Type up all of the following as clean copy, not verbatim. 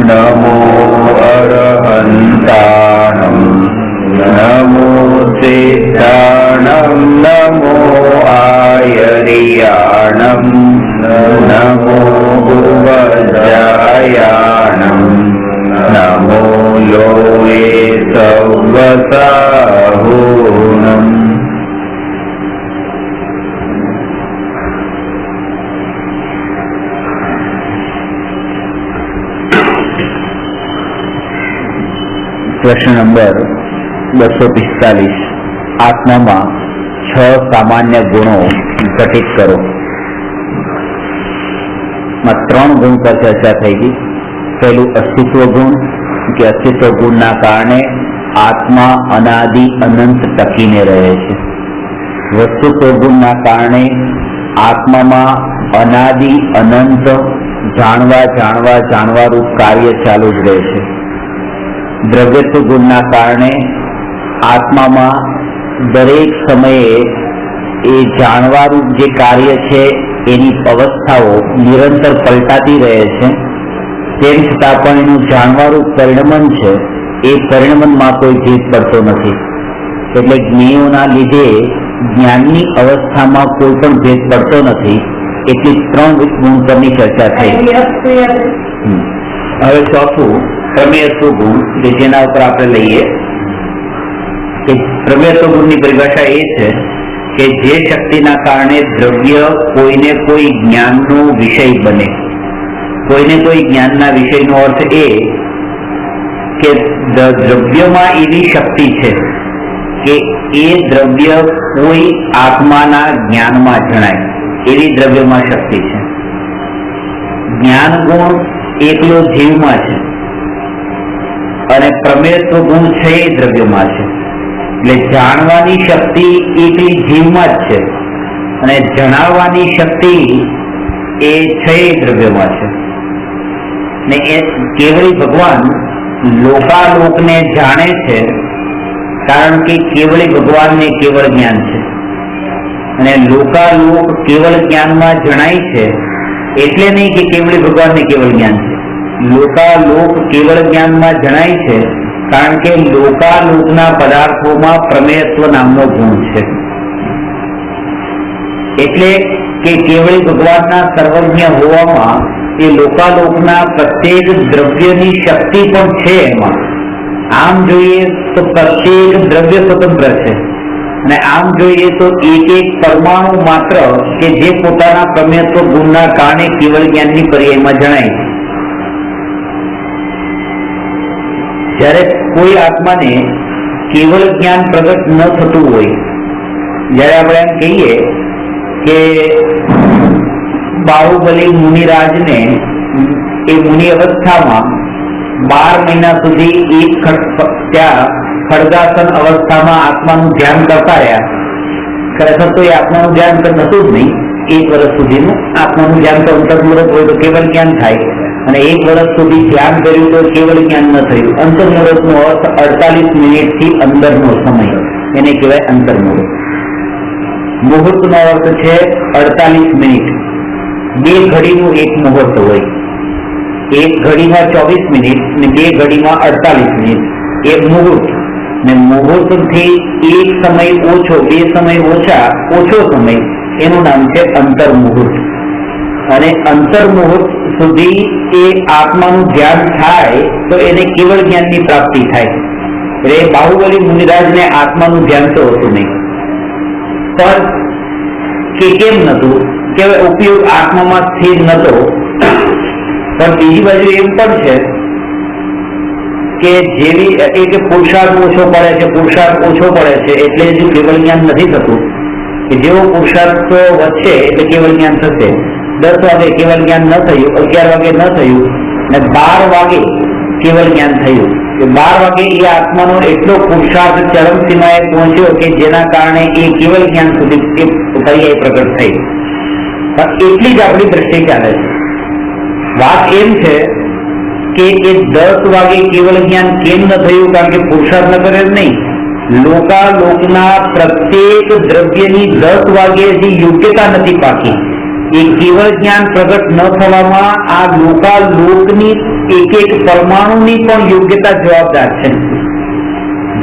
नमो अरहन्ताणं नमो सिद्धाणं नमो आयर्याणं नमो भुवजायाणं नमो लोये सव्वसाहूणम्। प्रश्न नंबर 245 आत्मा में 6 सामान्य गुणों घटित करो। में 3 गुण पर चर्चा थी गई। पहलू अस्तित्व गुण कि अस्तित्व गुण ना कारणे आत्मा अनादि अनंत टकीने रहे छे। वस्तुत्व गुण ना कारणे आत्मा में अनादि अनंत जाणवा रूप कार्य चालू ज रहे छे। द्रव्यत्व गुणना कारणे आत्मा में दरेक समये ए जाणवारूप जे कार्य है एनी अवस्थाओं निरंतर पलटाती रहे छे। तेम छतां पण एनुं जाणवारूप परिणमन छे ए परिणमन में कोई भेद पड़तो नथी। एटले ज्ञेयोना लीधे ज्ञाननी अवस्था में कोई पण भेद पड़तो नथी। एटली 3 गुण परनी चर्चा थई। हवे चौथुं प्रमेयत्व गुण के जेना पर आपणे लईए कि प्रमेयत्व गुण की परिभाषा ए छे कि जे शक्तिना कारणे द्रव्य कोईने कोई ज्ञाननो विषय बने। कोईने कोई ज्ञानना विषयनो अर्थ ए कि द्रव्यमां एवी शक्ति छे कि ए द्रव्य कोई आत्माना ज्ञानमां जणाय एवी द्रव्यमां शक्ति छे। ज्ञान गुण एकलो जीवमां छे અને પ્રમેયત્વ ગુણ છે એ દ્રવ્યમાં છે। એટલે જાણવાની શક્તિ એકલી જીવમાં જ છે અને જણાવવાની શક્તિ એ છે એ દ્રવ્યમાં છે। ને એ કેવળી ભગવાન લોકાલોકને જાણે છે કારણ કે કેવળી ભગવાનને કેવળ જ્ઞાન છે અને લોકાલોક કેવળ જ્ઞાનમાં જણાય છે। એટલે નહીં કે કેવળી ભગવાનને કેવળ જ્ઞાન છે। लोकालोक केवल ज्ञान में जणाय छे कारण के लोकालोकना पदार्थों में प्रमेयत्व नामनो गुण छे। एटले के केवल भगवानना सर्वज्ञ होवामां ए लोकालोकना प्रत्येक द्रव्यनी शक्ति पण छे। एमां आम जोईए तो प्रत्येक द्रव्य स्वतंत्र छे અને આમ જોઈએ તો એક પરમાણુ માત્ર કે જે પોતાના પ્રમેયત્વ ગુણના કારણે કેવળ જ્ઞાનની પર્યાયમાં જણાય છે। જ્યારે કોઈ આત્માને કેવળ જ્ઞાન પ્રગટ ન થતું હોય, જ્યારે આપણે એમ કહીએ કે બાહુબલી મુનિરાજને એ મુનિ અવસ્થામાં 12 મહિના સુધી એક ત્યાં ખડગાસન અવસ્થામાં આત્માનું ધ્યાન કરતા રહ્યા। ખરેખર તો એ આત્માનું ધ્યાન નતું જ નહીં। 1 વર્ષ સુધીનું આત્માનું ધ્યાન તો અંતર્મુહૂર્ત હોય તો કેવળ જ્ઞાન થાય અને 1 વર્ષ સુધી ધ્યાન કર્યું તો કેવળ જ્ઞાન ન થયું। અંતર્મુહૂર્તનો અર્થ 48 મિનિટથી અંદરનો સમય, એને કહેવાય અંતર્મુહૂર્ત। મુહૂર્તનો અર્થ છે 48 મિનિટ। 2 ઘડીનું એક મુહૂર્ત હોય। 1 ઘડીમાં 24 મિનિટ અને 2 ઘડીમાં 48 મિનિટ એ મુહૂર્ત। ને મુહૂર્તથી એક સમય ઓછો, 2 સમય ઓછો સમય એનું નામ છે અંતર્મુહૂર્ત। અને અંતર્મુહૂર્ત સુધી એ આત્માનું ધ્યાન થાય તો એને કેવળ જ્ઞાનની પ્રાપ્તિ થાય। એટલે બાહુબલી મુનિરાજને આત્માનું ધ્યાન તો હતું નહીં, પણ કે કેમ નતું કે ઉપયોગ આત્મામાં સ્થિર નતો। પણ બીજી બાજુ એમ પણ છે કે જેવી એક પુરુષાર્થ ઓછો પડે છે એટલે જ કેવળ જ્ઞાન નથી થતું। કે જેવો પુરુષાર્થ વધશે એટલે કેવળ જ્ઞાન થશે। 10 વાગે કેવળ જ્ઞાન ન થયું, 11 વાગે ન થયું અને 12 વાગે કેવળ જ્ઞાન થયું। 12 વાગે એ આત્માનો એટલો પુરુષાર્થ ચરમ સીમાએ પહોંચ્યો કે જેના કારણે એ કેવળ જ્ઞાન સુધી પર્યાય પ્રગટ થઈ। એટલી જ આપણી દ્રષ્ટિ ચાલે છે। વાત એમ છે કે એ 10 વાગે કેવળ જ્ઞાન કેમ ન થયું? કારણ કે પુરુષાર્થ ન કરે નહીં। લોકાલોકના પ્રત્યેક દ્રવ્યની 10 વાગે હજી યોગ્યતા નથી પાકી। એ કેવળ જ્ઞાન પ્રગટ ન થવામાં આ લોકાલોકની એક એક પરમાણુની પણ યોગ્યતા જવાબદાર છે.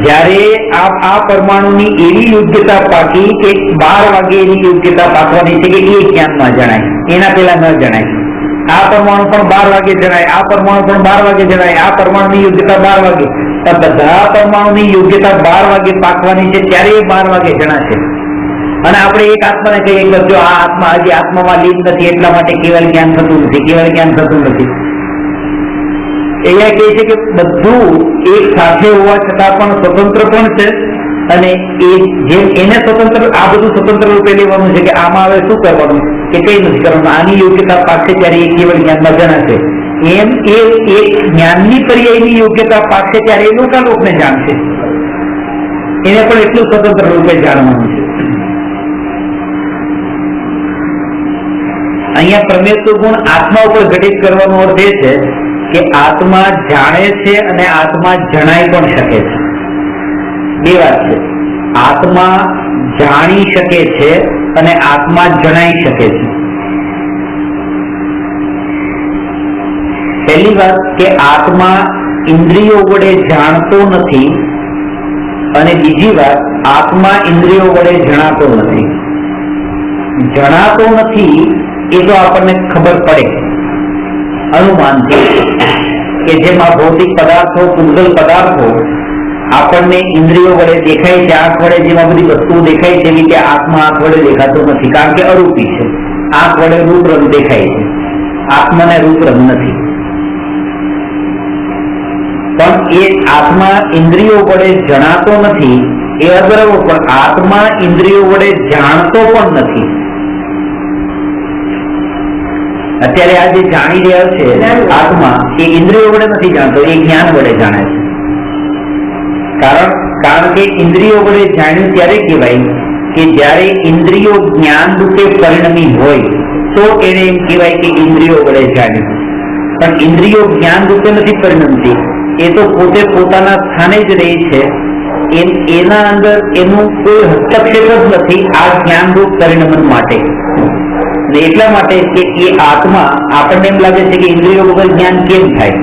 જ્યારે આ પરમાણુની એવી યોગ્યતા પાકી કે 12 વાગે એની યોગ્યતા પાકવાની છે કે એ જ્ઞાનમાં જણાય, એના પેલા ન જણાય. આ પરમાણુ પણ 12 વાગે જણાય, આ પરમાણુ પણ 12 વાગે જણાય, આ પરમાણુની યોગ્યતા 12 વાગે. બધા પરમાણુની યોગ્યતા 12 વાગે પાકવાની છે ત્યારે એ 12 વાગે જણાશે. અને આપણે એક આત્માને કહીએ કે જો આ આત્મા હજી આત્મામાં લીન નથી એટલા માટે કેવલ જ્ઞાન થતું નથી, કેવલ જ્ઞાન થતું નથી. અહીંયા કહે છે કે બધું એક સાથે હોવા છતાં પણ સ્વતંત્ર પણ છે. અને જેમ એને સ્વતંત્ર, આ બધું સ્વતંત્ર રૂપે લેવાનું છે કે આમાં હવે શું કરવાનું કે કઈ નથી કરવાનું, આની યોગ્યતા પાકશે ત્યારે એ કેવળ જ્ઞાનમાં જણાશે. એમ એ એક જ્ઞાનની પર્યાયની યોગ્યતા પાકશે ત્યારે એ લોકાલોકને જાણશે. એને પણ એટલું સ્વતંત્ર રૂપે જાણવાનું છે. અહીંયા પ્રમેય ગુણ આત્મા ઉપર ઘટિત કરવાનો અર્થ એ છે કે આત્મા જાણે છે અને આત્મા જણાઈ પણ શકે છે. બે વાત છે, આત્મા જાણી શકે છે અને આત્મા જણાઈ શકે છે. પહેલી વાત કે આત્મા ઇન્દ્રિયો વડે જાણતો નથી, અને બીજી વાત આત્મા ઇન્દ્રિયો વડે જણાતો નથી. જણાતો નથી એ તો આપણને ખબર પડે અનુમાનથી કે જેમાં ભૌતિક પદાર્થો, પૂતગલ પદાર્થો આપણને ઇન્દ્રિયો વડે દેખાય છે. આંખ વડે જેમાં બધી વસ્તુઓ દેખાય છે એવી કે આત્મા આંખ વડે દેખાતો નથી, કારણ કે અરૂપી છે. આંખ વડે રૂપ રંગ દેખાય છે, આત્માને રૂપ રંગ નથી. પણ એ આત્મા ઇન્દ્રિયો વડે જણાતો નથી એ અદ્રવ, પણ આત્મા ઇન્દ્રિયો વડે જાણતો પણ નથી. અત્યારે આ જે જાણી રહ્યા છે આત્મા, એ ઇન્દ્રિયો વડે નથી જાણતો, એ જ્ઞાન વડે જાણે છે. કારણ કે ઇન્દ્રિયો વડે જાણ્યું ત્યારે કહેવાય કે જ્યારે ઇન્દ્રિયો જ્ઞાન રૂપે પરિણમી હોય તો એને એમ કહેવાય કે ઇન્દ્રિયો વડે જાણ્યું. પણ ઇન્દ્રિયો જ્ઞાન રૂપે નથી પરિણમતી, એ તો પોતે પોતાના સ્થાને જ રહી છે. એના અંદર એનું કોઈ હસ્તક્ષેપ જ નથી આ જ્ઞાન રૂપ પરિણમન માટે. એટલા માટે કે એ આત્મા, આપણને એમ લાગે છે કે ઇન્દ્રિયો વગર જ્ઞાન કેમ થાય,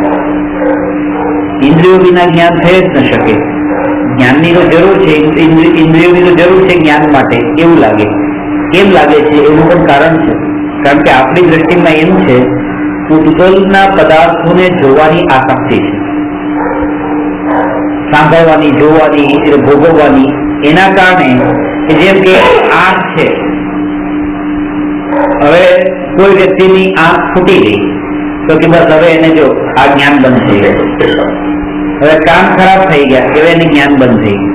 ઇન્દ્રિયો વિના જ્ઞાન થઈ જ ન શકે, જ્ઞાનની તો જરૂર છે, ઇન્દ્રિયોની તો જરૂર છે જ્ઞાન માટે, એવું લાગે. કેમ લાગે છે એનું પણ કારણ છે. કારણ કે આપણી દ્રષ્ટિમાં એમ છે, પૂતગલના પદાર્થોને જોવાની આસક્તિ છે, સાંભળવાની, જોવાની, ભોગવવાની. એના કારણે જેમ કે આંખ છે, હવે કોઈ વ્યક્તિની આંખ ફૂટી ગઈ તો કે બસ હવે એને જો આ જ્ઞાન બંધ થઈ ગયું. હવે કાન ખરાબ થઈ ગયા, હવે એને જ્ઞાન બંધ થઈ ગયું.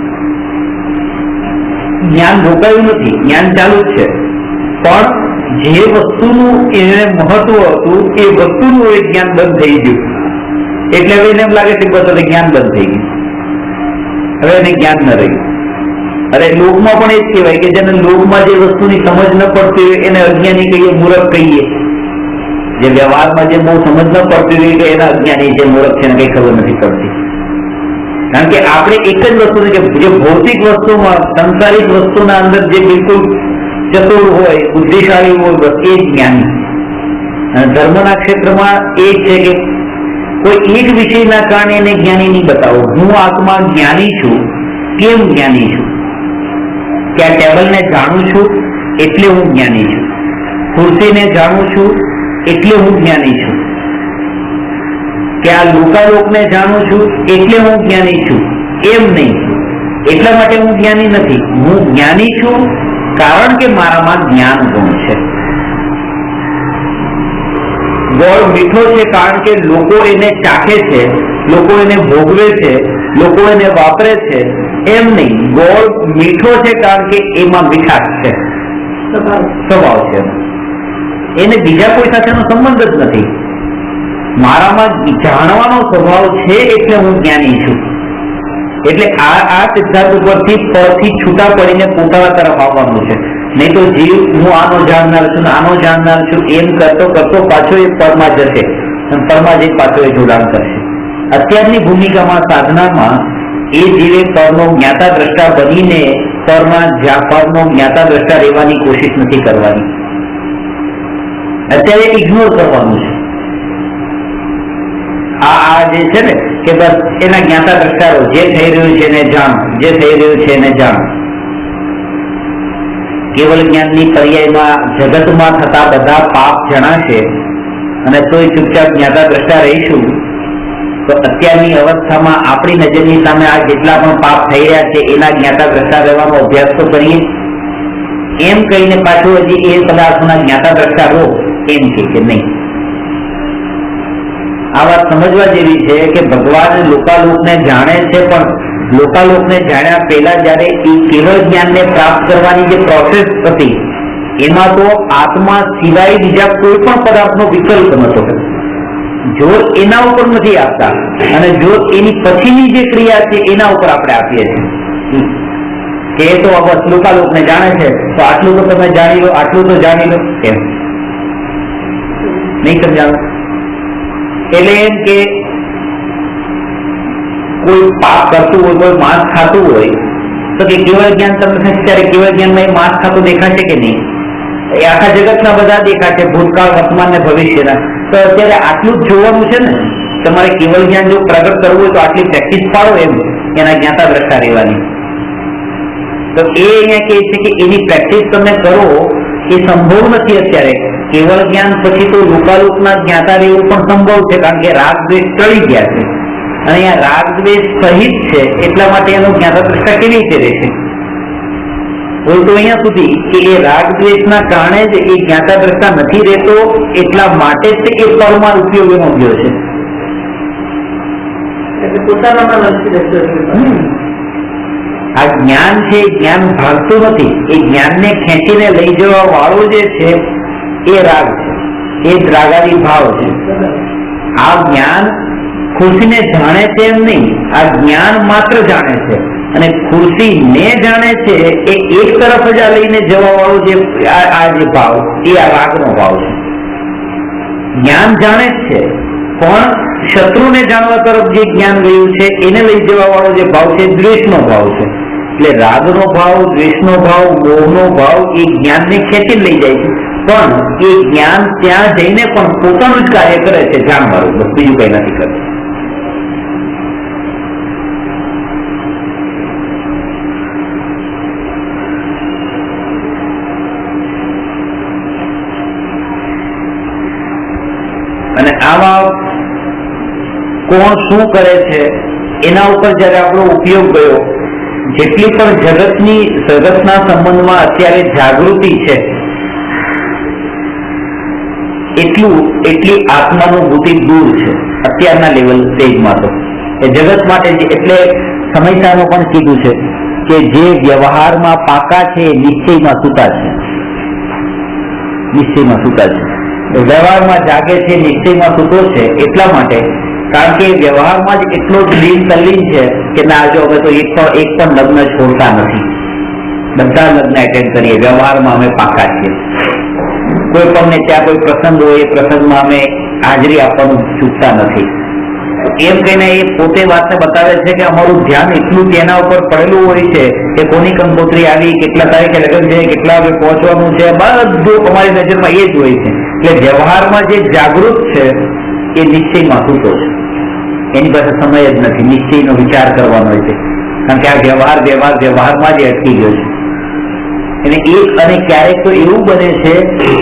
જ્ઞાન રોકાયું નથી, જ્ઞાન ચાલુ જ છે. પણ જે વસ્તુનું એને મહત્વ હતું એ વસ્તુનું હવે જ્ઞાન બંધ થઈ ગયું. એટલે હવે એને એમ લાગે છે બસ હવે જ્ઞાન બંધ થઈ ગયું, હવે એને જ્ઞાન ન રહ્યું. અરે લોકમાં પણ એ જ કહેવાય કે જેને લોકમાં જે વસ્તુની સમજ ન પડતી હોય એને અજ્ઞાની કહીએ, મૂર્ખ કહીએ. જે વ્યવહારમાં જે બહુ સમજ ન પડતી હોય કે એના અજ્ઞાની છે, મૂર્ખ છે, કઈ ખબર નથી પડતી. કારણ કે આપણે એક જ વસ્તુ છે કે જે ભૌતિક વસ્તુમાં, સંસારિક વસ્તુના અંદર જે બિલકુલ ચતુર હોય, બુદ્ધિશાળી હોય, બસ એ જ જ્ઞાની. અને ધર્મના ક્ષેત્રમાં એ છે કે કોઈ એક વિષયના કારણે એને જ્ઞાની નહીં બતાવો. હું આત્મા જ્ઞાની છું. કેમ જ્ઞાની છું? કે આ ટેબલને જાણું છું એટલે હું જ્ઞાની છું, ખુરશીને જાણું છું એટલે હું જ્ઞાની છું, કે આ લોકાલોકને જાણું છું એટલે હું જ્ઞાની છું, એમ નહીં. એટલા માટે હું જ્ઞાની નથી. હું જ્ઞાની છું કારણ કે મારામાં જ્ઞાન ગુણ છે. ગોળ મીઠો છે કારણ કે લોકો એને ચાખે છે, લોકો એને ભોગવે છે, લોકો એને વાપરે છે, એમ નહીં. ગોળ મીઠો છે કારણ કે એમાં મીઠાશ છે, સ્વભાવ છે. એને બીજા કોઈ સાથેનો સંબંધ જ નથી. મારામાં જાણવાનો સ્વભાવ છે એટલે હું જ્ઞાની છું. એટલે આ સિદ્ધાંત ઉપરથી પરથી છૂટા પડીને પોતાના તરફ આવવાનું છે. નહીં તો જીવ હું આનો જાણનાર છું, આનો જાણનાર છું એમ કરતો કરતો પાછો એ પરમાં જશે, પરમાં જઈ પાછો એ જોડાણ કરશે. અત્યારની ભૂમિકામાં, સાધનામાં એ જીવે પરનો જ્ઞાતા દ્રષ્ટા બનીને પરનો જ્ઞાતા દ્રષ્ટા રહેવાની કોશિશ નથી કરવાની. અત્યારે ઇગ્નોર કરવાનું છે. જે છે ને કે બસ એના જ્ઞાતા દ્રષ્ટાઓ જે થઈ રહ્યું છે એને જાણો, જે થઈ રહ્યું છે એને જાણો. કેવલ જ્ઞાનની પર્યાયમાં જગતમાં થતા બધા પાપ જણાશે અને તોય ચૂપચાપ જ્ઞાતા દ્રષ્ટા રહીશું તો અત્યારની અવસ્થામાં આપણી નજરની સામે આ જેટલા પણ પાપ થઈ રહ્યા છે એના જ્ઞાતા દ્રષ્ટા રહેવાનો અભ્યાસ તો કરીએ. એમ કહીને પાછું હજી એ પદાર્થોના જ્ઞાતા દ્રષ્ટા રહો એમ કે નહીં. આ વાત સમજવા જેવી છે કે ભગવાન લોકાલોકને જાણે છે, પણ લોકાલોકને જાણ્યા પહેલા જયારે એ કેવળ જ્ઞાનને પ્રાપ્ત કરવાની જે પ્રોસેસ હતી એમાં તો આત્મા સિવાય બીજા કોઈ પણ પદાર્થનો વિકલ્પ નતો. જો એના ઉપર નથી આપતા અને જો એની પછીની જે ક્રિયા છે એના ઉપર આપણે આપીએ છીએ કે એ તો બસ લોકાલોકને જાણે છે તો આટલું તો તમે જાણી લો, આટલું તો જાણી લો, એમ નહીં સમજાવો. એટલે એમ કે કોઈ પાપ કરતું હોય, કોઈ માંસ ખાતું હોય તો કે કેવળ જ્ઞાન તમને થશે ત્યારે કેવળ જ્ઞાનમાં એ માંસ ખાતું દેખાશે કે નહીં? એ આખા જગતના બધા દેખાશે, ભૂતકાળ, વર્તમાન ને ભવિષ્યના. તો અત્યારે આટલું જ જોવાનું છે ને. તમારે કેવળ જ્ઞાન જો પ્રગટ કરવું હોય તો આટલી પ્રેક્ટિસ પાડો એમ એના જ્ઞાતા દ્રષ્ટા રહેવાની. તો એ અહીંયા કહે છે કે એની પ્રેક્ટિસ તમે કરો એ સંભવ નથી અત્યારે. કેવળ જ્ઞાન પછી તો લોકાલોકના જ્ઞાતા રહેવું પણ સંભવ છે, કારણ કે રાગ દ્વેષ ટળી ગયા છે અને અહીંયા રાગ દ્વેષ સહિત છે એટલા માટે એનો જ્ઞાતા દ્રષ્ટા કેવી રીતે રહેશે? બોલ તો અહીંયા સુધી કે એ રાગ દ્વેષના કારણે જ એ જ્ઞાતા દ્રષ્ટા નથી રહેતો, એટલા માટે જ એ પરમાર ઉપયોગીનો થયો છે. આ જ્ઞાન છે, જ્ઞાન ભાગતું નથી. એ જ્ઞાનને ખેંચીને લઈ જવા વાળો જે છે એ રાગ છે, એ જ રાગાદી ભાવ છે. આ જ્ઞાન ખુરશીને જાણે છે એમ નહીં, આ જ્ઞાન માત્ર જાણે છે અને ખુરશી ને જાણે છે એ એક તરફ જ લઈને જવા વાળો જે આ જે ભાવ એ આ રાગનો ભાવ છે. જ્ઞાન જાણે જ છે પણ શત્રુને જાણવા તરફ જે જ્ઞાન ગયું છે એને લઈ જવા વાળો જે ભાવ છે દ્વેષનો ભાવ છે. એટલે રાગનો ભાવ, દ્વેષનો ભાવ, મોહનો ભાવ એ જ્ઞાનને ખેંચી લઈ જાય છે, પણ એ જ્ઞાન ત્યાં જઈને પણ પોતાનું જ કાર્ય કરે છે જાણવાનું, બસ બીજું કઈ નથી કરતું. અને આમાં કોણ શું કરે છે એના ઉપર જયારે આપણો ઉપયોગ ગયો, જેટલી પણ જગતના સંબંધમાં અત્યારે જાગૃતિ છે એટલી આત્માનુભૂતિ દૂર છે અત્યારના લેવલ સ્ટેજમાં. તો એ જગત માટે એટલે સમયસામાં પણ કીધું છે કે જે વ્યવહારમાં પાકા છે એ નિશ્ચયમાં સૂતા છે, નિશ્ચયમાં સૂતા છે. વ્યવહારમાં જાગે છે, નિશ્ચયમાં સૂતો છે એટલા માટે કારણ કે વ્યવહારમાં જ એટલો જ લીન તલ્લીન છે કે ના જો અમે તો એક પણ લગ્ન છોડતા નથી, બધા લગ્ન એટેન્ડ કરીએ, વ્યવહારમાં અમે પાકા છીએ. કોઈ પણ ત્યાં કોઈ પ્રસંગ હોય એ પ્રસંગમાં અમે હાજરી આપવાનું ચૂકતા નથી. એમ કહીને એ પોતે વાતને બતાવે છે કે અમારું ધ્યાન એટલું તેના ઉપર પડેલું હોય છે કે કોની કંકોત્રી આવી, કેટલા તારીખે લગ્ન છે, કેટલા વાગે પહોંચવાનું છે, બધું અમારી નજરમાં એ જ હોય છે. એટલે વ્યવહારમાં જે જાગૃત છે એ નિશ્ચયમાં સૂતો છે, એની પાસે સમય જ નથી નિશ્ચયનો વિચાર કરવાનો હોય છે, કારણ કે આ વ્યવહારમાં જ અટકી ગયો છે. અને ક્યારેક તો એવું બને છે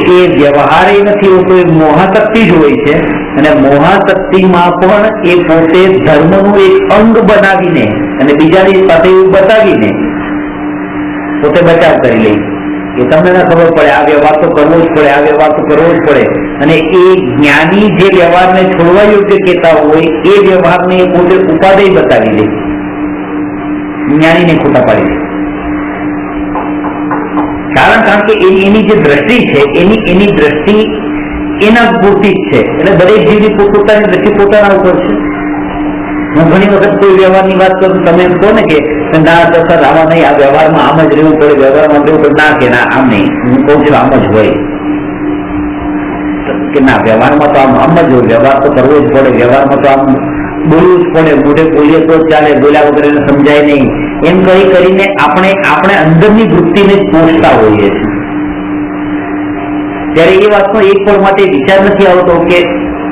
કે વ્યવહાર નથી હોતો, એ મોહાશક્તિ જ હોય છે અને મોહાશક્તિમાં પણ એ પોતે ધર્મનું એક અંગ બનાવીને અને બીજાની સાથે એવું બતાવીને પોતે બચાવ કરી લે કે તમને ના ખબર પડે, આ વ્યવહાર તો કરવો જ પડે, આ વ્યવહાર તો કરવો જ પડે. અને એ જ્ઞાની જે વ્યવહારને છોડવા યોગ્ય કહેતા હોય એ વ્યવહારને પોતે ઉપાદેય બતાવી દે, જ્ઞાનીને ખોટા પાડી દે. કારણ કે એની જે દ્રષ્ટિ છે એની દ્રષ્ટિ એના પૂરતી જ છે. એટલે દરેક જીવની પોતાની દ્રષ્ટિ પોતાના ઉપર છે. હું ઘણી વખત કોઈ વ્યવહારની વાત કરું, તમે એમ કહો ને કે ના તો સર આમાં નહીં, આ વ્યવહારમાં આમ જ રહેવું પડે, વ્યવહારમાં રહેવું પડે, ના કે ના આમ નહીં, હું કહું છું આમ જ હોય કે ના વ્યવહારમાં તો આમ જ હોય, વ્યવહાર તો કરવો જ પડે, વ્યવહારમાં તો આમ બોલવું જ પડે, મોઢે બોલીએ તો જ ચાલે, બોલ્યા વગર એને સમજાય નહીં. એમ કરીને આપણે અંદરની વૃત્તિને પોષતા હોઈએ છીએ. ત્યારે એ વાતનો એક પળ માટે વિચાર નથી આવતો કે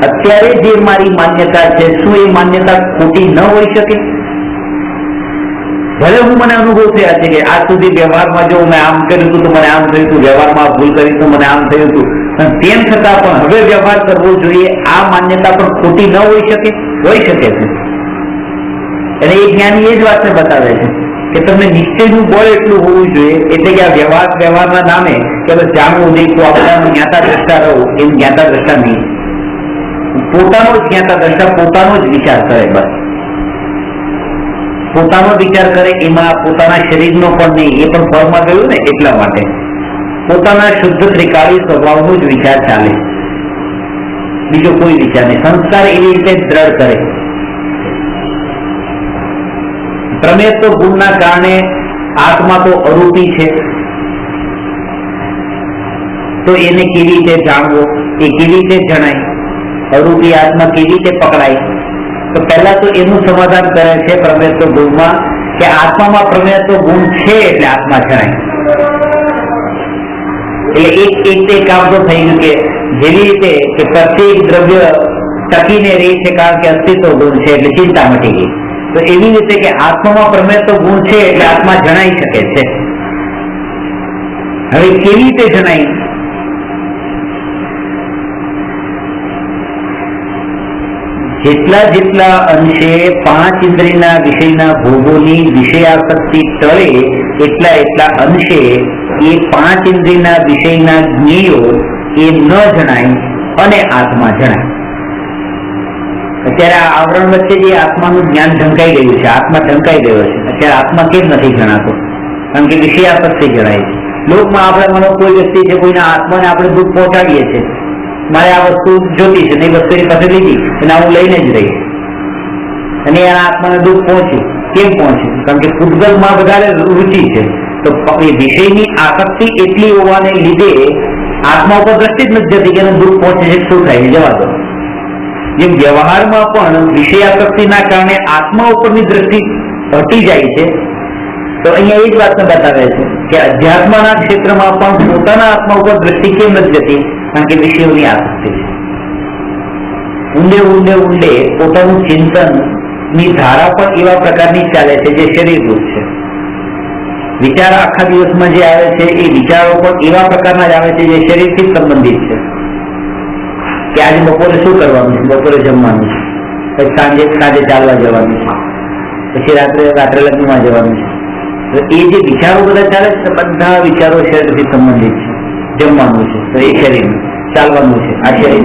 અત્યારે જે મારી માન્યતા છે શું એ માન્યતા ખોટી ન હોઈ શકે? ભલે હું મને અનુભવ થયા છે કે આજ સુધી વ્યવહારમાં જો મેં આમ કર્યું હતું તો મને આમ થયું હતું, વ્યવહારમાં ભૂલ કરી તો મને આમ થયું હતું, તેમ છતાં પણ હવે વ્યવહાર કરવો જોઈએ, આ માન્યતા પણ ખોટી ન હોઈ શકે? હોઈ શકે છે. એટલે એ જ્ઞાની એ જ વાતને બતાવે છે કે તમને નિશ્ચયનું બળ એટલું હોવું જોઈએ, એટલે કે આ વ્યવહારના નામે કે બસ જાણવું દેખવું આપણાનું જ્ઞાતા દ્રષ્ટા રહો, એમ જ્ઞાતા દ્રષ્ટા નહીં, પોતાનો જ જ્ઞાતા દ્રષ્ટા પોતાનો જ વિચાર કરે, બસ પોતાનો વિચાર કરે, એમાં પોતાના શરીરનો પણ નહીં, એ પણ ફળમાં ગયું ને એટલા માટે પોતાના શુદ્ધ ત્રિકાળી સ્વભાવનો જ વિચાર ચાલે, બીજો કોઈ વિચાર નહીં. સંસ્કાર એવી રીતે દ્રઢ કરે. પ્રમેયત્વ ગુણના કારણે આત્મા તો અરૂપી છે, તો એને કેવી રીતે જાણવો, એ કેવી રીતે જણાય, અરૂપી આત્મા કેવી રીતે પકડાય? તો પહેલા તો એનું સમાધાન કરે છે પ્રમેયત્વ ગુણમાં કે આત્મામાં પ્રમેયત્વ ગુણ છે એટલે આત્મા જણાય. એટલે એક કામ તો થઈ ગયું કે જેવી રીતે કે પ્રત્યેક દ્રવ્ય ટકીને રહે છે કારણ કે અસ્તિત્વ ગુણ છે એટલે ચિંતા મટી ગઈ, તો એવી રીતે કે આત્મામાં પ્રમેયત્વ ગુણ છે એટલે આત્મા જણાઈ શકે છે. હવે કેવી રીતે જણાય? જેટલા અંશે પાંચ ઇન્દ્રિયના વિષયના ભોગોની વિષયાસક્તિ ટળે એટલા અંશે એ પાંચ ઇન્દ્રિયના વિષયના જ્ઞેયો એ ન જણાય અને આત્મા જણાય. અત્યારે આ આવરણ વચ્ચે જે આત્માનું જ્ઞાન ઢંકાઈ ગયું છે, આત્મા ઢંકાઈ ગયો છે, અત્યારે આત્મા કેમ નથી જણાતો? કારણ કે વિષયાસક્તિ જણાય છે. લોકમાં આપણે મને કોઈ વ્યક્તિ છે, કોઈના આત્માને આપણે દુઃખ પહોંચાડીએ છીએ, મારે આ વસ્તુ જોતી છે, એ વસ્તુની પાસે લીધી અને હું લઈને જ રહીશ, અને એના આત્માને દુઃખ પહોંચ્યું. કેમ પહોંચ્યું? કારણ કે પૂતગલમાં વધારે રુચિ છે, તો એ વિષયની આસક્તિ એટલી હોવાને લીધે આત્મા ઉપર દ્રષ્ટિ જ નથી જતી કે એનું દુઃખ પહોંચે છે, શું થાય જવા દો. જેમ વ્યવહારમાં પણ વિષયાસક્તિના કારણે આત્મા ઉપરની દ્રષ્ટિ હટી જાય છે, તો અહીંયા એ જ વાતને બતાવે છે કે અધ્યાત્મના ક્ષેત્રમાં પણ પોતાના આત્મા ઉપર દ્રષ્ટિ કેમ નથી જતી? કારણ કે વિષયોની આસક્તિ છે. ઊંડે પોતાનું ચિંતનની ધારા પણ એવા પ્રકારની ચાલે છે જે શરીરરૂપ છે. વિચાર આખા દિવસમાં જે આવે છે એ વિચારો પણ એવા પ્રકારના જ આવે છે જે શરીરથી સંબંધિત છે. કે આજે બપોરે શું કરવાનું છે, બપોરે જમવાનું છે, સાંજે ચાલવા જવાનું છે, પછી રાત્રે લગ્નમાં જવાનું છે. તો એ જે વિચારો બધા ચાલે છે બધા વિચારો શરીરથી સંબંધિત છે. જમવાનું છે તો એ શરીર, ચાલવાનું છે આ શરીર.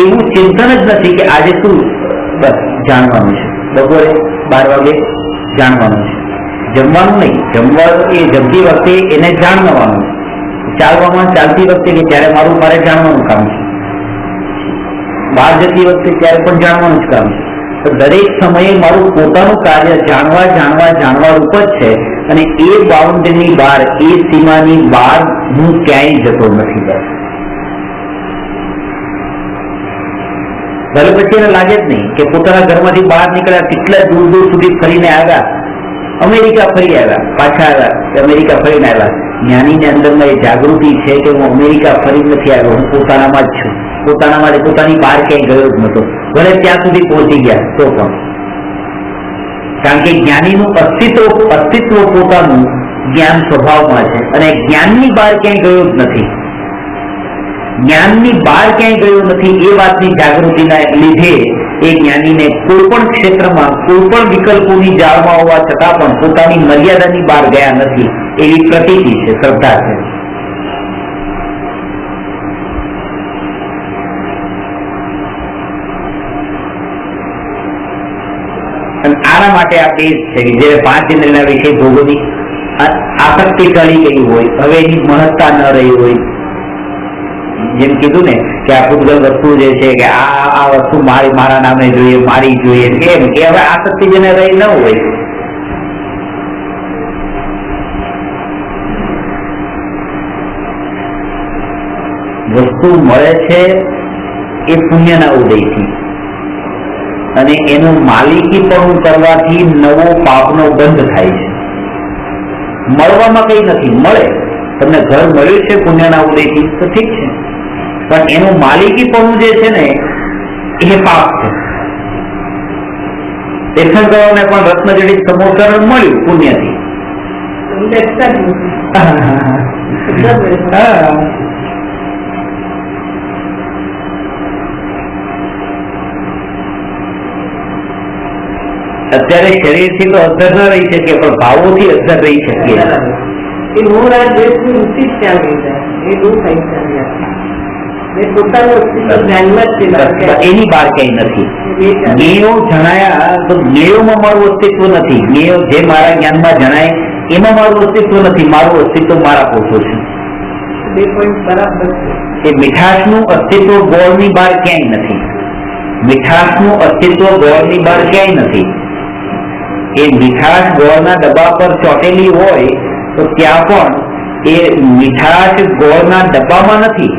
એવું ચિંતન જ નથી કે આજે શું, બસ જાણવાનું છે, બપોરે 12 વાગે જાણવાનું છે, જમવાનું નહીં. જમવાનું એ જમતી વખતે એને જાણવાનું, ચાલતી વખતે કે ત્યારે મારે જાણવાનું કામ છે, બહાર જતી વખતે ત્યારે પણ જાણવાનું જ કામ છે. તો દરેક સમયે મારું પોતાનું કાર્ય જાણવા રૂપ જ છે, અને એ બાઉન્ડ્રીની બહાર, એ સીમાની બહાર હું ક્યાંય જતો નથી. ભલે પછી એને લાગે જ નહીં કે પોતાના ઘરમાંથી બહાર નીકળ્યા, કેટલા દૂર સુધી ફરીને આવ્યા, અમેરિકા ફરી આવ્યા, પાછા આવ્યા, અમેરિકા ફરીને આવ્યા. જ્ઞાનીની અંદરમાં એ જાગૃતિ છે કે હું અમેરિકા ફરી નથી આવ્યો, હું પોતાનામાં જ છું, પોતાની બહાર ક્યાંય ગયો જ નતો, ભલે ત્યાં સુધી પહોંચી ગયા તો પણ. કારણ કે જ્ઞાનીનું અસ્તિત્વ પોતાનું જ્ઞાન સ્વભાવમાં છે, અને જ્ઞાનની બહાર ક્યાંય ગયો જ નથી. જ્ઞાનની બહાર ક્યાંય ગયો નથી એ વાતની જાગૃતિના લીધે એ જ્ઞાનીને કોઈ પણ ક્ષેત્રમાં કોઈ પણ વિકલ્પોની જાળમાં હોવા છતાં પણ પોતાની મર્યાદાની બહાર ગયા નથી એવી પ્રતીતિ છે, શ્રદ્ધા છે. આના માટે આપણે એ છે કે જયારે 5 ઇન્દ્રિયના વિષય ભોગોની આસક્તિ ટળી ગઈ હોય, હવે એની મહત્તા ન રહી હોય, જેમ કીધું ને કે આ પૂતગલ વસ્તુ જે છે કે આ વસ્તુ મારા નામે જોઈએ, મારી જોઈએ, કેમ કે હવે આસક્તિ જેને રહી ન હોય. વસ્તુ મળે છે એ પુણ્યના ઉદયથી, અને એનું માલિકી પણ કરવાથી નવો પાપનો બંધ થાય છે. મળવામાં કઈ નથી, મળે તમને ઘર મળ્યું છે પુણ્યના ઉદયથી તો ઠીક છે, પણ એનું માલિકીપણું જે છે ને એ પાપ છે. તીર્થંકરોને પણ રત્નજડિત સમોસરણ મળ્યું પુણ્યથી. અત્યારે શરીરથી તો અધર ન રહી શકીએ, પણ ભાવોથી અધર રહી શકીએ. એની બહાર ક્યાંય નથી. જ્ઞેયો જણાયા તો જ્ઞેયોમાં મારું અસ્તિત્વ નથી. જ્ઞેયો જે મારા જ્ઞાનમાં જણાય એમાં મારું અસ્તિત્વ નથી. મારું અસ્તિત્વ મારા પોતો છે. એ મીઠાશનું અસ્તિત્વ ગોળની બહાર ક્યાંય નથી. મીઠાશનું અસ્તિત્વ ગોળની બહાર ક્યાંય નથી. એ મીઠાશ ગોળના ડબ્બા પર ચોટેલી હોય તો ત્યાં પણ એ મીઠાશ ગોળના ડબ્બામાં નથી.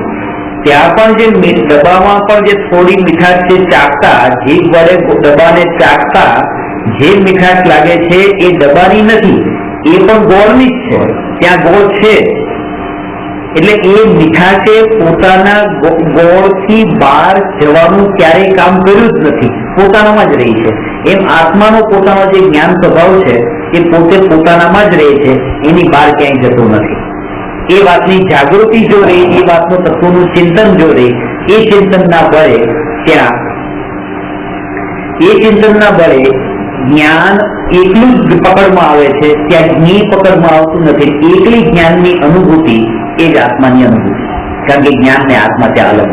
ત્યાં પણ જે ડબ્બામાં પણ જે થોડી મીઠાશ છે ચાખતા, જીભ વડે ડબ્બાને ચાખતા જે મીઠાશ લાગે છે એ ડબ્બાની નથી, એ પણ ગોળની જ છે. ત્યાં ગોળ છે એટલે એ મીઠાશે પોતાના ગોળથી બહાર જવાનું ક્યારેય કામ કર્યું જ નથી, પોતાનામાં જ રહી છે. એમ આત્માનો પોતાનો જે જ્ઞાન સ્વભાવ છે એ પોતે પોતાનામાં જ રહે છે, એની બહાર ક્યાંય જતો નથી. એ વાતની જાગૃતિ જો રહે, એ વાતનું તત્વનું ચિંતન જો રહે, એ ચિંતનના બળે ત્યાં એ ચિંતનના બળે જ્ઞાન એકલું જ પકડમાં આવે છે. ત્યાં જ્ઞેય પકડમાં આવતું નથી. એકલી જ્ઞાનની અનુભૂતિ એ જ આત્માની અનુભૂતિ, કારણ કે જ્ઞાન ને આત્મા ત્યાં અલગ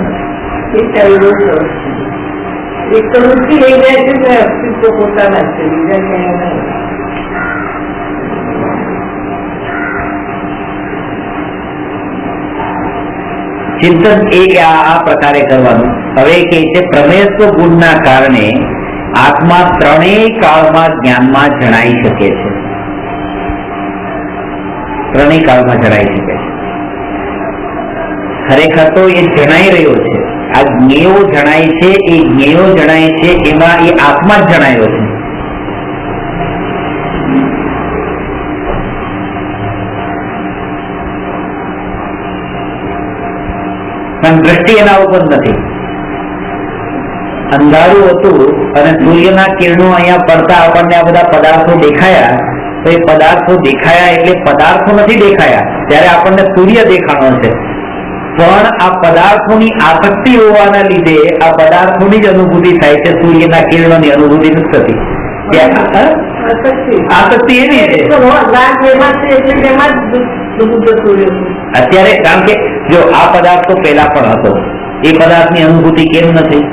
ચિંતન એ આ પ્રકારે કરવાનું. હવે કે છે પ્રમેયસ્વ ગુણના કારણે આત્મા ત્રણેય કાળમાં જ્ઞાનમાં જણાઈ શકે છે. ત્રણેય કાળમાં જણાઈ શકે છે. ખરેખર તો એ જણાઈ રહ્યો છે. આ જ્ઞેયો જણાય છે, એ જ્ઞેયો જણાય છે એમાં એ આત્મા જ જણાયો છે. પણ દ્રષ્ટિ એના ઉપર નથી. અંધારું હતું અને સૂર્યના કિરણો અહીંયા પડતા આપણને આ બધા પદાર્થો દેખાયા, તો એ પદાર્થો દેખાયા એટલે પદાર્થો નથી દેખાયા. ત્યારે આપણને સૂર્ય દેખાણો છે, પણ આ પદાર્થોની આસક્તિ હોવાના લીધે આ પદાર્થોની જ અનુભૂતિ થાય છે, સૂર્યના કિરણોની અનુભૂતિ નથી થતી. આસક્તિ એની છે અત્યારે. કારણ કે જો આ પદાર્થ તો પહેલા પણ હતો, એ પદાર્થની અનુભૂતિ કેમ નથી?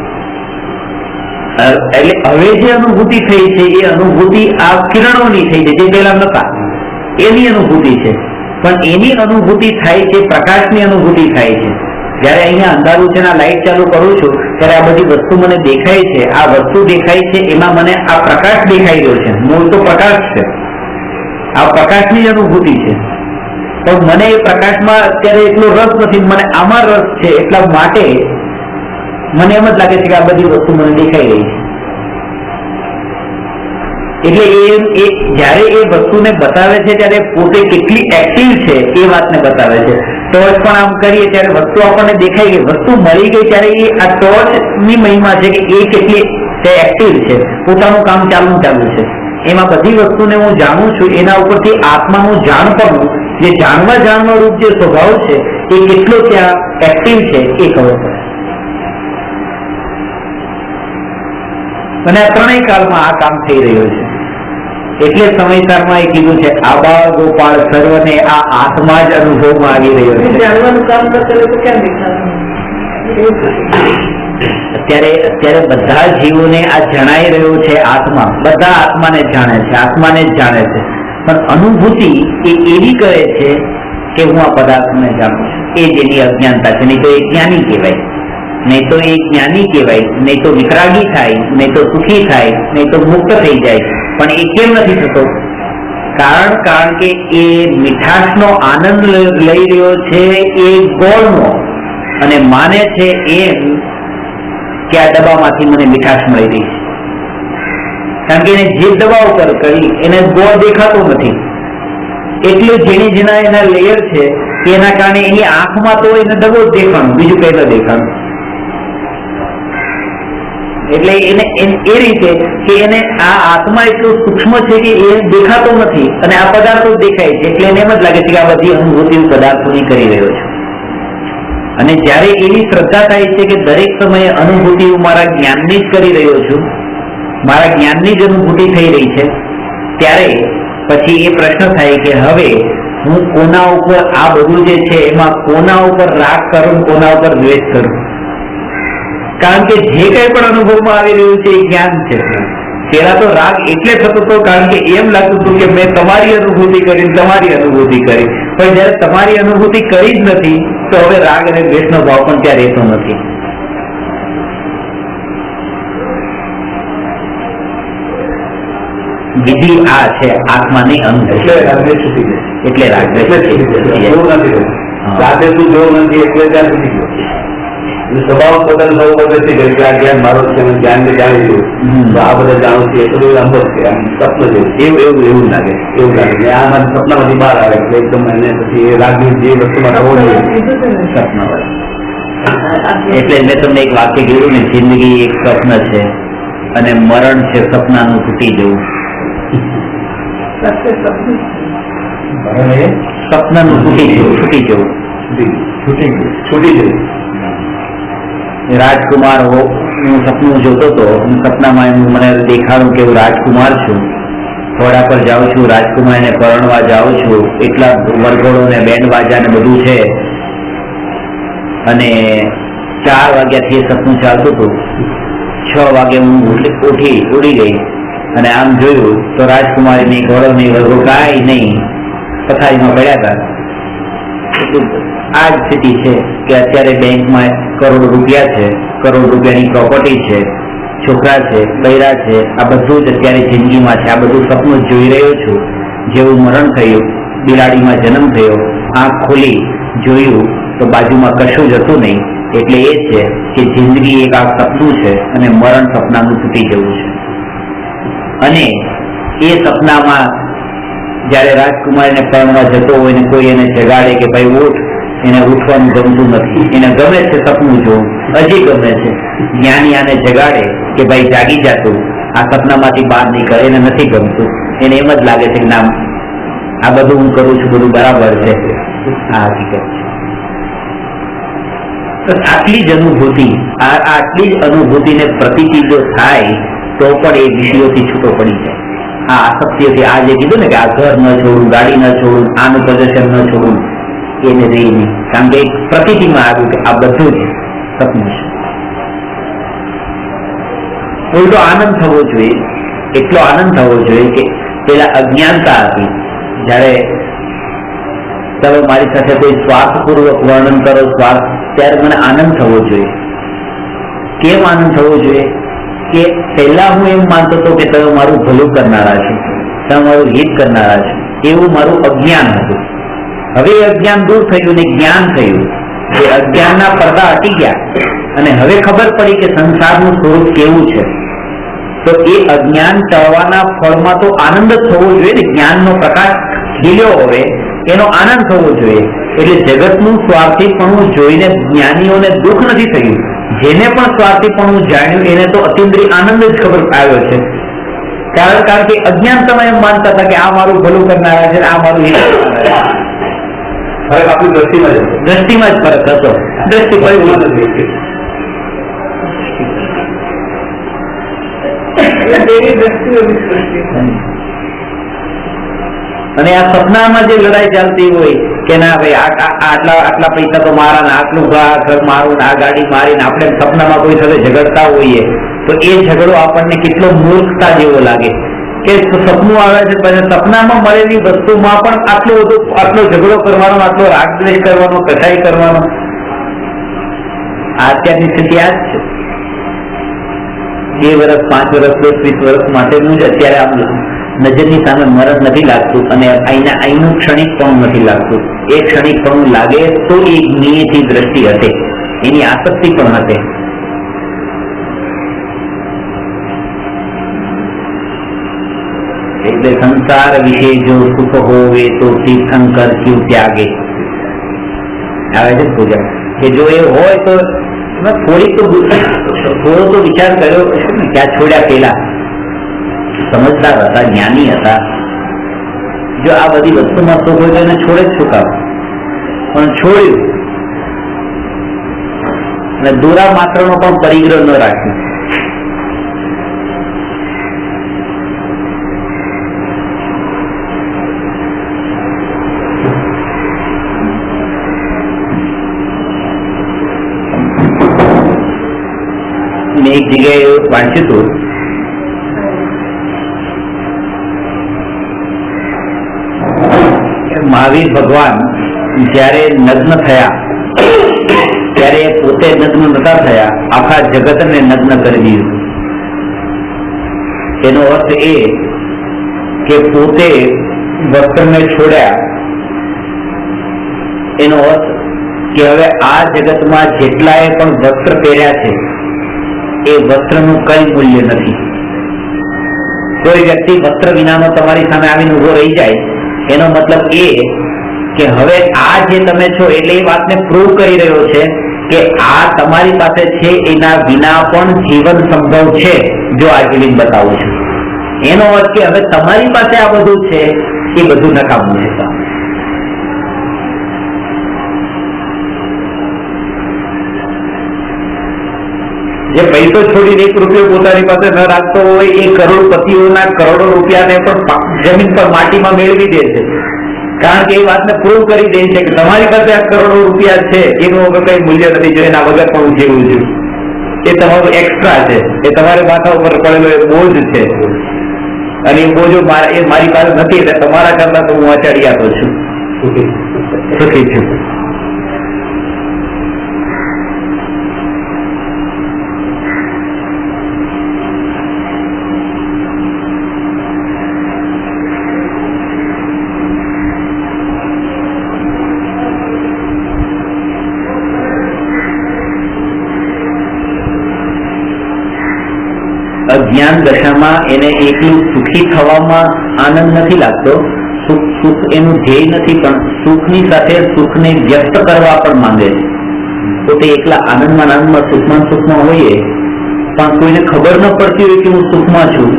એટલે હવે જે અનુભૂતિ થઈ છે એ અનુભૂતિ આ કિરણોની થઈ છે, જે પહેલા નતા એની અનુભૂતિ છે. પણ એની અનુભૂતિ થાય છે, પ્રકાશની અનુભૂતિ થાય છે. જયારે અહીંયા અંધારું છે, લાઈટ ચાલુ કરું છું ત્યારે આ બધી વસ્તુ મને દેખાય છે. આ વસ્તુ દેખાય છે એમાં મને આ પ્રકાશ દેખાઈ રહ્યો છે. મૂળ તો પ્રકાશ છે, આ પ્રકાશની જ અનુભૂતિ છે. પણ મને એ પ્રકાશમાં અત્યારે એટલો રસ નથી, મને આમાં રસ છે. એટલા માટે મને એમ જ લાગે છે કે આ બધી વસ્તુ મને દેખાઈ રહી છે. એટલે એ જયારે એ વસ્તુને બતાવે છે ત્યારે પોતે કેટલી એક્ટિવ છે એ વાતને બતાવે છે. ટોર્ચ પણ આમ કરીએ ત્યારે વસ્તુ આપણને દેખાઈ ગઈ, વસ્તુ મળી ગઈ ત્યારે એ આ ટોર્ચ ની મહિમા છે કે એ કેટલી એક્ટિવ છે, પોતાનું કામ ચાલુ છે. એમાં બધી વસ્તુને હું જાણું છું, એના ઉપરથી આત્માનું જાણપણું, જે જાણવા રૂપ જે સ્વભાવ છે એ કેટલો ત્યાં એક્ટિવ છે એ ખબર પડે. અને આ ત્રણેય કાળમાં આ કામ થઈ રહ્યું છે. એટલે સમયસારમાં એ કીધું છે આબાળ ગોપાળ સર્વને આ આત્મા જ અનુભવમાં આવી રહ્યો છે. જાણવાનું કામ કરશે તો કેમ અત્યારે બધા જીવોને આ જણાઈ રહ્યું છે આત્મા. બધા આત્માને જાણે છે, આત્માને જ જાણે છે. પણ અનુભૂતિ એ એવી કરે છે કે હું આ પદાર્થને જાણું છું. એ જેની અજ્ઞાનતા છે. નહીં તો એ જ્ઞાની કહેવાય, નહીં તો એ જ્ઞાની કહેવાય, નહીં તો વિતરાગી થાય, નહીં તો સુખી થાય, નહીં તો મુક્ત થઈ જાય. પણ એ કેમ નથી થતો? કારણ કે એ મીઠાશનો આનંદ લઈ રહ્યો છે એ ગોળનો, અને માને છે એમ કે આ ડબ્બામાંથી મને મીઠાશ મળી રહી છે. કારણ કે એને જે દવા ઉપર કરી એને ગોળ દેખાતો નથી. એટલે જેના એના લેયર છે એના કારણે એની આંખમાં તો એને દગો જ દેખાણું, બીજું કઈ ન દેખાણું. એટલે એને એ રીતે કે એને આ આત્મા એટલું સૂક્ષ્મ છે કે એ દેખાતો નથી અને આ પદાર્થો દેખાય છે, એટલે એને એમ જ લાગે છે કે આ બધી અનુભૂતિ પદાર્થોની કરી રહ્યો છે. અને જયારે એવી શ્રદ્ધા થાય છે કે દરેક સમયે અનુભૂતિ હું મારા જ્ઞાનની જ કરી રહ્યો છું, મારા જ્ઞાનની જ અનુભૂતિ થઈ રહી છે, ત્યારે પછી એ પ્રશ્ન થાય કે હવે હું કોના ઉપર આ બધું જે છે એમાં કોના ઉપર રાગ કરું, કોના ઉપર દ્વેષ કરું. કારણ કે જે કઈ પણ અનુભવમાં આવી રહ્યું છે એ જ્ઞાન છે. પેલા તો રાગ એટલે થતો હતો કારણ કે એમ લાગતું હતું કે મેં તમારી અનુભૂતિ કરી, તમારી અનુભૂતિ કરી, પણ જયારે તમારી અનુભૂતિ કરી જ નથી તો હવે રાગ અને દ્વેષનો ભાવ પણ ત્યાં રહેતો નથી. વિધિ આ છે આત્માની અંગ, એટલે રાગ છૂટી ગઈ, એટલે રાગ રાતે તું જોવું નથી એટલે ત્યાં છૂટી ગયો. સ્વભાવ બદલ નવું બદલતી ગઈ કે આ જ્ઞાન મારો છે, જ્ઞાન ને જાણી લઉં તો આ બધા જાણું છું, એટલું અનુભવ છે, આમ સપન જેવું એવું એવું લાગે, એવું લાગે આ મારા સપનામાંથી બહાર આવે એટલે એકદમ એને પછી એ રાગની જે વસ્તુમાં હોવો જોઈએ સપના. એટલે મેં તમને એક વાક્ય કીધું ને, જિંદગી એક સ્વપ્ન છે અને મરણ છે સપનાનું તૂટી જવું. સપનાનું તૂટી જવું, છૂટી જવું, છૂટી જવું. રાજકુમાર હું સપનું જોતો હતો, સપનામાં મને દેખાડું કે હું રાજકુમાર છું, ઘોડા પર જાઉં છું, રાજકુમારને પરણવા જાઉં છું, એટલા વરઘોડો ને બેન્ડ વાજા ને બધું છે, અને 4 વાગ્યાથી એ સપનું ચાલતું હતું. 6 વાગે હું ઉડી ગઈ અને આમ જોયું તો રાજકુમારીની ઘોડો ની વરઘો કાંઈ નહીં, પથારીમાં પડ્યા હતા. આ જ સ્થિતિ છે કે અત્યારે બેંકમાં કરોડ રૂપિયા છે, કરોડ રૂપિયાની પ્રોપર્ટી છે, છોકરા છે, બૈરા છે, આ બધું જ અત્યારે જિંદગીમાં છે. આ બધું સપનું જ જોઈ રહ્યો છું. જેવું મરણ થયું, બિલાડીમાં જન્મ થયો, આંખ ખોલી જોયું તો બાજુમાં કશું જ હતું નહીં. એટલે એ છે કે જિંદગી એક આ સપનું છે અને મરણ સપનાનું તૂટી જવું છે. અને એ સપનામાં જયારે રાજકુમારીને પરણવા જતો હોય ને કોઈ એને જગાડે કે ભાઈ ઉઠ, એને ઉઠવાનું ગમતું નથી, એને ગમે છે સપનું જોવું, હજી ગમે છે. જ્ઞાની આને જગાડે કે ભાઈ જાગી જાતું, આ સપનામાંથી બહાર નીકળે, એને નથી ગમતું. એને એમ જ લાગે છે કે ના, આ બધું હું કરું છું બધું બરાબર છે, આ હકીકત છે. તો આટલી જ અનુભૂતિ, આટલી જ અનુભૂતિને પ્રતીતિ જો થાય તો પણ એ વિષયોથી છૂટો પડી જાય. આ આસક્તિઓથી, આ જે કીધું ને કે આ ઘર ન છોડવું, ગાડી ન છોડવું, આનું પોઝેશન ન છોડવું, એને રહી નહીં. કારણ કે એક પ્રતીતિમાં આવ્યું કે આ બધું જ સપનું છે. ઉલટો આનંદ થવો જોઈએ, એટલો આનંદ થવો જોઈએ કે પેલા અજ્ઞાનતા હતી. જયારે તમે મારી સાથે કોઈ સ્વાર્થપૂર્વક વર્ણન કરો સ્વાર્થ, ત્યારે મને આનંદ થવો જોઈએ. કેમ આનંદ થવો જોઈએ? કે પહેલા હું એમ માનતો હતો કે તમે મારું ભલું કરનારા છો, તમે મારું હિત કરનારા છો, એવું મારું અજ્ઞાન હતું. હવે અજ્ઞાન દૂર થયું ને જ્ઞાન થયું. એ અજ્ઞાનના પડદા હટી ગયા અને હવે ખબર પડી કે સંસારનું સ્વરૂપ કેવું છે. તો એ અજ્ઞાન ટળવાના ફળમાં તો આનંદ જ થવો જોઈએ ને. જ્ઞાનનો પ્રકાશ ખીલ્યો હવે એનો આનંદ થવો જોઈએ. એટલે જગતનું સ્વાર્થીપણું જોઈને જ્ઞાનીઓને દુઃખ નથી થયું. જેને પણ સ્વાર્થીપણું જાણ્યું એને તો અતિન્દ્રિય આનંદ જ ખબર આવ્યો છે. કારણ કે અજ્ઞાન તમે એમ માનતા હતા કે આ મારું ભલું કરનારા છે, આ મારું હિત કરનારા છે. ફરક આપણી દ્રષ્ટિમાં જ ફરક હતો. દ્રષ્ટિ કોઈ નથી. અને આ સપનામાં જે લડાઈ ચાલતી હોય કે ના ભાઈ આટલા પૈસા તો મારા ને આટલું ઘર મારું ને આ ગાડી મારી ને આપણે સપનામાં કોઈ સાથે ઝઘડતા હોઈએ તો એ ઝઘડો આપણને કેટલો મૂર્ખતા જેવો લાગે કે સપનું આવે છે પછી સપનામાં મળેલી વસ્તુમાં પણ આટલો ઝઘડો કરવાનો, આટલો રાગ દ્વેષ કરવાનો, કસાઈ કરવાનો. અત્યારની સ્થિતિ આ જ છે. 2 વર્ષ 5 વર્ષ 10 20 વર્ષ માટેનું જ અત્યારે આમ નજરની સામે મરણ નથી લાગતું અને અહીંનું ક્ષણિક પણ નથી લાગતું. એ ક્ષણિક પણ લાગે તો એ નિયતિ દ્રષ્ટિ હશે, એની આસક્તિ પણ હશે. એટલે સંસાર વિશે જો સુખ હોવે તો તીર્થંકર શિવ ત્યાગે. આવે છે પૂજા, કે જો એ હોય તો થોડો તો વિચાર કર્યો ને કે આ છોડ્યા પેલા સમજદાર હતા, જ્ઞાની હતા. જો આ બધી વસ્તુમાં સુખ હોય તો એને છોડે જ શું કામ? પણ છોડ્યું અને દોરા માત્રનો પણ પરિગ્રહ ન રાખ્યો. મેં એક જગ્યાએ વાંચ્યું હતું, મહાવીર ભગવાન જયારે નગ્ન થયા ત્યારે પોતે નગ્ન નતા થયા, આખા જગતને નગ્ન કરી દીધું. એનો અર્થ એ કે પોતે વસ્ત્રને છોડ્યા. એનો અર્થ કે હવે આ જગતમાં જેટલાએ પણ વસ્ત્ર પહેર્યા છે એ વસ્ત્રનું કઈ મૂલ્ય નથી. કોઈ વ્યક્તિ વસ્ત્ર વિનાનો તમારી સામે આવીને ઉભો રહી જાય એનો મતલબ એ કે હવે આ જે તમે છો એટલે એ વાતને પ્રૂવ કરી રહ્યો છે કે આ તમારી પાસે છે એના વિના પણ જીવન સંભવ છે. જો આ ફિલિંગ બતાવું છું એનો અર્થ કે હવે તમારી પાસે આ બધું છે એ બધું નકામું છે. જે પૈસો છોડીને 1 રૂપિયો પોતાની પાસે ન રાખતો હોય એ કરોડપતિઓના કરોડો રૂપિયાને પણ જમીન પર માટીમાં મેળવી દે છે, કારણ કે એ વાતને પ્રૂવ કરી દે છે કે તમારી પાસે આ કરોડો રૂપિયા છે એનું હવે કઈ મૂલ્ય નથી, જો એના વગર પણ હું જીવું છું. એ તમારું એક્સ્ટ્રા છે, એ તમારે માથા ઉપર પડેલો એ બોજ છે અને એ બોજો એ મારી પાસે નથી એટલે તમારા કરતા તો હું અચાડિયાતો છું, સુખી છું. અજ્ઞાન દશામાં એને એકલું સુખી થવામાં આનંદ નથી લાગતો, સુખ એનું ધ્યેય નથી, પણ સુખની સાથે સુખને વ્યક્ત કરવા પણ માંગે છે. પોતે એકલા આનંદમાં સુખમાં હોઈએ પણ કોઈને ખબર ન પડતી હોય કે હું સુખમાં છું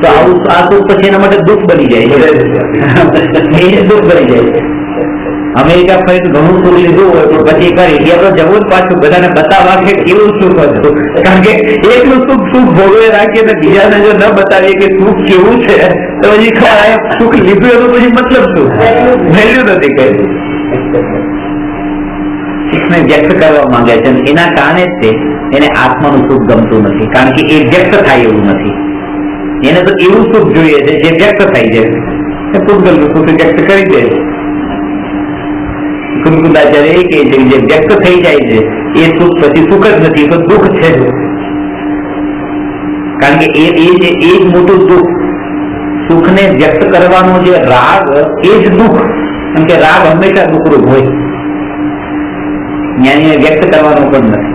તો આવું આ સુખ પછી એના માટે દુઃખ બની જાય છે. દુઃખ બની જાય છે. અમેરિકા ફરી ઘણું સુખ લીધું હોય પણ પછી એકવાર ઇન્ડિયા પર જવું જ પાછું બધાને બતાવવા કે કેવું સુખ હતું, કારણ કે એકલું સુખ ભોગવે રાખીએ તો બીજાને જો ન બતાવીએ કે સુખ કેવું છે તો પછી સુખ લીધું એનું પછી મતલબ શું, વેલ્યુ નથી કઈ. સુખને વ્યક્ત કરવા માંગે છે એના કારણે જ એને આત્માનું સુખ ગમતું નથી, કારણ કે એ વ્યક્ત થાય એવું નથી. એને તો એવું સુખ જોઈએ છે જે વ્યક્ત થાય છે, પૂતગલનું સુખ વ્યક્ત કરી દે. કુલકુલાચાર્ય કે જે વ્યક્ત થઈ જાય છે એ સુખ પછી સુખ જ નથી, તો દુઃખ છે. કારણ કે એ જ મોટું દુઃખ, સુખને વ્યક્ત કરવાનો જે રાગ એ જ દુઃખ, કારણ કે રાગ હંમેશા દુઃખરૂપ હોય, જ્ઞાનીને વ્યક્ત કરવાનો પણ નથી.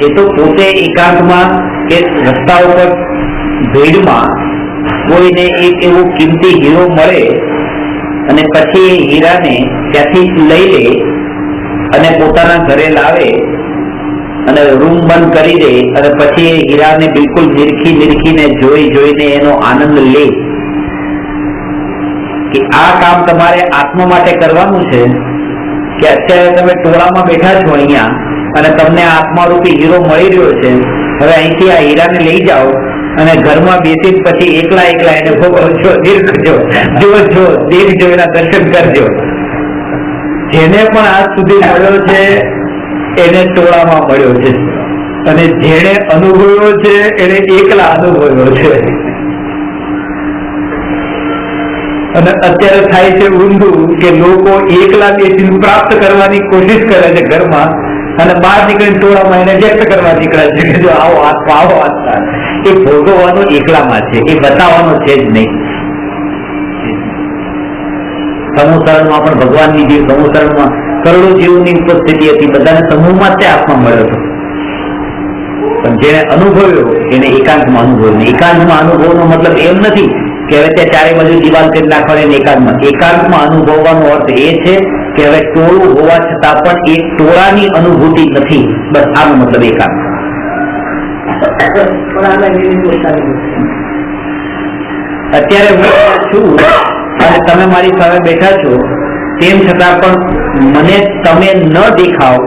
એ તો પોતે એકાંતમાં કે રસ્તા ઉપર ભીડમાં કોઈને એક એવો કિંમતી હીરો મળે અને પછી એ હીરાને ત્યાંથી લઈ લે અને પોતાના ઘરે લાવે અને રૂમ બંધ કરી દે અને પછી એ હીરાને બિલકુલ નિરખીને જોઈને એનો આનંદ લે કે આ કામ તમારે આત્મા માટે કરવાનું છે. કે અત્યારે તમે ટોળામાં બેઠા છો અહીંયા અને તમને આત્મારૂપી હીરો મળી રહ્યો છે, હવે અહીંથી આ હીરાને લઈ જાઓ અને ઘરમાં બેસી પછી એકલા એને ભોગવજો, દેખજો, એના દર્શન કરજો. જેને પણ આજ સુધી મળ્યો છે એને ટોળામાં મળ્યો છે અને જેને અનુભવ્યો છે એને એકલા અનુભવ્યો છે. અને અત્યારે થાય છે ઊંધું કે લોકો એકલા બેસીને પ્રાપ્ત કરવાની કોશિશ કરે છે ઘરમાં અને બહાર નીકળીને ટોળામાં એને વ્યક્ત કરવા નીકળે છે કે જો આવો આત્મા. એ ભોગવવાનું એકલામાં છે, એ બતાવવાનું છે જ નહીં. સમૂહસરણમાં પણ ભગવાનની જે સમૂહસરણમાં કરોડો જીવોની ઉપસ્થિતિ હતી, બધાને સમૂહમાં જ આત્મા મળ્યો હતો. પણ જેને અનુભવ્યો એને એકાંતમાં અનુભવ્યો. એકાંતમાં અનુભવનો મતલબ એમ નથી કે હવે ત્યાં ચારે બાજુ દિવાલ કરી નાખવાની. એકાંતમાં અનુભવવાનો અર્થ એ છે કે હવે ટોળું હોવા છતાં પણ એક ટોળાની અનુભૂતિ નથી. બસ આનો મતલબ એકાંત. અત્યારે હું છું અને તમે મારી સામે બેઠા છો, તેમ છતાં પણ મને તમે ન દેખાવ,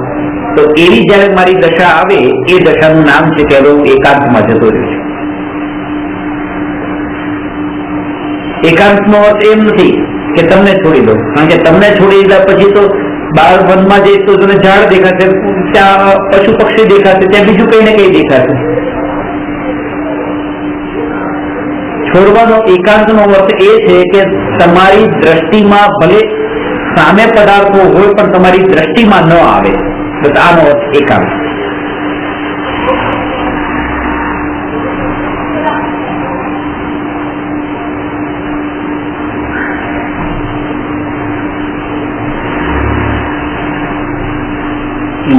તો એવી જયારે મારી દશા આવે એ દશાનું નામ છે કે હું એકાંતમાં જતો રહ્યો છું. એકાંતનો અર્થ એમ નથી કે તમને છોડી દો, કારણ કે તમને છોડી દીધા પછી તો બાર વનમાં જઈશ તો તમને ઝાડ દેખાશે, ત્યાં પશુ પક્ષી દેખાશે, ત્યાં બીજું કઈ ને કઈ દેખાશે. છોડવાનો એકાંતનો અર્થ એ છે કે તમારી દ્રષ્ટિમાં ભલે સામે પદાર્થો હોય પણ તમારી દ્રષ્ટિમાં ન આવે. બસ આનો અર્થ એકાંત.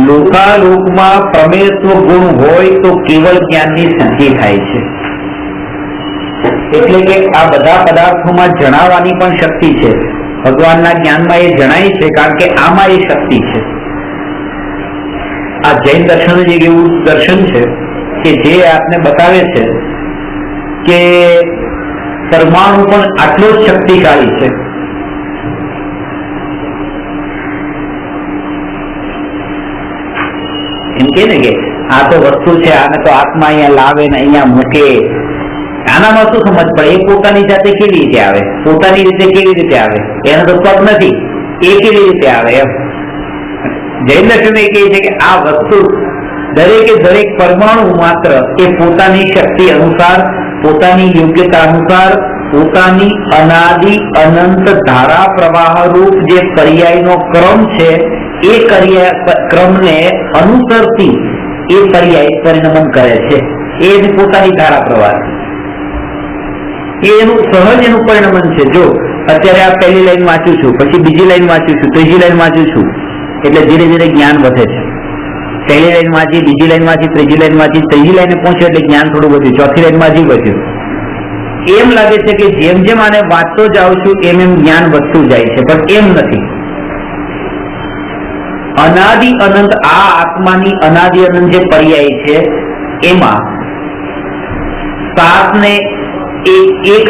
લોકાલોકમાં પ્રમેયત્વ ગુણ હોય તો કેવળ જ્ઞાનની સિદ્ધિ થાય છે. એટલે કે આ બધા પદાર્થોમાં જણાવવાની પણ શક્તિ છે. ભગવાનના જ્ઞાનમાં એ જણાય છે કારણ કે આમાં એ શક્તિ છે. આ જૈન દર્શન જ એક એવું દર્શન છે કે જે આપને બતાવે છે કે પરમાણુ પણ આટલો જ શક્તિશાળી છે. એમ કે ને કે આ તો વસ્તુ છે, આને તો આત્મા અહીંયા લાવે ને અહીંયા મૂકે. આનામાં શું સમજ પડે? એ પોતાની જાતે કેવી રીતે આવે, પોતાની રીતે કેવી રીતે આવે, એનો તો પગ નથી, એ કેવી રીતે આવે એમ. જૈન દર્શન એ કહે છે કે આ વસ્તુ દરેકે દરેક પરમાણુ માત્ર એ પોતાની શક્તિ અનુસાર, પોતાની યોગ્યતા અનુસાર, પોતાની અનાદિ અનંત ધારા પ્રવાહ રૂપ જે પર્યાયનો ક્રમ છે એ ક્રમને અનુસરતી એ પર્યાય પરિણમન કરે છે. એ પોતાની ધારા પ્રવાહ એનું સહજ એનું પરિણમન છે. જો અત્યારે આ પહેલી લાઈન વાંચું છું, પછી બીજી લાઈન વાંચું છું, ત્રીજી લાઈન વાંચું છું, એટલે ધીરે ધીરે જ્ઞાન વધે છે. પહેલી લાઈન વાંચી, બીજી લાઈન વાંચી, ત્રીજી લાઈન વાંચી, ત્રીજી લાઈને પહોંચ્યો એટલે જ્ઞાન થોડું વધ્યું, ચોથી લાઈનમાં હજી વધ્યું. એમ લાગે છે કે જેમ જેમ આને વાંચતો જાઉં છું એમ એમ જ્ઞાન વધતું જાય છે, પણ એમ નથી. અનાદિ અનંત આ આત્માની અનાદિ અનંત જે પર્યાય છે એમાં 7 ને એક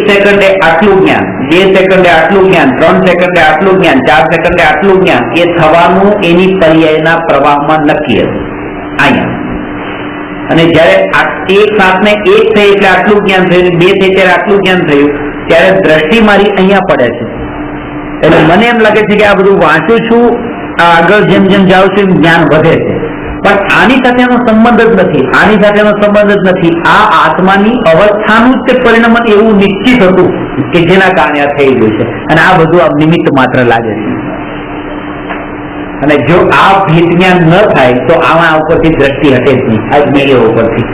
સેકન્ડે આટલું જ્ઞાન, 2 સેકન્ડે આટલું જ્ઞાન, 3 સેકન્ડે આટલું જ્ઞાન, 4 સેકન્ડે આટલું જ્ઞાન એ થવાનું એની પર્યાયના પ્રવાહમાં નક્કી હતું અહીંયા. અને જયારે 1 7 ને 1 થઈ એટલે આટલું જ્ઞાન થયું, 2 થઈ ત્યારે આટલું જ્ઞાન થયું, ત્યારે દ્રષ્ટિ મારી અહીંયા પડે છે. એટલે મને એમ લાગે છે કે આ બધું વાંચું છું, આગળ જેમ જેમ જાઉં છું એમ જ્ઞાન વધે છે, પણ આની સાથેનો સંબંધ જ નથી. આની સાથેનો સંબંધ જ નથી. આ આત્માની અવસ્થાનું જ પરિણમન એવું નિશ્ચિત હતું કે જેના કારણે આ થઈ ગયું છે. અને આ બધું આ નિમિત્ત માત્ર લાગે છે. અને જો આ ભેદ જ્ઞાન ન થાય તો આમાં ઉપરથી દ્રષ્ટિ હટે જ નહીં. અજ્ઞેય ઉપરથી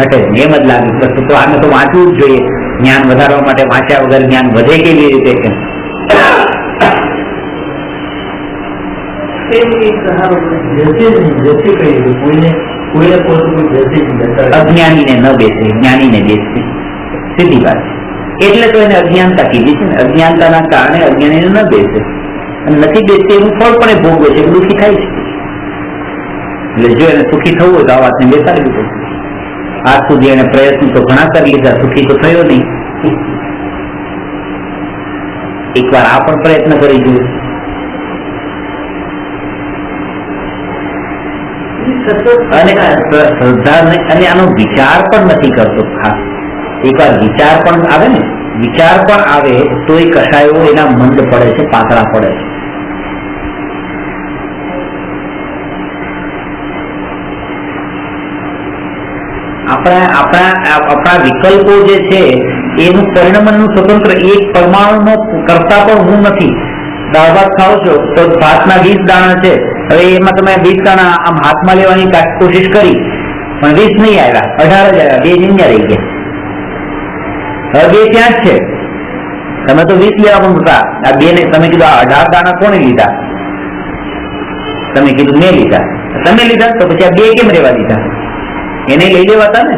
હટે જ નહીં. એમ જ લાગે તો આને તો વાંચવું જ જોઈએ. જ્ઞાન વધારવા માટે વાંચ્યા વગર જ્ઞાન વધે કેવી રીતે છે? અજ્ઞાનીને ન બેસે, જ્ઞાનીને બેસે, સીધી વાત. એટલે તો એને અજ્ઞાનતા કીધી છે ને. અજ્ઞાનતાના કારણે અજ્ઞાનીને ન બેસે, નથી બેસતી એનું ફળ પણ એ ભોગવે છે, દુઃખી થાય છે. એટલે જો એને સુખી થવું હોય તો આ વાતને બેસાડવી પડશે. આજ સુધી એને પ્રયત્ન તો ઘણા કરી લીધા, સુખી તો થયો નહીં. એકવાર આ પણ પ્રયત્ન કરી જોઈએ. અને શ્રદ્ધા અને આનો વિચાર પણ નથી કરતો. ખાસ એકવાર વિચાર પણ આવે ને, વિચાર પણ આવે તો એ કશાયો એના મંદ પડે છે, પાતળા પડે છે. આપણા વિકલ્પો જે છે એનું પરિણમનનું સ્વતંત્ર એક પરમાણુ કરતા પણ હું નથી. દાળ ભાત ખાઓ છો તો ભાતના 20 દાણા છે, હવે એમાં તમે 20 દાણા આમ હાથમાં લેવાની કોશિશ કરી પણ 20 નહીં આવ્યા, 18 જ આવ્યા, 2 નિંજા રહી ગયા. હવે 2 ત્યાં જ છે. તમે તો 20 લેવા પણ હતા. આ 2 ને તમે કીધું આ 18 દાણા કોને લીધા? તમે કીધું મેં લીધા. તમે લીધા તો પછી આ બે કેમ રેવા દીધા? એને લઈ લેવાતા ને.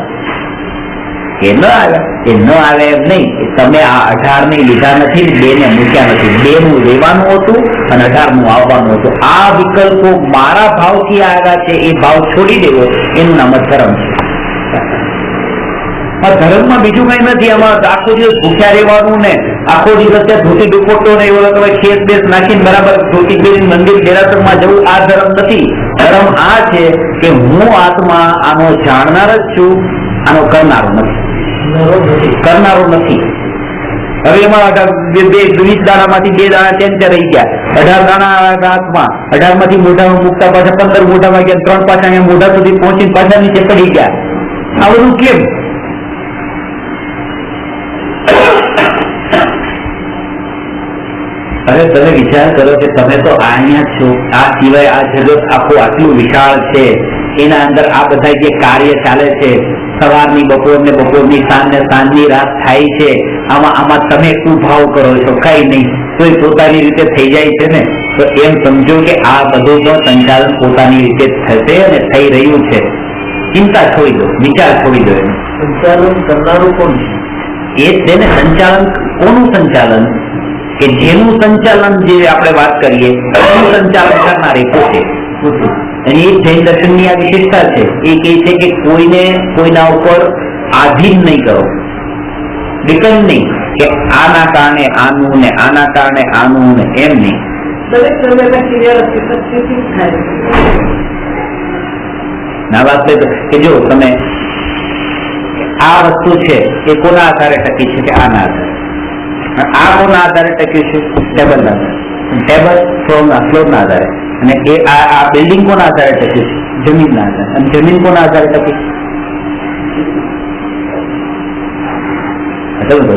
એ ન આવે એમ નહીં. તમે આ 18 ને લીધા નથી, 2 ને મૂક્યા નથી. 2 નું લેવાનું હતું અને 18 નું આવવાનું હતું. આ વિકલ્પો મારા ભાવથી આવ્યા છે, એ ભાવ છોડી દેવો, એનું નામ જ ધર્મ છે. ધર્મમાં બીજું કઈ નથી. આમાં આખો દિવસ ભૂખ્યા રહેવાનું ને આખો દિવસ ત્યાં ધોતી દુપટ્ટો ને એવો તમે ખેત બેસ નાખીને બરાબર ધોતી પહેરીને મંદિર દેરાસરમાં જવું, આ ધર્મ નથી. ધર્મ આ છે કે હું આત્મા આનો જાણનાર જ છું, આનો કરનારો નથી. હવે એમાં 20 દાણામાંથી 2 દાણા ત્યાં રહી ગયા. 18 દાણા હાથમાં, 18 માંથી મોઢામાં મૂકતા પાછા 15 મોઢામાં ગયા, 3 પાછા અહીંયા મોઢા સુધી પહોંચીને પાછા નીચે પડી ગયા. આ બધું કેમ? અરે તમે વિચાર કરો કે તમે તો અહીંયા છો, આ સિવાય આ જગત આખું આટલું વિશાળ છે, એના અંદર આ બધા જે કાર્ય ચાલે છે, સવારની બપોર ને બપોરની સાંજ ને સાંજની રાત થાય છે, આમાં તમે શું ભાવ કરો છો? કઈ નહીં, તો એ પોતાની રીતે થઈ જાય છે ને. તો એમ સમજો કે આ બધું તો સંચાલન પોતાની રીતે થશે અને થઈ રહ્યું છે. ચિંતા છોડી દો, વિચાર છોડી દો. સંચાલન કરનારું કોણ છે? એ છે ને સંચાલન. કોનું સંચાલન? કે જેનું સંચાલન જે આપણે વાત કરીએ એનું સંચાલન કરનાર એ પોતે. અને એ જૈન દર્શનની આ વિશેષતા છે. એ કહે છે કે કોઈને કોઈના ઉપર આધીન નહીં કરો, ડિપેન્ડ નહીં કે આના કારણે આનું ને આના કારણે આનું ને એમ નહીં. ના વાત કે જો તમે આ વસ્તુ છે એ કોના આધારે ટકી છે? કે આના આધારે. આ કોના આધારે ટક્યું છે? ટેબલ ના આધારે. ટેબલ ફ્લોર ના આધારે. અને એ આ બિલ્ડિંગ કોના આધારે ટક્યું છે? જમીન ના આધારે. અને જમીન કોના આધારે ટકી છે?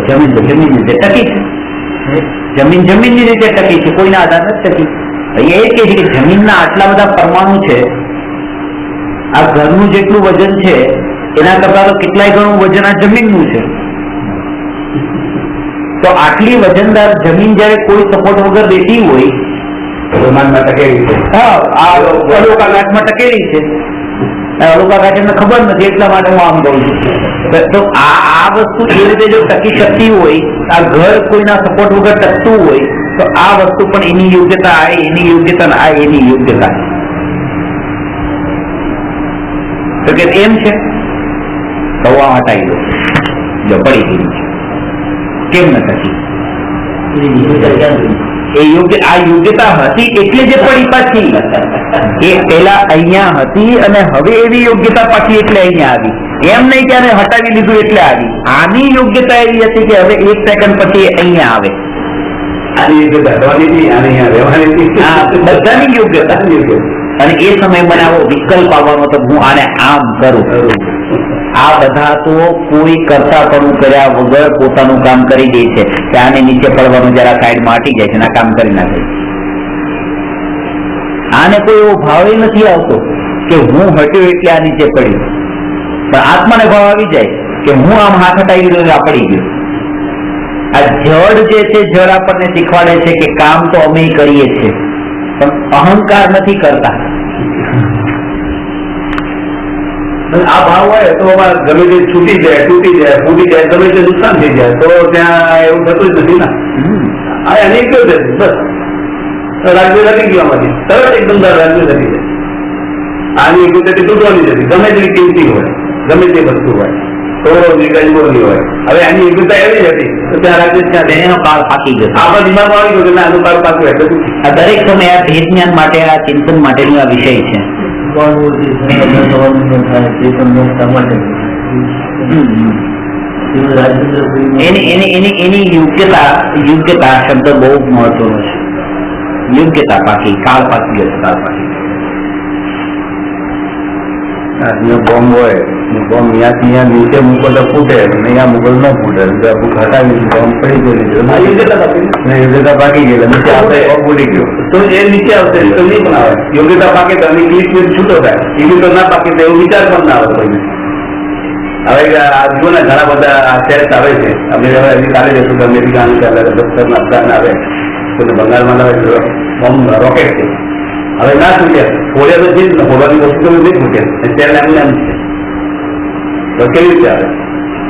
જમીન તો જમીન રીતે ટકી છે. જમીન જમીનની રીતે ટકી છે, કોઈના આધાર નથી ટકી. એ કે છે કે જમીનના આટલા બધા પરમાણુ છે, આ ઘરનું જેટલું વજન છે એના કરતા તો કેટલાય ઘણું વજન આ જમીનનું છે. તો આટલી વજનદાર જમીન જયારે કોઈ સપોર્ટ વગર રહેતી હોય, અલોકાઘાટમાં ટકેલી છે. અલોકાઘાટને ખબર નથી એટલા માટે હું આમ કહું છું. તો આ વસ્તુ એ રીતે જો ટકી શકતી હોય, આ ઘર કોઈના સપોર્ટ વગર ટકતું હોય, તો આ વસ્તુ પણ એની યોગ્યતા આ, એની યોગ્યતા આ, એની યોગ્યતા. તો કે એમ છે કવા હટાવી દો, જો પડી ગઈ છે. કેમ ન થતી? એ યોગ્ય, આ યોગ્યતા હતી એટલે જે પડી પાછી. એ પેલા અહીંયા હતી અને હવે એવી યોગ્યતા પાછી એટલે અહીંયા આવી. એમ નહીં કે આને હટાવી લીધું એટલે આવી. આની યોગ્યતા એવી હતી કે હવે 1 સેકન્ડ પછી અહીંયા આવે. બધાની યોગ્યતા. અને એ સમય મને આવો વિકલ્પ આવવાનો તો હું આને આમ કરું. આ બધા તો કોઈ કરતા પણ કર્યા વગર પોતાનું કામ કરી દે છે કે આને નીચે પડવાનું જરા સાઈડમાં હટી જાય છે, આ કામ કરી નાખે. આને કોઈ એવો ભાવ નથી આવતો કે હું હટ્યો એટલે આ નીચે પડી. પણ આત્માને ભાવ આવી જાય કે હું આમ હાથ હટાવી દીધો આ પડી ગયો. આ જડ જે છે, જડ આપણને શીખવાડે છે કે કામ તો અમે કરીએ છીએ પણ અહંકાર નથી કરતા. આ ભાવ હોય તો ગમે તે છૂટી જાય, તૂટી જાય, ફૂટી જાય, ગમે તે નુકસાન થઈ જાય, તો ત્યાં એવું થતું જ નથી ને. આ અનેક છે બસ રાજ્ય નથી ગયો આમાંથી તરત એકદમ રાજ્ય નથી જાય. આની એકતા તૂટવાની નથી, ગમે તેની કિંમતી હોય, ગમે તે વસ્તુ હોય, થોડો ગજબોની હોય. હવે આની એકતા એવી હતી તો ત્યાં રાજ્ય ત્યાં એનો કાળ પાકી જશે. આપણા દિમાગમાં આવી ગયો કે આનું કાળ પાક્યું એટલે આ દરેક સમય આ ભેદ જ્ઞાન માટે, આ ચિંતન માટેનો આ વિષય છે. એની યોગ્યતા શબ્દ બહુ મહત્વનો છે. યોગ્યતા પાકી, કાળ પાકી ગયો, કાળ પાકી. બોમ્બ હોય, બોમ્બ અહીંયા નીચે મૂકો તો ફૂટે, અહીંયા મૂકો ન ફૂટે. હટાવી બોમ્બ પડી ગયો, યોગ્યતા પાકી ગયેલા, નીચે આપણે બોમ્બ ઉડી ગયો તો એ નીચે આવશે તો નહીં પણ આવે. યોગ્યતા પાકે તો છૂટો થાય, યોગ્ય ના પાકે તો એવું વિચાર પણ ના આવે કોઈને. હવે જુઓ ને ઘણા બધા સેટ આવે છે. અમે હજી કાલે જશું કે અમેરિકાનું દફતરના અફઘાન આવે તો બંગાળમાં બોમ્બ રોકેટ છે. હવે ના છૂટ્યા, ફોડ્યા તો છે જ ને, ફોડવાની કોશિશ તો નથી છૂટ્યા, ત્યારે એમને એમ છે તો કેવી રીતે આવે?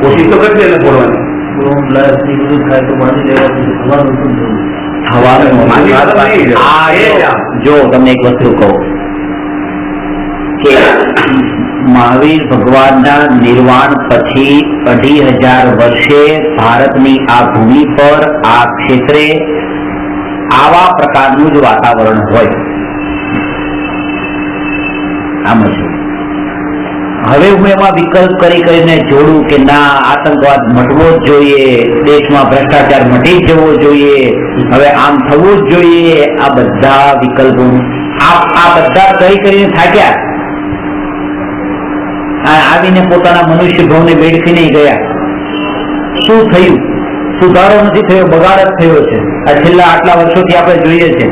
કોશિશ તો કરશે એને ફોડવાની. જો તમને એક વસ્તુ કહું કે મહાવીર ભગવાનના નિર્વાણ પછી 2500 વર્ષે ભારતની આ ભૂમિ પર આ ક્ષેત્રે આવા પ્રકારનું જ વાતાવરણ હોય આમ છે. હવે હું એમાં વિકલ્પ કરીને જોડું કે ના આતંકવાદ મટવો જ જોઈએ, દેશમાં ભ્રષ્ટાચાર મટી જવો જોઈએ, હવે આમ થવું જ જોઈએ, આ બધા વિકલ્પો આ બધા કરીને થાક્યા, આવીને પોતાના મનુષ્ય ભાવને વેડફીને ગયા. શું થયું? સુધારો નથી થયો, બગાડ જ થયો છે. આ છેલ્લા આટલા વર્ષોથી આપણે જોઈએ છે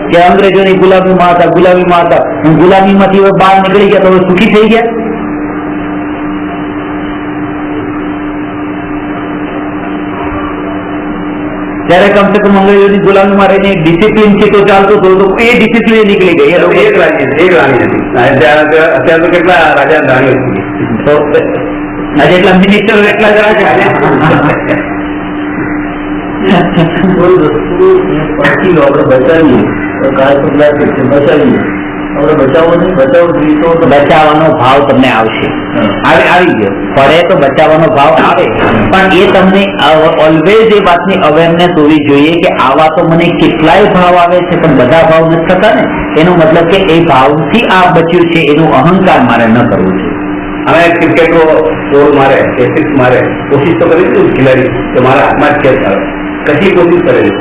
કે અંગ્રેજોની ગુલામીમાં હતા, ગુલામીમાંથી હવે બહાર નીકળી ગયા તો હવે સુખી થઈ ગયા. ત્યારે કમસે કમ અંગ્રેજોની ગુલામીમાં રહીને એક ડિસિપ્લિન થી તો ચાલતું હતું, તો એ ડિસિપ્લિન નીકળી ગઈ. એક રાણી હતી. અત્યારે તો કેટલા રાજા રાણીઓ આજે એટલા મિનિસ્ટર એટલા જ રાજા. કોઈ વસ્તુ પછી આપણે બચાવીએ તો કાળ પગલા બચાવીએ, આપણે બચાવવાનો ભાવ તમને આવશે, આવી ગયો પડે તો બચાવવાનો ભાવ આવે, પણ એ તમને ઓલવેઝ એ વાતની અવેરનેસ હોવી જોઈએ કે આવા તો મને કેટલાય ભાવ આવે છે પણ બધા ભાવ નથી થતા ને. એનો મતલબ કે એ ભાવથી આ બચ્યું છે, એનું અહંકાર મારે ન કરવું છે. હવે ક્રિકેટનો ગોળ મારે કે સિક્સ મારે, કોશિશ તો કરી દીધું ખેલાડી કે મારા હાથમાં જ ખેલ આવે, કશી કોશિશ કરેલી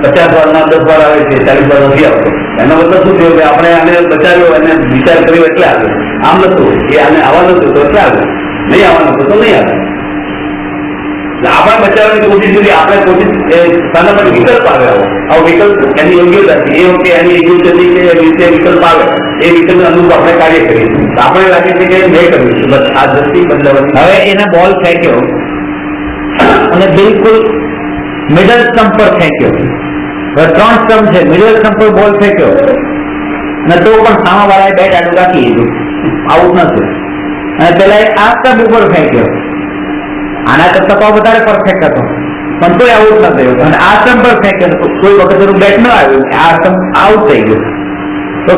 50 બારમાં 10 બાર આવે છે, 40 બાર નથી આવતો. એનો મતલબ શું થયો કે આપણે આને બચાવ્યો અને વિચાર કર્યો એટલે આવ્યો. આમ નતું એ આને આવવાનું હતું તો એટલે આવ્યો, નહીં આવવાનું હતું તો નહીં આવ્યો. આપણે બચાવવાની કોશિશ કરી, આપણે કોશિશ સાના માટે વિકલ્પ આવે, આવો વિકલ્પ એની યોગ્યતા છે, એ વખતે એની યોગ્યતા હતી કે એવી રીતે વિકલ્પ આવે, એ વિકલ્પ અનુરૂપ આપણે કાર્ય કરીએ. આપણે લાગે છે કે મેં કર્યું છે, બસ આ દ્રષ્ટિ બદલાવાની. હવે એને બોલ ફેંક્યો અને બિલકુલ મિડલ સ્ટમ્પ પર ફેંક્યો. હવે 3 સ્ટમ્પ છે, મિડલ સ્ટમ્પ પર બોલ ફેંક્યો અને તો પણ સામા વાળાએ બેટ આડું રાખી દીધું, આઉટ નથી. અને પેલા આ સ્ટમ્પ ઉપર ફેંક્યો, આના કરતા તો વધારે પરફેક્ટ હતો પણ તોય આઉટ ન થયો. અને આ સ્ટમ્પ પર ફેંક્યો તો કોઈ વખત એનું બેટ ન આવ્યું, આ સ્ટમ્પ આઉટ થઈ ગયો. તો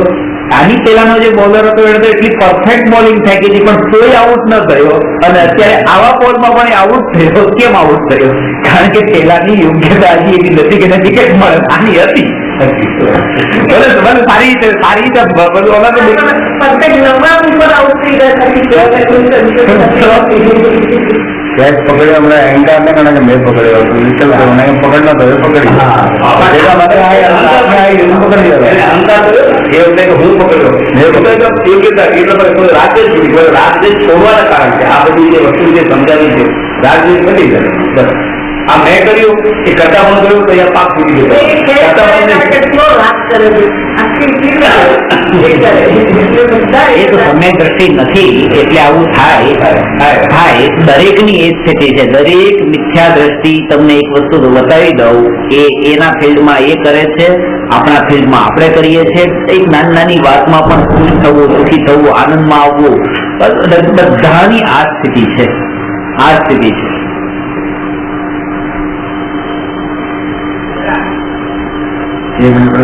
આની પેલાનો જે બોલર હતો એને તો એટલી પરફેક્ટ બોલિંગ ફેંકી હતી પણ તોય આઉટ ન થયો. અને અત્યારે આવા બોલમાં પણ આઉટ થયો. કેમ આઉટ થયો? કારણ કે પેલાની યોગ્યતા હજી એવી નથી કે વિકેટ મળે, આની હતી. સારી રીતે કેચ પકડ્યો, હમણાં અહંકાર ને કારણે મેં પકડ્યો, વિકલ્પ પકડ ન થયો, પકડી હું પકડ્યો રાજ્ય છોડવાના કારણ છે. આ બધી જે વસ્તુ જે સમજાવી છે રાજ્ય નથી બસ. આ મેં કર્યું એ કરતા પણ કર્યું તો અહીંયા પાક ફૂટી ગયો. એ તો સમય દ્રષ્ટિ નથી એટલે આવું થાય. દરેકની એ સ્થિતિ છે. દરેક મિથ્યા દ્રષ્ટિ. તમને એક વસ્તુ બતાવી દઉં, એના ફિલ્ડમાં એ કરે છે, આપણા ફિલ્ડમાં આપણે કરીએ છીએ. એક નાની નાની વાતમાં પણ ખુશ થવું, સુખી થવું, આનંદમાં આવવું, બધાની આ સ્થિતિ છે. આ સ્થિતિ છે.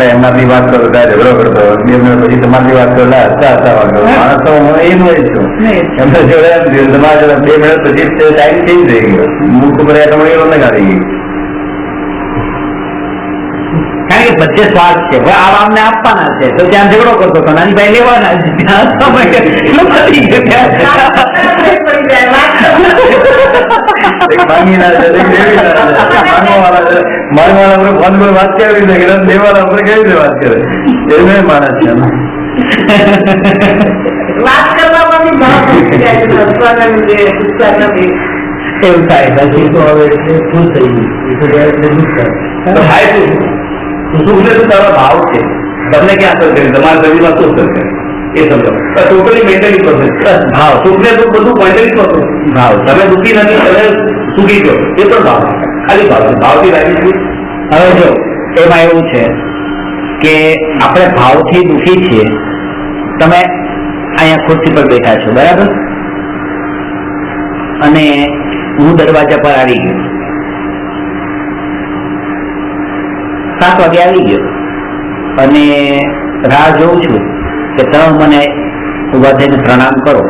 એમનાથી વાત કરો ત્યાં ઝઘડો કરતો, 2 મિનિટ પછી તમારી વાત કરો હસતા માણસ તો હું એ જ હોય છું. એમને જોડે તમારા જોડે 2 મિનિટ પછી ટાઈમ ચેન્જ થઈ ગયો, મુખ ઉપર એટોમેટિક તમને કાઢી ગઈ. કારણ કે બધે સ્વાર્થ છે. હવે આમને આપવાના છે તો ત્યાં ઝઘડો કરતો હતો, નાની ભાઈ લેવાના છે ત્યાં વાત કેવી રીતે દેવાના ઉપર કેવી રીતે વાત કરે એ માણસ છે. એવું થાય પછી તો હવે શું થઈ ગયું? સુખ ને શું તારો ભાવ છે, તમને ક્યાં અસર કરે, તમારા શરીરમાં શું અસર કરે એ સમજો. ટોટલી મેન્ટલી પ્રોસેસ ભાવ. સુખ ને દુઃખ બધું મેન્ટલી પ્રોસેસ ભાવ. તમે દુઃખી નથી, તમે સુખી છો, એ પણ ભાવ, ખાલી ભાવ. ભાવથી રાજી છું. હવે જો એમાં એવું છે કે આપણે ભાવથી દુઃખી છીએ. તમે અહીંયા ખુરશી પર બેઠા છો, બરાબર, અને હું દરવાજા પર આવી ગયો, 7 વાગે આવી ગયો, અને રાહ જોઉં છું કે તમે મને ઉભા થઈને પ્રણામ કરો.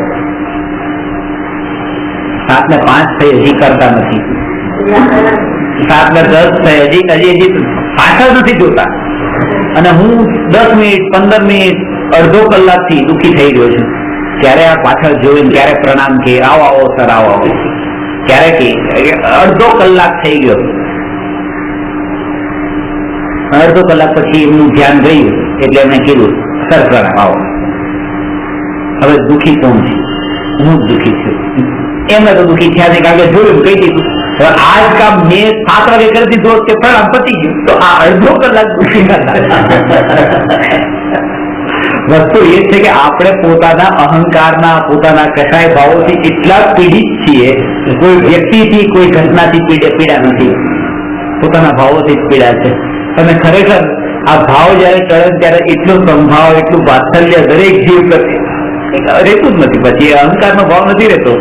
7:05 થઈ, હજી કરતા નથી. 7:10 થઈ, હજી પાછળ નથી જોતા, અને હું 10 મિનિટ 15 મિનિટ અડધો કલાકથી દુઃખી થઈ ગયો છું. ક્યારે આ પાછળ જોઈને ક્યારે પ્રણામ કે આવો આવો સર આવો આવો, ક્યારે કે અડધો કલાક થઈ ગયો. અડધો કલાક પછી એમનું ધ્યાન ગયું એટલે એમણે કીધું સર પ્રણામ આવો. હવે દુઃખી કોણ છે? હું જ દુઃખી છું. એમને તો દુઃખી થયા છે કારણ કે જોયું કહી દીધું. આજ કામ મેં 7 વાગે કરી દીધું કે પ્રણામ પતી ગયું, તો આ અડધો કલાક દુઃખી હતા. વસ્તુ એ છે કે આપણે પોતાના અહંકારના, પોતાના કસાય ભાવોથી એટલા પીડિત છીએ. કોઈ વ્યક્તિથી, કોઈ ઘટનાથી પીડા નથી, પોતાના ભાવોથી જ પીડા છે. અને ખરેખર આ ભાવ જયારે ચડે ત્યારે એટલો સંભાવ, એટલું વાત્સલ્ય દરેક જીવ પ્રત્યે રહેતું જ નથી. પછી અહંકારનો ભાવ નથી રહેતો,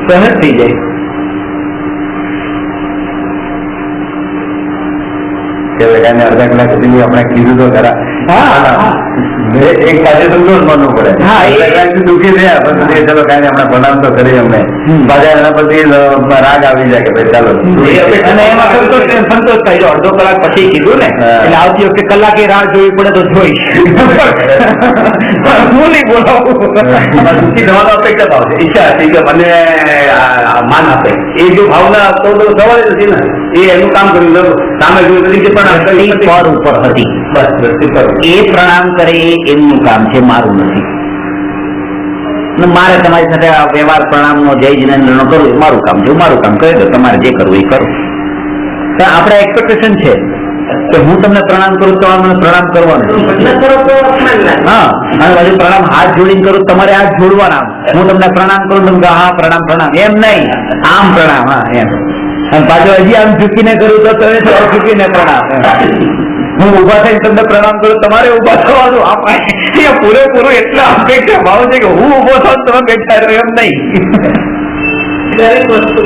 સહજ થઈ જાય. અડધા કલાક સુધી આપણે કીધું તો ખરા. એક પાસે સંતોષ માનવું પડે. દુઃખી થયા પછી ચલો કાંઈ આપણે પ્રણામ તો કરીએ. અમને પાછા એના પછી રાગ આવી જાય કે ભાઈ ચાલો, અને એમાં સંતોષ થાય. જો અડધો કલાક પછી કીધું ને, એટલે આવતી વખતે કલાકે રાહ જોવી પડે તો જોઈશ. હું નહીં બોલાવું. દુઃખી થવાનો અપેક્ષા ભાવ છે, ઈચ્છા હતી કે મને માન આપે. એ જો ભાવના તો સવાલ નથી ને, એ એનું કામ કર્યું, સામે જોયું નથી પણ પર ઉપર હતી. બસ દ્રષ્ટિ પર એ પ્રણામ કરે એ એમનું કામ છે, મારું નથી. મારે તમારી સાથે આ વ્યવહાર પ્રણામ નો જય જિનેન્દ્ર નો કરવું એ મારું કામ છે. મારું કામ કરી દો, તમારે જે કરવું એ કરો. આપણે એક્સપેક્ટેશન છે કે હું તમને પ્રણામ કરું, તમારે મને પ્રણામ કરવાનું. હા, અને પછી પ્રણામ હાથ જોડીને કરું, તમારે હાથ જોડવાના. હું તમને પ્રણામ કરું, તમે હા પ્રણામ પ્રણામ, એમ નહીં, આમ પ્રણામ. હા એમ. અને પાછું હજી આમ ઝૂકીને કરું તો તમે ઝૂકીને પ્રણામ. હું ઉભા થઈને તમને પ્રણામ કરું, તમારે ઉભા થવાનું. આપણે પૂરેપૂરું એટલા અપેક્ષા ભાવ છે કે હું ઉભો થાવ તમે બેઠા રહ્યો, એમ નહીં. દરેક વસ્તુ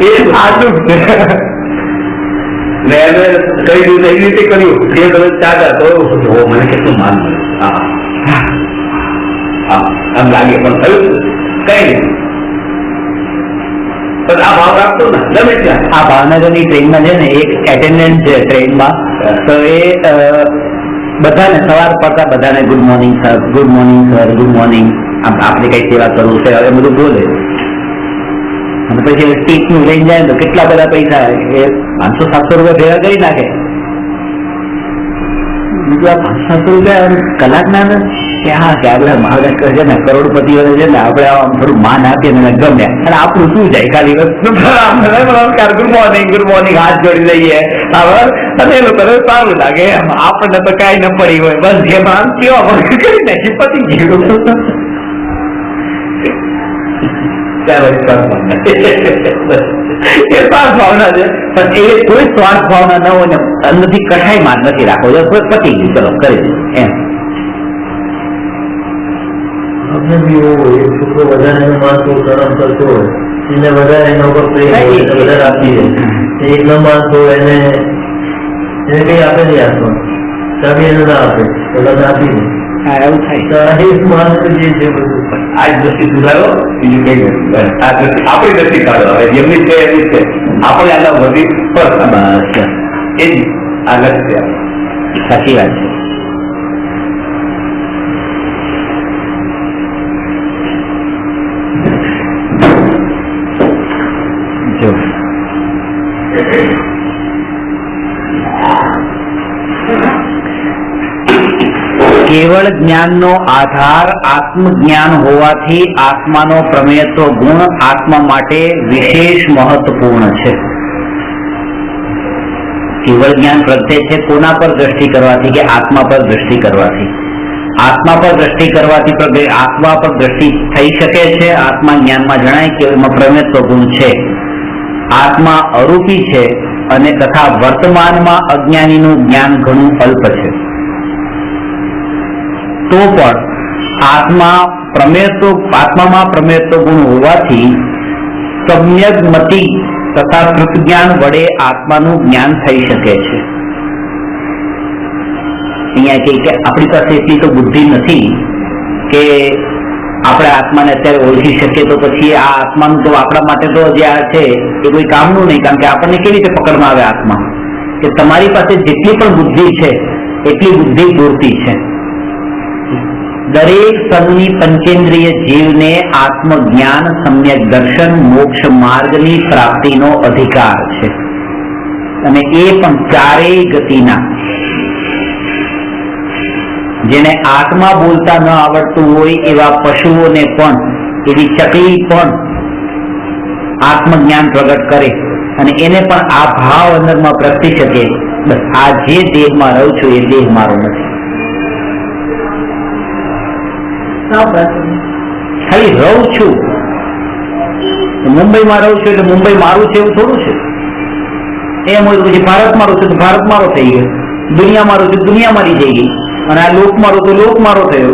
એ આટલું જ છે. ને એને કઈ રીતે એવી રીતે કર્યું જે ગલત ચાલ્યા તો મને કેટલું માન મળ્યું. આમ લાગે પણ થયું કઈ નહીં. પણ આ ભાવ રાખતો ને ગમે ત્યાં. આ ભાવનગરની ટ્રેનમાં છે ને એક એટેન્ડન્ટ છે ટ્રેનમાં, તો એ બધાને સવાર પડતા બધાને good morning sir, good morning sir, good morning, આપણે કઈ સેવા કરવું છે એ બધું બોલે. અને પછી ટીપ નું લઈને જાય તો કેટલા બધા પૈસા એ 500-700 રૂપિયા ભેગા કરી નાખે. બીજું આ 500-700 રૂપિયા કલાક ના કે હા કે આપણે મહારાષ્ટ્ર છે ને કરોડપતિઓને છે ને આપણે થોડું માન આપીએ ને ગમે, અને આપણું શું જાય ખાલી નમસ્કાર, ગુડ મોર્નિંગ હાથ જોડી લઈએ. અને એ લોકો સારું લાગે, આપણને તો કઈ ન પડી હોય, બસ જે માન કેવા કરી નાખી પતી ગયું. એ સ્વાર્થ ભાવના છે, પણ એ કોઈ સ્વાર્થ ભાવના ન હોય ને અંદરથી કશાય માન નથી રાખવો. પતી ગયું, ચલો કરી દે એમ. આપણે બી એવું હોય, છોકરો વધારે માણસો કરમ કરતો હોય એને વધારે એના ઉપર પ્રેમ વધારે આપી દે. એક ન માણસો એને કઈ આપે નહીં, આપવા ચાબી એને ના આપે તો તમે આપી દે. એવું થાય. એક માણસ જે છે બધું આ જ દ્રષ્ટિ સુધારો, બીજું કઈ નથી. આ દ્રષ્ટિ આપણી દ્રષ્ટિ કાઢો. હવે જેમની છે એમની છે, આપણે આના વધી પર બસ એ જ આ લક્ષ્ય. સાચી વાત છે. જો કેવળ જ્ઞાનનો આધાર આત્મજ્ઞાન હોવાથી આત્માનો પ્રમેયત્વ ગુણ આત્મા માટે વિશેષ મહત્વપૂર્ણ છે. કેવળ જ્ઞાન પ્રત્યે છે કોના પર દ્રષ્ટિ કરવાથી? કે આત્મા પર દ્રષ્ટિ કરવાથી. આત્મા પર દ્રષ્ટિ કરવાથી આત્મા પર દ્રષ્ટિ થઈ શકે છે. આત્મા જ્ઞાનમાં જણાય કે એમાં પ્રમેયત્વ ગુણ છે. આત્મા અરૂપી છે અને તથા વર્તમાનમાં અજ્ઞાનીનું જ્ઞાન ઘણું અલ્પ છે. તો પણ આત્મામાં પ્રમેયત્વ ગુણ હોવાથી સમ્યક મતિ તથા કૃત જ્ઞાન વડે આત્માનું જ્ઞાન થઈ શકે છે. અહીંયા કહે કે આપણી પાસે એટલી તો બુદ્ધિ નથી કે આપણે આત્માને અત્યારે ઓળખી શકીએ, તો પછી આ આત્માનું તો આપણા માટે તો જે આ છે એ કોઈ કામનું નહીં. કારણ કે આપણને કેવી રીતે પકડમાં આવે આત્મા, કે તમારી પાસે જેટલી પણ બુદ્ધિ છે એટલી બુદ્ધિ પૂરતી છે. દરેક સગુની પંચેન્દ્રિય જીવને આત્મજ્ઞાન, સમ્યક દર્શન, મોક્ષ માર્ગની પ્રાપ્તિનો અધિકાર છે, અને એ પણ ચારેય ગતિના. જેને આત્મા બોલતા ન આવડતું હોય એવા પશુઓને પણ, એવી ચકલી પણ આત્મજ્ઞાન પ્રગટ કરે અને એને પણ આ ભાવ અંદરમાં પ્રગટી શકે, બસ આ જે દેહમાં રહું છું એ દેહ મારો નથી. ખાલી રહું છું, મુંબઈમાં રહું છું એટલે મુંબઈ મારું છે એવું થોડું છે. એમ હોય તો પછી ભારત મારો છે તો ભારત મારો થઈ ગયો, દુનિયા મારો છે દુનિયા મારી થઈ ગઈ, અને આ લોક મારો તો લોક મારો થયો.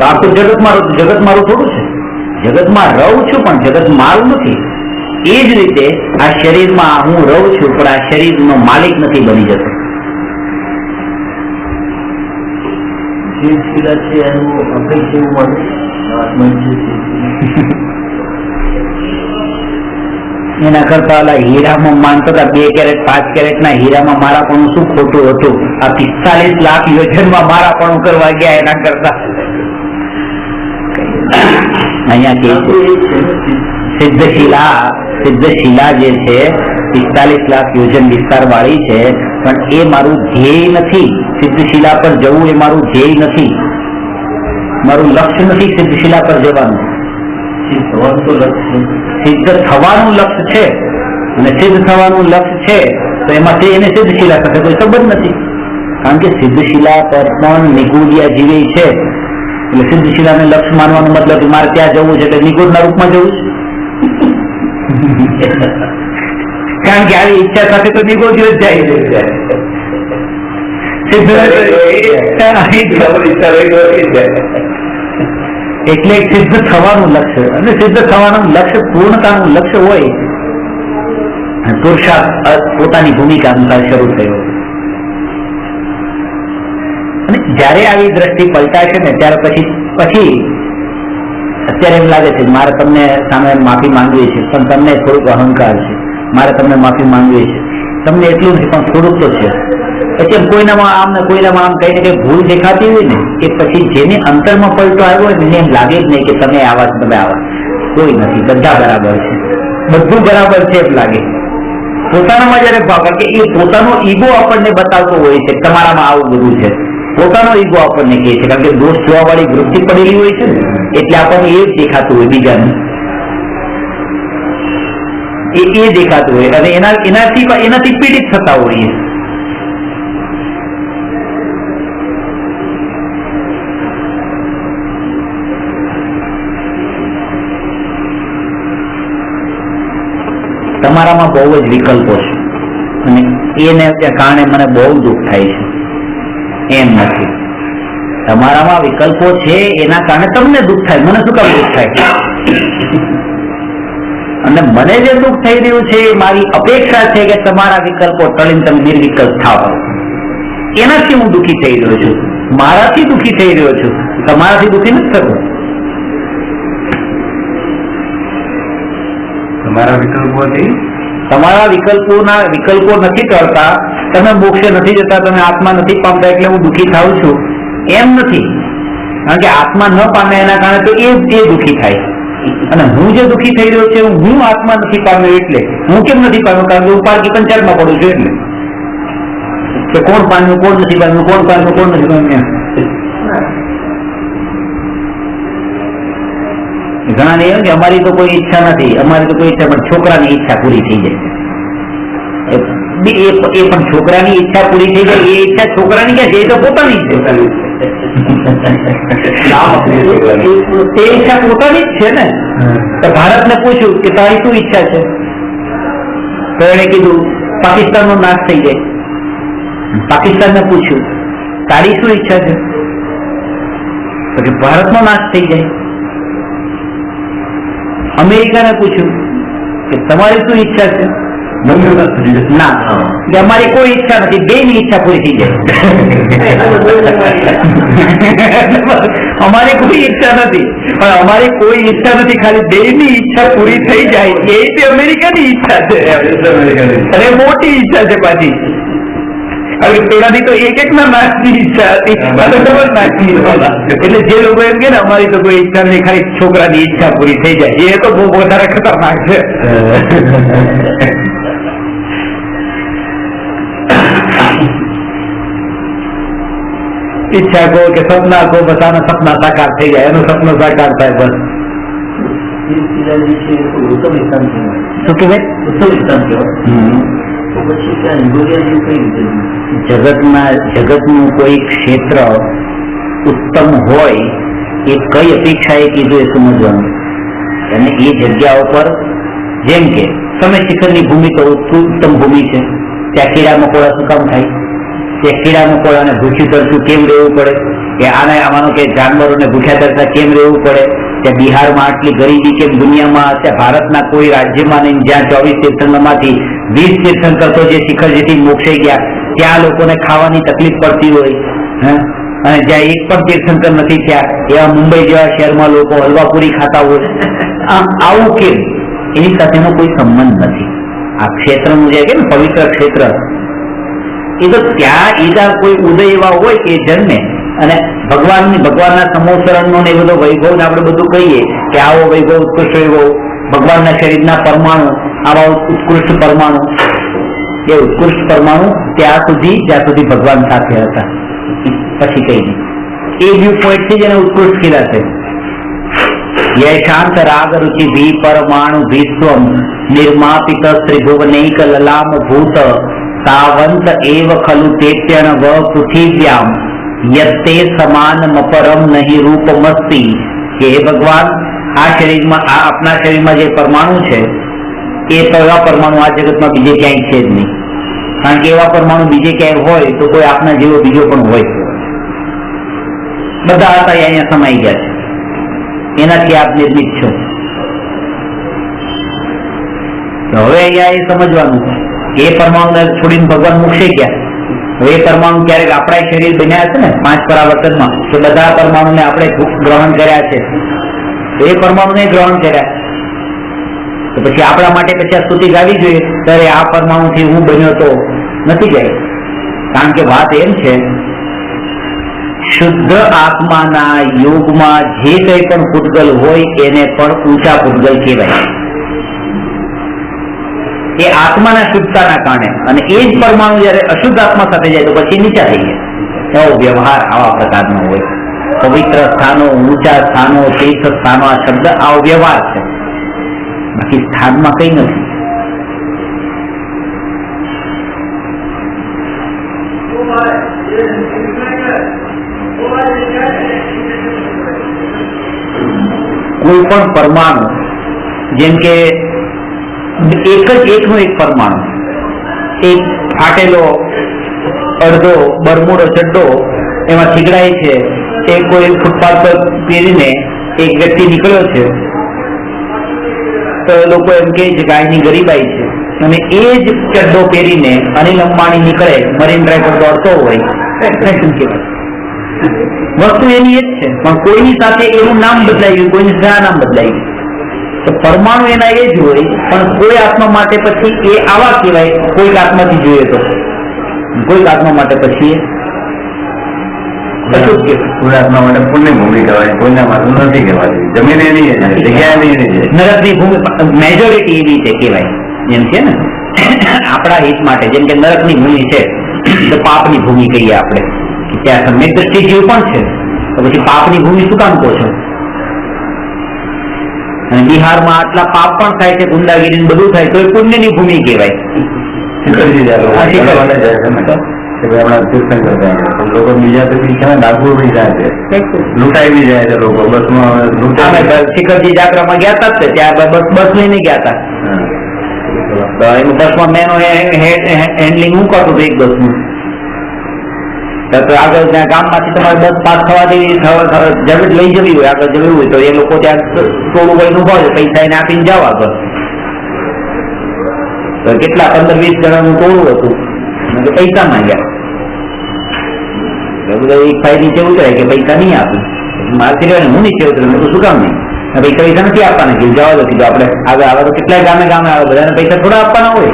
આ તો જગત મારો, જગત મારું થોડું છે. જગતમાં રહું છું પણ જગત મારું નથી. એ જ રીતે આ શરીરમાં હું રહું છું પણ આ શરીરનો માલિક નથી બની જતો. એના કરતા ઓલા હીરામાં માનતો હતા 2 કેરેટ 5 કેરેટ ના હીરામાં મારાપણું શું ખોટું હતું? આ 45 લાખ યોજનમાં મારાપણું કરવા ગયા એના કરતા. અહીંયા કે સિદ્ધશિલા જે છે 45 લાખ યોજન વિસ્તાર વાળી છે, પણ એ મારું ધ્યેય નથી. સિદ્ધશિલા પર જવું એ મારું ધ્યેય નથી, મારું લક્ષ્ય નથી સિદ્ધશિલા પર જવાનું. સિદ્ધ થવાનું લક્ષ્ય છે, અને સિદ્ધ થવાનું લક્ષ્ય છે તો એમાંથી એને સિદ્ધશિલા સાથે કોઈ સંબંધ નથી. કારણ કે સિદ્ધશિલા પર પણ નિગુડિયા જીવે છે, એટલે સિદ્ધશિલાને લક્ષ્ય માનવાનો મતલબ કે મારે ત્યાં જવું છે એટલે નિગુડના રૂપમાં જવું છે. કારણ કે આવી ઈચ્છા સાથે તો નિગુડિયો જ જાય છે. એટલે સિદ્ધ થવાનું લક્ષ્ય, અને સિદ્ધ થવાનું લક્ષ્ય પૂર્ણતાનું લક્ષ્ય હોય, પુરુષાર્થ પોતાની ભૂમિકા અનુસાર શરૂ થયો. અને જયારે આવી દ્રષ્ટિ પલટાશે ને ત્યારે પછી અત્યારે એમ લાગે છે મારે તમને સામે માફી માંગવી છે, પણ તમને થોડુંક અહંકાર છે, મારે તમને માફી માંગવી છે. તમને એટલું નથી પણ થોડુંક તો છે. પછી કોઈનામાં આમ ને કોઈનામાં આમ કઈ ને કઈ ભૂલ દેખાતી હોય ને, કે પછી જેને અંતરમાં પલટો આવ્યો હોય ને એમ લાગે જ નહીં કે તમે આવા છો, તમે આવા. કોઈ નથી, બધા બરાબર છે, બધું બરાબર છે એમ લાગે. પોતાનામાં જયારે ભાવ, કારણ કે એ પોતાનો ઈગો આપણને બતાવતો હોય છે તમારામાં આવું બધું છે. પોતાનો ઈગો આપણને કહે છે, કારણ કે દોષ જોવા વાળી વૃત્તિ પડેલી હોય છે ને, એટલે આપણને એ જ દેખાતું હોય બીજાનું, એ દેખાતું હોય, અને એનાથી પીડિત થતા હોઈએ. તમારામાં બહુ જ વિકલ્પો છે, અને એને કારણે મને બહુ દુઃખ થાય છે. એમ નથી, તમારામાં વિકલ્પો છે એના કારણે તમને દુઃખ થાય, મને શું કામ દુઃખ થાય? અને મને જે દુઃખ થઈ રહ્યું છે મારી અપેક્ષા છે કે તમારા વિકલ્પો ટળીને તમે નિર્વિકલ્પ થાવ, એનાથી હું દુઃખી થઈ રહ્યો છું. મારાથી દુઃખી થઈ રહ્યો છું, તમારાથી દુઃખી નથી થતો. તમારા વિકલ્પો નથી કરતા, તમે મોક્ષે નથી જતા, તમે આત્મા નથી પામતા એટલે હું દુઃખી થાઉં છું એમ નથી. કારણ કે આત્મા ન પામે એના કારણે તો એ દુઃખી થાય, અને હું જે દુઃખી થઈ રહ્યો છે હું આત્મા નથી પામ્યો એટલે. હું કેમ નથી પામ્યો? કારણ કે હું પારકી પંચાયતમાં પડું છું એટલે. કે કોણ પામ્યું, કોણ નથી પામ્યું, કોણ પામ્યું, કોણ નથી પામ્યું. ઘણા ને એમ કે અમારી તો કોઈ ઈચ્છા નથી, અમારી તો કોઈ ઈચ્છા, પણ છોકરાની ઈચ્છા પૂરી થઈ જાય. એ પણ છોકરાની ઈચ્છા પૂરી થઈ જાય, એ ઈચ્છા છોકરાની ક્યાં છે? એ તો પોતાની છે. એ ઈચ્છા પોતાની જ છે ને. તો ભારતને પૂછ્યું કે તારી શું ઈચ્છા છે, તો એને કીધું પાકિસ્તાનનો નાશ થઈ જાય. પાકિસ્તાનને પૂછ્યું તારી શું ઈચ્છા છે, પછી ભારતનો નાશ થઈ જાય. અમેરિકાને પૂછ્યું કે તમારી શું ઈચ્છા છે? ના, કે અમારી કોઈ ઈચ્છા નથી, બે ની ઈચ્છા પૂરી થઈ જાય. અમારી કોઈ ઈચ્છા નથી, પણ અમારી કોઈ ઈચ્છા નથી, ખાલી બે ની ઈચ્છા પૂરી થઈ જાય એ અમેરિકાની ઈચ્છા છે, અને મોટી ઈચ્છા છે પાછી. હવે પેલાની તો એક ના નાશની ઈચ્છા હતી, ડબલ નાશની. એટલે જે લોકો એમ કે ને અમારી તો કોઈ ઈચ્છા નથી, ખાલી છોકરાની ઈચ્છા પૂરી થઈ જાય, એ તો બહુ વધારે ખતરનાક છે. ઈચ્છા કહો કે સપના કહો, બસ આના સપના સાકાર થઈ જાય, એનું સપનું સાકાર થાય બસ. ઉત્તમ સ્થાન કહેવાય. શું કહેવાય? ઉત્તમ સ્થાન કહેવાય. તો પછી ત્યાં હિન્દુઝિઝમ કઈ રીતે? જગતનું કોઈ ક્ષેત્ર ઉત્તમ હોય એ કઈ અપેક્ષા એ કીધું એ સમજવાનું. અને એ જગ્યા ઉપર જેમ કે તમે શિખરની ભૂમિ તો ઉત્તમ ભૂમિ છે, ત્યાં કીડા મકોડા શું કામ થાય? ત્યાં કીડા મકોડાને ભૂખ્યું તરતું કેમ રહેવું પડે? કે આને માનો કે જાનવરોને ભૂખ્યા તરતા કેમ રહેવું પડે? ત્યાં બિહારમાં આટલી ગરીબી કેમ? દુનિયામાં ત્યાં ભારતના કોઈ રાજ્યમાં નહીં જ્યાં 24 તીર્થંકરમાંથી 20 તીર્થંકર તો જે શિખર જેથી મોક્ષે ગયા ત્યાં લોકોને ખાવાની તકલીફ પડતી હોય, અને જ્યાં એક પણ તીર્થંકર નથી ત્યાં એવા મુંબઈ જેવા શહેરમાં લોકો હલવાપુરી ખાતા હોય. આવું કેમ? એની સાથેનો કોઈ સંબંધ નથી. આ ક્ષેત્રનું જે કે ને પવિત્ર ક્ષેત્ર, એ તો ત્યાં કોઈ ઉદય એવા હોય કે જન્મે અને ભગવાનના સમોસરણનો ને એ બધો વૈભવ ને આપણે બધું કહીએ કે આવો વૈભવ, ઉત્કૃષ્ટ વૈભવ, ભગવાનના શરીરના પરમાણુ, આવા ઉત્કૃષ્ટ પરમાણુ, એ ઉત્કૃષ્ટ પરમાણુ જ્યાં સુધી ભગવાન સાથે હતા, પછી કઈ નહીં. એ વ્યૂ પોઈન્ટ થી જ એને ઉત્કૃષ્ટ કીધા છે. યે શાંત રાગ રુચિ ભી પરમાણુ વિશ્વમ નિર્માપિત ત્રિભુવનૈક લલામ ભૂત સાવંત એવ ખલુ તેત્યન વ પૃથિવ્યામ યત્તે સમાન મપરમ નહીં રૂપમસ્તી. કે હે ભગવાન, આ શરીરમાં, આ આપણા શરીરમાં જે પરમાણુ છે એ તો એવા પરમાણુ આ જગતમાં બીજે ક્યાંય છે જ નહીં. કારણ કે એવા પરમાણુ બીજે ક્યાંય હોય તો કોઈ આપના જેવો બીજો પણ હોય. બધા હતા અહીંયા સમાઈ ગયા છે, એનાથી આપ નિર્મિત છો. તો હવે અહીંયા એ સમજવાનું, એ પરમાણુ છોડીને ભગવાન મોક્ષે ગયા. હવે એ પરમાણુ ક્યારેક આપણા શરીર બન્યા છે ને 5 પરાવર્તનમાં, કે બધા પરમાણુને આપણે ગ્રહણ કર્યા છે, તો એ પરમાણુને ગ્રહણ કર્યા. તો પછી આપણા માટે પછી આ સ્તુતિ ગાવી જોઈએ, ત્યારે આ પરમાણુથી હું બન્યો તો નથી જાય. કારણ કે વાત એમ છે, શુદ્ધ આત્માના યોગમાં જે કંઈ પણ પૂતગલ હોય એને પણ ઊંચા પૂતગલ કહેવાય. એ આત્માના શુદ્ધતાના કારણે, અને એ જ પરમાણુ જયારે અશુદ્ધ આત્મા સાથે જાય તો પછી નીચા થઈ જાય. એવો વ્યવહાર આવા પ્રકારનો હોય. પવિત્ર સ્થાનો, ઊંચા સ્થાનો, તીર્થ સ્થાનો, આ શબ્દ આવો વ્યવહાર છે, બાકી સ્થાનમાં કઈ નથી. કોઈ પણ પરમાણુ, જેમ કે એકનો એક પરમાણુ, એક ફાટેલો અડધો બરમુડો ચડ્ડો એમાં થીગડાય છે, એ કોઈ ફૂટપાથ પર પહેરીને એક વ્યક્તિ નીકળ્યો છે, તો લોકો એમ કહે છે કે આની ગરીબાઈ છે. અને એ જ ચડ્ડો પહેરીને અનિલ અંબાણી નીકળે, મરીન ડ્રાઈવ પર દોડતો હોય, વસ્તુ એની એ જ છે, પણ કોઈની સાથે એનું નામ બદલાઈ ગયું, કોઈની સાથે નામ બદલાઈ ગયું. તો પરમાણુ એના એ જ હોય, પણ કોઈ આત્મા માટે પછી એ આવા કહેવાય. કોઈક આત્માથી જોઈએ તો કોઈક આત્મા માટે પછી કોઈ આત્મા માટે પુણ્ય ભૂમિ કહેવાય, કોઈના માટે નથી કહેવાતી. જમીન એની જગ્યા એની નરકની ભૂમિ મેજોરિટી એવી છે કહેવાય. જેમ છે ને આપણા હિત માટે, જેમ કે નરકની ભૂમિ છે તો પાપની ભૂમિ કહીએ આપણે, ત્યાં સમ્યક દ્રષ્ટિ જીવ પણ છે, તો પછી પાપની ભૂમિ શું કામ કહો છો? અને બિહારમાં આટલા પાપ પણ થાય છે, ગુંડાગીરી બધું થાય, તો એ પુણ્યની ભૂમિ કહેવાય. લોકો બીજા પછી ડાકુ બી જાય છે, લૂંટાઈ બી જાય છે લોકો બસમાં. શિખરજી જાત્રામાં ગયા હતા જ, ત્યારબાદ બસ લઈને ગયા હતા. બસમાં મેનો હેન્ડલિંગ હું કરતો હતો એક બસનું. તો આગળ ત્યાં ગામમાંથી તમારે બસ પાસ થવાથી જરૂર લઈ જવી હોય, આગળ જવું હોય તો એ લોકો ત્યાં થોડું વય ઉભા છે, પૈસા એને આપીને જાવ આગળ. તો કેટલા 15-20 જણાનું ટોળું હતું, પૈસા માંગ્યા. બધા એક ભાઈ નીચે ઉતરાય કે પૈસા નહીં આપું, મારથી રહેવાનું, હું નીચે ઉતરું તો શું કામ નહીં, પૈસા નથી આપવાના, કે જવા દો કીધું. આપણે આગળ આવે તો કેટલાય ગામે આવે, બધાને પૈસા થોડા આપવાના હોય.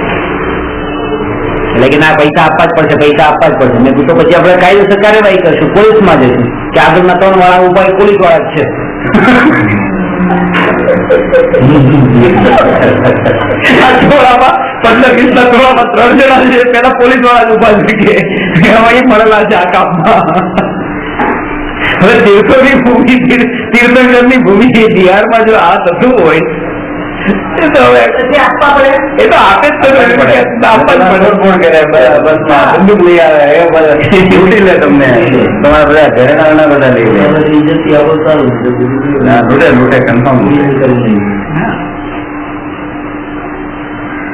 એટલે કે ના, પૈસા આપવા જ પડશે, પૈસા આપવા જ પડશે. મેં કીધું પછી આપણે કાયદેસર કાર્યવાહી કરશું, પોલીસમાં જઈશું કે આગળના 3 વાળા ઉભા પોલીસ વાળા જ છે. ટોળામાં 15-20 ટોળામાં 3 જણા છે, પેલા પોલીસ વાળા જ ઉભા છે કે મળેલા છે આ કામમાં. હવે તીર્થોની ભૂમિ, તીર્થંકરની ભૂમિ બિહારમાં જો આ થતું હોય તો હવે આપવા પડે, એ તો આપે જ આપવા જ પડે. કોણ કરે બંદૂક લઈ આવે લૂટી લે તમને, તમારા બધા ઘરેણા બધા લઈ લે. લૂટે કન્ફર્મ.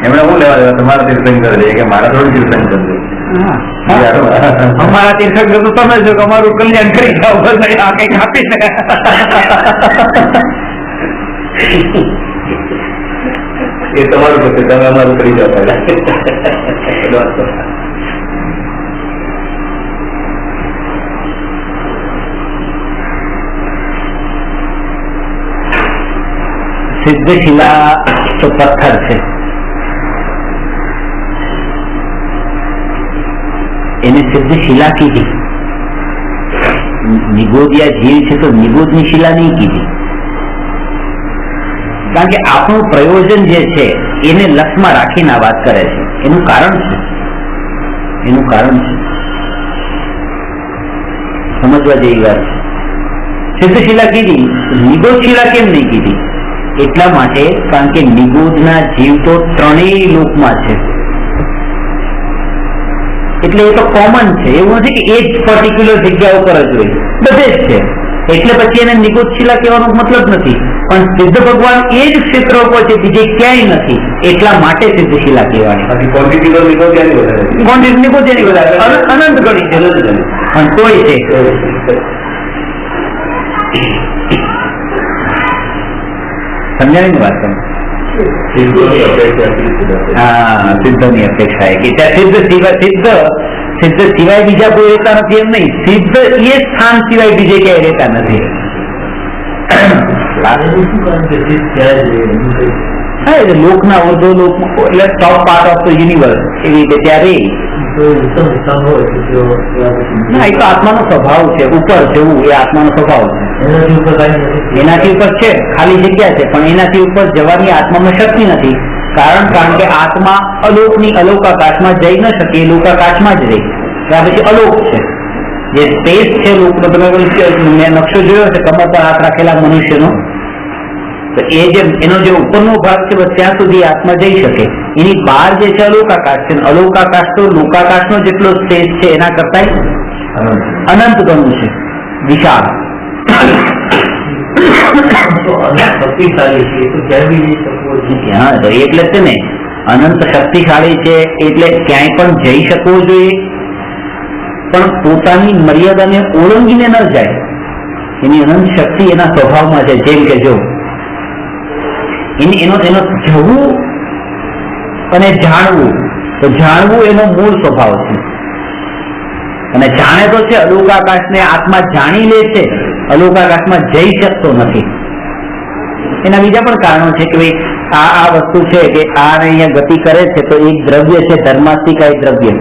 એમણે શું લેવા દેવા તમારા તીર્થંકર છે કે મારા થોડું તીર્થંકર છે. અમારા તીર્થંકર તો તમે છો કે અમારું કલ્યાણ કરી જાઓ, આ કઈક આપીને. એ તમારું થશે, તમે અમારું કરી જાઓ પહેલા. સિદ્ધશિલા તો પથ્થર છે, એને સિદ્ધશિલા કીધી. નિગોદિયા જીવ છે તો નિગોદની શિલા નહીં કીધી, કારણ કે આપણું પ્રયોજન જે છે એને લક્ષમાં રાખીને આ વાત કરે છે. એનું કારણ છે, સમજવા જેવી વાત છે. સિદ્ધશિલા કીધી, નિગોદશિલા કેમ નહીં કીધી? એટલા માટે કારણ કે નિગોદના જીવ તો 3 લોકમાં છે, એટલે એ તો કોમન છે. એવું નથી કે એ જ પર્ટિક્યુલર જગ્યા ઉપર જ હોય, બધે જ છે. એટલે પછી એને નિગોદશિલા કહેવાનો મતલબ નથી. પણ સિદ્ધ ભગવાન એ જ ક્ષેત્ર ઉપર છે, બીજે ક્યાંય નથી, એટલા માટે સિદ્ધશિલા કહેવાની. ક્વોન્ટિટી તો નિગોદિયાની વધારે અનંત ગણી છે, પણ તોય છે. સમજાવી વાત તમે? હા, સિદ્ધની અપેક્ષા કે ત્યાં સિદ્ધ સિવાય બીજા કોઈ રહેતા નથી એમ નહીં, સિદ્ધ એ સ્થાન સિવાય બીજે ક્યાંય રહેતા નથી. લોકના અર્ધો લોક એટલે ટોપ પાર્ટ ઓફ ધ યુનિવર્સ એવી રીતે ત્યારે એ તો આત્માનો સ્વભાવ છે, ઉપર જવું એ આત્માનો સ્વભાવ છે. એનાથી ઉપર છે, ખાલી જગ્યા છે, પણ એનાથી ઉપર જવાની આત્મામાં શક્તિ નથી. કારણ કે આત્મા અલોકની અલોકાકાશમાં જઈ ન શકે, લોકાકાશમાં જ રહે. ત્યાર પછી અલોક છે, જે સ્પેસ છે લોકનો. તમે મેં નકશો જોયો છે કમર પર હાથ રાખેલા મનુષ્યનો, તો એ જે એનો જે ઉપરનો ભાગ છે બસ ત્યાં સુધી આત્મા જઈ શકે. એની બહાર જે છે અલોકાકાશ છે, અલોકાકાશ તો લોકાકાશનો જેટલો સ્પેસ છે એના કરતા અનંત ગણું છે, વિશાળ. હા, તો એટલે છે ને અનંત શક્તિશાળી છે, એટલે ક્યાંય પણ જઈ શકવો જોઈએ, પણ પોતાની મર્યાદાને ઓળંગીને ન જાય. એની અનંત શક્તિ એના સ્વભાવમાં છે. જેમ કે જો એનો જવું અને જાણવું, તો જાણવું એનો મૂળ સ્વભાવ છે, અને જાણે તો છે અલોકાકાશને આત્મા જાણી લે છે, અલોકાકાશમાં જઈ શકતો નથી. એના બીજા પણ કારણો છે કે ભાઈ આ વસ્તુ છે કે આ અહીંયા ગતિ કરે છે, તો એક દ્રવ્ય છે ધર્માસ્તિકાય દ્રવ્ય.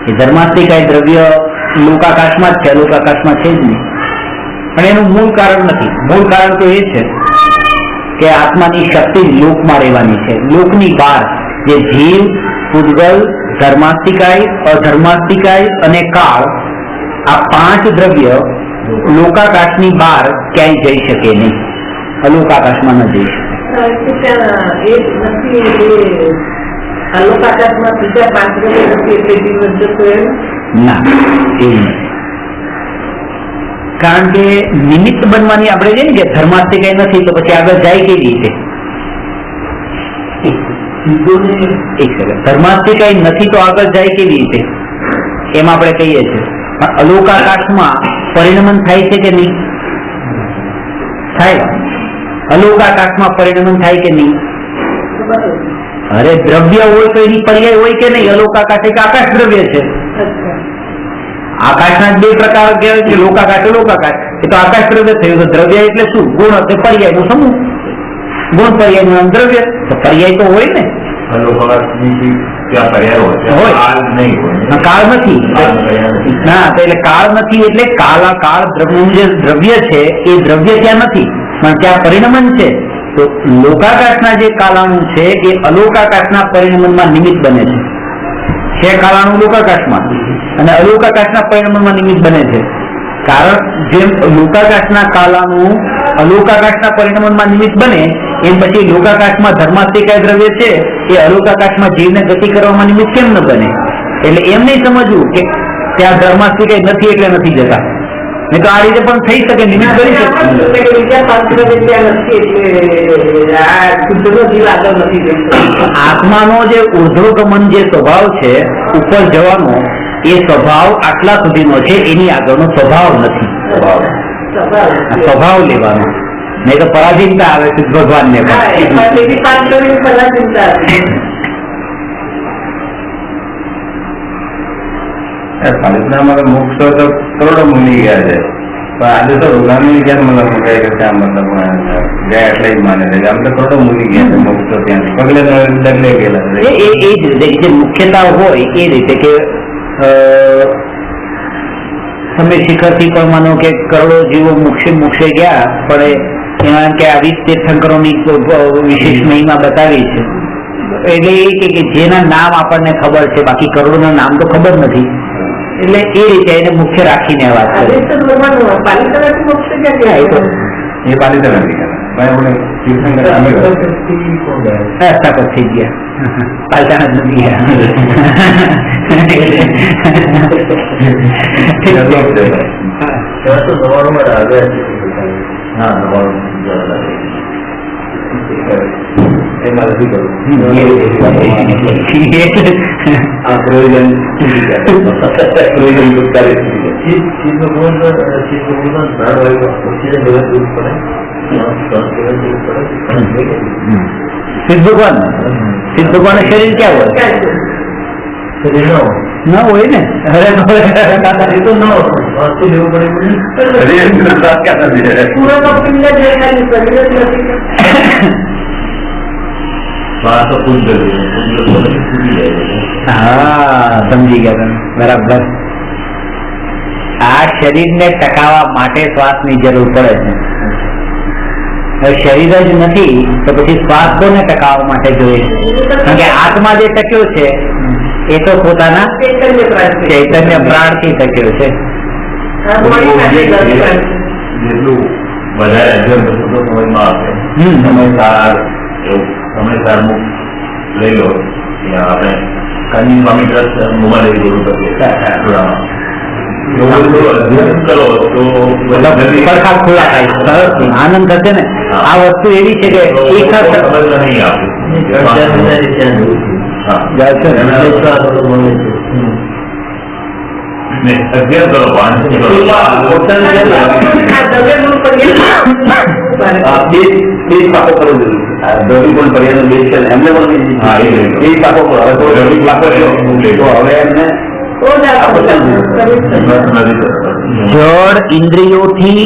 એ ધર્માસ્તિકાય દ્રવ્ય લોકાકાશમાં જ છે, અલોકાકાશમાં છે જ નહીં. પણ એનું મૂળ કારણ નથી. મૂળ કારણ તો એ છે કે આત્માની શક્તિ લોકમાં રહેવાની છે, લોકની બહાર. જે જીવ, પૂતગલ, ધર્માસ્તિકાય, અધર્માસ્તિકાય અને કાળ, આ 5 દ્રવ્ય લોકાકાશની બહાર ક્યાંય જઈ શકે નહીં, અલોકાકાશમાં ન જઈ શકે. ના, એવું નથી. કારણ કે નિમિત્ત બનવાની આપણે છે ને કે ધર્માસ્તિકાય નથી, તો પછી આગળ જાય કેવી રીતે? સીધો નહીં. એક સેકન્ડ, ધર્માસ્તિકા નથી તો આગળ જાય કેવી રીતે એમ આપણે કહીએ છીએ, પણ અલોકાકાશમાં પરિણમન થાય છે કે નહીં થાય? અલોકાકાશમાં પરિણમન થાય કે નહીં? અરે દ્રવ્ય હોય તો એની પર્યાય હોય કે નહીં? અલોકાકાશ એક આકાશ દ્રવ્ય છે. આકાશના બે પ્રકાર કહેવાય છે, લોકાકાશ, અલોકાકાશ. એ તો આકાશ દ્રવ્ય થયું. તો દ્રવ્ય એટલે શું? ગુણ એટલે પર્યાય નો સમૂહ. ગુણ પર્યાય નું દ્રવ્ય. તો પર્યાય તો હોય ને. કાળ નથી. ના, તો એટલે કાળ નથી એટલે કાળ દ્રવ્યનું જે દ્રવ્ય છે એ દ્રવ્ય ત્યાં નથી, પણ ત્યાં પરિણમન છે. તો લોકાકાશના જે કાલાણુ છે એ અલોકાકાશના પરિણમનમાં નિમિત્ત બને છે કાલાણુ લોકાકાશમાં, અને અલોકાકાશના પરિણમનમાં નિમિત્ત બને છે. કારણ જેમ લોકાકાશના કાલાણુ અલોકાકાશના પરિણમનમાં નિમિત્ત બને, એમ પછી લોકાકાશમાં ધર્માસ્તિકાય દ્રવ્ય છે એ અલોકાકાશમાં જીવને ગતિ કરવામાં નિમિત્ત કેમ ન બને? એટલે એમ નહીં સમજવું કે ત્યાં ધર્માસ્તિકાય નથી એટલે નથી જતા. નહીં તો આ રીતે પણ થઈ શકે, નિમિત્ત કરી શકે. આત્માનો જે ઉર્ધ્વગમન જે સ્વભાવ છે ઉપર જવાનો, એ સ્વભાવ આટલા સુધીનો છે, એની આગળનો સ્વભાવ નથી. સ્વભાવ લેવાનો, નહીં તો પરાધીનતા આવે છે ભગવાન ને. મોક્ષ તો કરોડો મૂલી ગયા છે, પણ આજે તો રોગાની ક્યાં મતલબ કઈ કે ત્યાં મતલબ ગયા એટલે જ માને છે. આમ તો કરોડો મૂલી ગયા છે મોક્ષ તો ત્યાંથી પગલે ડગલે ગયેલા છે. એ જ રીતે જે મુખ્યતા હોય એ રીતે કે તમે શિખરથી પણ માનો કે કરોડો જીવો મોક્ષે ગયા, પણ એના કે આવી તીર્થંકરોની વિશેષ મહિમા બતાવી છે. એટલે એ કે જેના નામ આપણને ખબર છે, બાકી કરોડોના નામ તો ખબર નથી. એટલે એ રીતે એને મુખ્ય રાખીને વાત કરે. એ પાલિતાણા રસ્તા પર થઈ ગયા, પાલતાણા જ નથી ગયા. એમાં નથી કરવું પ્રયોજન સિદ્ધ ભગવાન શરીર ક્યાં હોય? ના હોય ને. હવે તો ન લેવું પડે. હા, સમજી ગયા તમે, બરાબર. આ શરીરને ટકાવવા માટે શ્વાસની જરૂર પડે છે. હવે શરીર જ નથી તો પછી શ્વાસ કોને ટકાવવા માટે જોઈએ? કારણ કે આત્મા જે ટક્યો છે એ તો પોતાના ચૈતન્ય પ્રાણ થી ટક્યો છે. જેટલું વધારે સમયમાં આપે સમયસાર લઈ લો, આપણે કાનૂની સ્વામી ટ્રસ્ટ મોબાઈલ એવી જરૂર પડે ખુલ્લા થાય, આનંદ થશે ને. આ વસ્તુ એવી છે કે એક દ્રવી પણ પર્યાય બેસ છે એમને પણ એ પાકો હવે એમને જળ ઇન્દ્રિયોથી,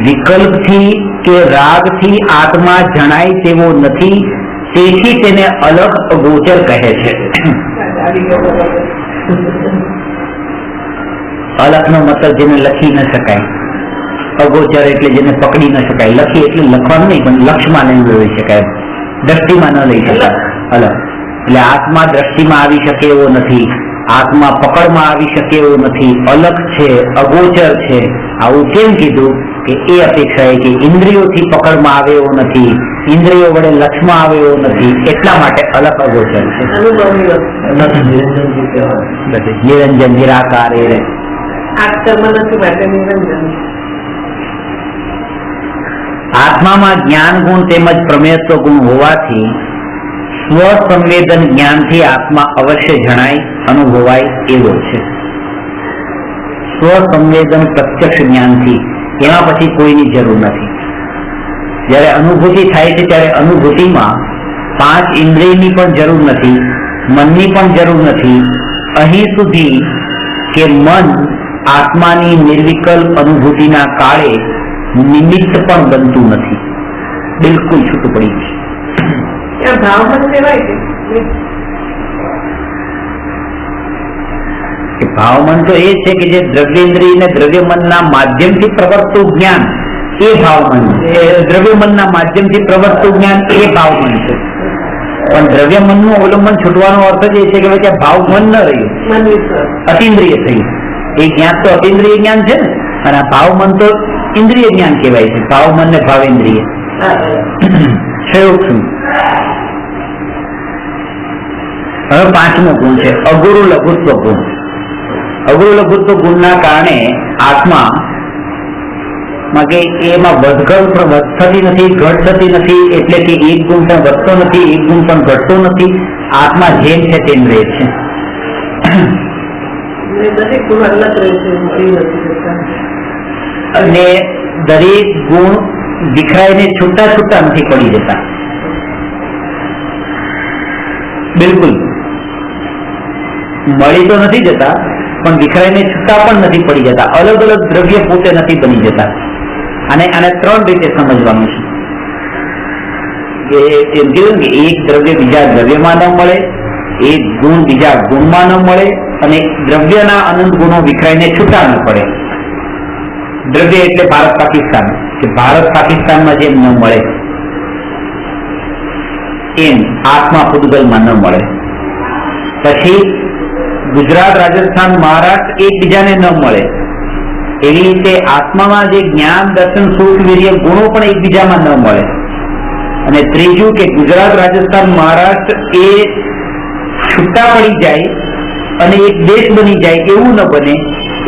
વિકલ્પથી કે રાગથી આત્મા જણાય તેવો નથી, તેથી તેને અલગ અગોચર કહે છે. અલગનો મતલબ જેને લખી ન શકાય, અગોચર એટલે જેને પકડી ન શકાય. લખી એટલે લખવાનું નહીં, પણ લક્ષમાં નહીં લઈ શકાય, દ્રષ્ટિમાં ન લઈ શકાય. અલગ એટલે આત્મા દ્રષ્ટિમાં આવી શકે એવો નથી, આત્મા પકડમાં આવી શકે એવો નથી, અલગ છે, અગોચર છે. આવું કેમ કીધું? કે એ અપેક્ષા કે ઇન્દ્રિયોથી પકડમાં આવે એવો નથી, ઇન્દ્રિયો વડે લક્ષમાં આવે એવો નથી, એટલા માટે અલગ અગોચર છે. નિરંજન નિરાકાર એ રહે. આત્મામાં જ્ઞાન ગુણ તેમજ પ્રમેયત્વ ગુણ હોવાથી સ્વસંવેદન જ્ઞાનથી આત્મા અવશ્ય જણાય, અનુભવાય એવો છે. સ્વસંવેદન પ્રત્યક્ષ જ્ઞાનથી એમાં પછી કોઈની જરૂર નથી. જ્યારે અનુભૂતિ થાય છે ત્યારે અનુભૂતિમાં 5 ઇન્દ્રિયની પણ જરૂર નથી, મનની પણ જરૂર નથી. અહીં સુધી કે મન આત્માની નિર્વિકલ્પ અનુભૂતિના કાળે નિમિત્ત પણ બનતું નથી, બિલકુલ છૂટું પડી ગયું. ભાવમન કહેવાય કે ભાવમન તો એ છે કે જે દ્રવ્યેન્દ્રિય અને દ્રવ્યમનના માધ્યમથી પ્રવર્તતું જ્ઞાન એ ભાવમન છે. દ્રવ્યમનના માધ્યમથી પ્રવર્તતું જ્ઞાન એ ભાવમન છે. પણ દ્રવ્યમનનું અવલંબન છૂટવાનો અર્થ જ એ છે કે ભાઈ ભાવમન ન રહ્યું, અતિન્દ્રિય થયું. એ જ્ઞાન તો અતિન્દ્રિય જ્ઞાન છે ને, અને આ ભાવમન તો ઇન્દ્રિય જ્ઞાન કહેવાય છે. ભાવમન ને ભાવેન્દ્રિય. હવે 5મો ગુણ છે અગુરુ લઘુત્વ ગુણ. અગુરુ લઘુત્વ ગુણના કારણે આત્મા કે એમાં વધઘટ થતી નથી, ઘટ થતી નથી. એટલે કે એક ગુણ પણ વધતો નથી, એક ગુણ પણ ઘટતો નથી. આત્મા જેમ છે તેમ રહે છે. અને દરેક ગુણ વિખરાઈને છૂટા છૂટા નથી પડી જતા, બિલકુલ મળી તો નથી જતા, પણ વિખરાઈને છૂટા પણ નથી પડી જતા. અલગ અલગ દ્રવ્ય પોતે નથી બની જતા. અને આને 3 રીતે સમજવાનું છે. એમ કીધું કે એક દ્રવ્ય બીજા દ્રવ્યમાં ન મળે, એક ગુણ બીજા ગુણમાં ન મળે, અને દ્રવ્યના અનંત ગુણો વિખરાઈને છૂટા ન પડે. દ્રવ્ય એટલે ભારત પાકિસ્તાન, કે ભારત પાકિસ્તાનમાં જેમ ન મળે એમ આત્મા પૂતગલમાં ન મળે. પછી ગુજરાત, રાજસ્થાન, મહારાષ્ટ્ર એકબીજાને ન મળે. એવી રીતે આત્મામાં જે જ્ઞાન, દર્શન, સુખ, વીર્ય ગુણો પણ એકબીજામાં ન મળે. અને ત્રીજું કે ગુજરાત, રાજસ્થાન, મહારાષ્ટ્ર એ છૂટા પડી જાય અને એક દેશ બની જાય એવું ન બને.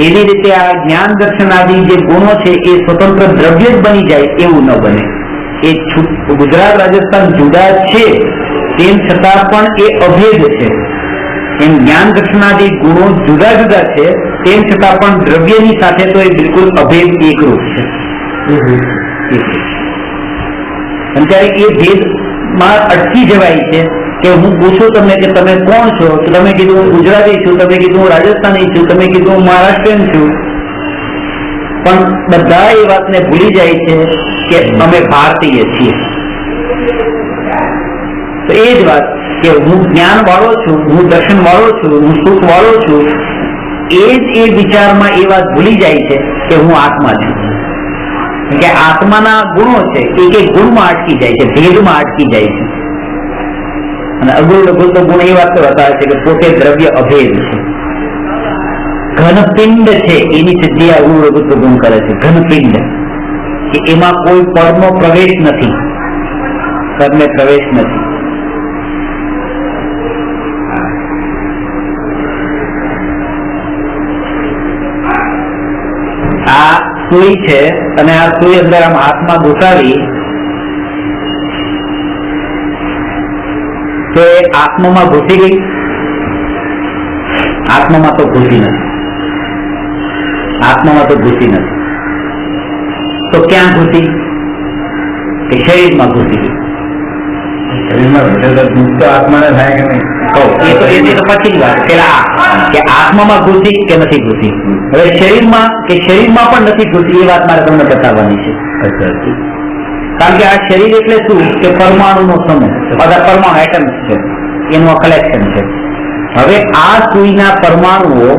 એવી રીતે આ જ્ઞાન, દર્શન આદિ જે ગુણો છે એ સ્વતંત્ર દ્રવ્ય જ બની જાય એવું ન બને. એ ગુજરાત, રાજસ્થાન જુદા છે તેમ છતાં પણ એ અભેદ છે. એમ જ્ઞાન, દર્શનાદિ ગુણો જુદા જુદા છે તેમ છતાં પણ દ્રવ્યની સાથે તો એ બિલકુલ અભેદ એકરૂપ છે. અને ત્યારે એ ભેદમાં અટકી જવાય છે કે હું પૂછું તમને કે તમે કોણ છો, તો તમે કીધું હું ગુજરાતી છું, તમે કીધું હું રાજસ્થાની છું, તમે કીધું હું મહારાષ્ટ્રીયન છું. પણ બધા એ વાતને ભૂલી જાય છે કે અમે ભારતીય છીએ. તો એ જ વાત કે હું જ્ઞાન વાળો છું, હું દર્શન વાળો છું, હું સુખ વાળો છું, એ જ એ વિચારમાં એ વાત ભૂલી જાય છે કે હું આત્મા છું. કે આત્માના ગુણો છે એક એક ગુણમાં અટકી જાય છે, ભેદમાં અટકી જાય છે. અને અગુણ લઘુત્વ ગુણ એ વાત બતાવે છે કે પોતે દ્રવ્ય અભેદ છે. ઘનપિંડ છે એની સિદ્ધિ આ અગુણ લઘુત્વ ગુણ કરે છે. ઘનપિંડ કે એમાં કોઈ પરનો પ્રવેશ નથી, પરને પ્રવેશ નથી. આ સુઈ છે અને આ સુઈ અંદર આમ હાથમાં ઘુસાવી તો એ આત્મામાં ઘૂસી ગઈ. આત્મામાં તો ઘૂસી નથી, આત્મામાં તો ઘૂસી નથી. તો ક્યાં ઘૂસી? કે શરીરમાં ઘૂસી ગઈ. શરીરમાં મુક્ત આત્માને થાય કે નહીં? એ તો પછીની વાત. પેલા કે આત્મામાં ઘૂસી કે નથી ઘૂસી. હવે શરીરમાં પણ નથી ઘૂસી એ વાત મારે તમને બતાવવાની છે. કારણ કે આ શરીર એટલે શું કે પરમાણુનો સમૂહ, બધા પરમાણુ એટમ્સ છે, એનું કલેક્શન છે. હવે આ સુઈના પરમાણુઓ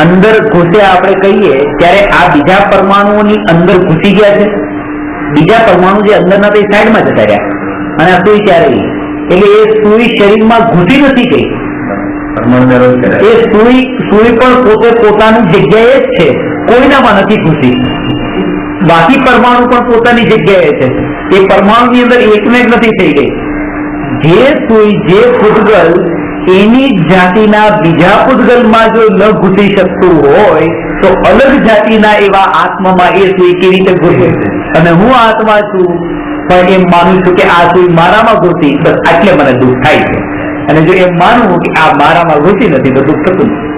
અંદર ઘૂસ્યા આપણે કહીએ ત્યારે આ બીજા પરમાણુઓની અંદર ઘૂસી ગયા છે. બીજા પરમાણુ જે અંદર ના તે સાઈડમાં જતા રહ્યા અને આ સુઈ ત્યારે એટલે એ સુઈ શરીરમાં ઘૂસી નથી ગઈ. એ સુઈ પણ પોતે પોતાની જગ્યાએ જ છે, કોઈનામાં નથી ઘૂસી. બાકી પરમાણુ પણ પોતાની જગ્યાએ છે. એ પરમાણુની અંદર એકને એક નથી થઈ ગઈ. જે સુઈ, જે પૂતગલ એની જાતિના બીજા પૂતગલમાં જો ન ઘૂસી શકતું હોય તો અલગ જાતિના એવા આત્મામાં એ સુઈ કેવી રીતે ઘૂસે? અને હું આત્મા છું પણ એમ માનું છું કે આ સુઈ મારામાં ઘૂસી, બસ આટલે મને દુઃખ થાય છે. અને જો એમ માનવું કે આ મારામાં ઘૂસી નથી તો દુઃખ થતું નથી.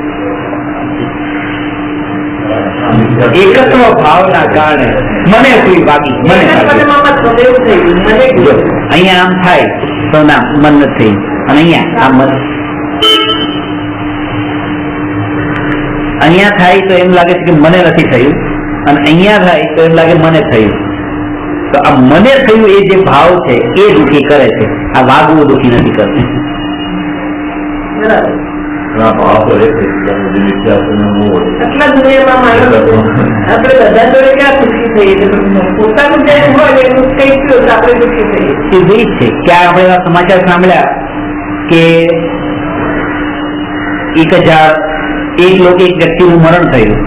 એકત્વ ભાવના કારણે મને સુઈ વાગી, મને જો અહીંયા આમ થાય તો ના મન નથી થયું, અને અહીંયા આ મન અહીંયા થાય તો એમ લાગે છે કે મને નથી થયું, અને અહીંયા થાય તો એમ લાગે મને થયું. તો આ મને થયું એ જે ભાવ છે એ દુઃખી કરે છે, આ વાગવું દુઃખી નથી કરતું. ભાવ તો એ છે આટલા દુનિયામાં આપણે બધા જોડે ક્યાં દુઃખી થઈએ, પોતાનું જે હોય એનું કઈ થયું આપણે દુઃખી થઈએ. એ રીત છે કે આપણે એવા સમાચાર સાંભળ્યા કે 1000 એક વ્યક્તિનું મરણ થયું,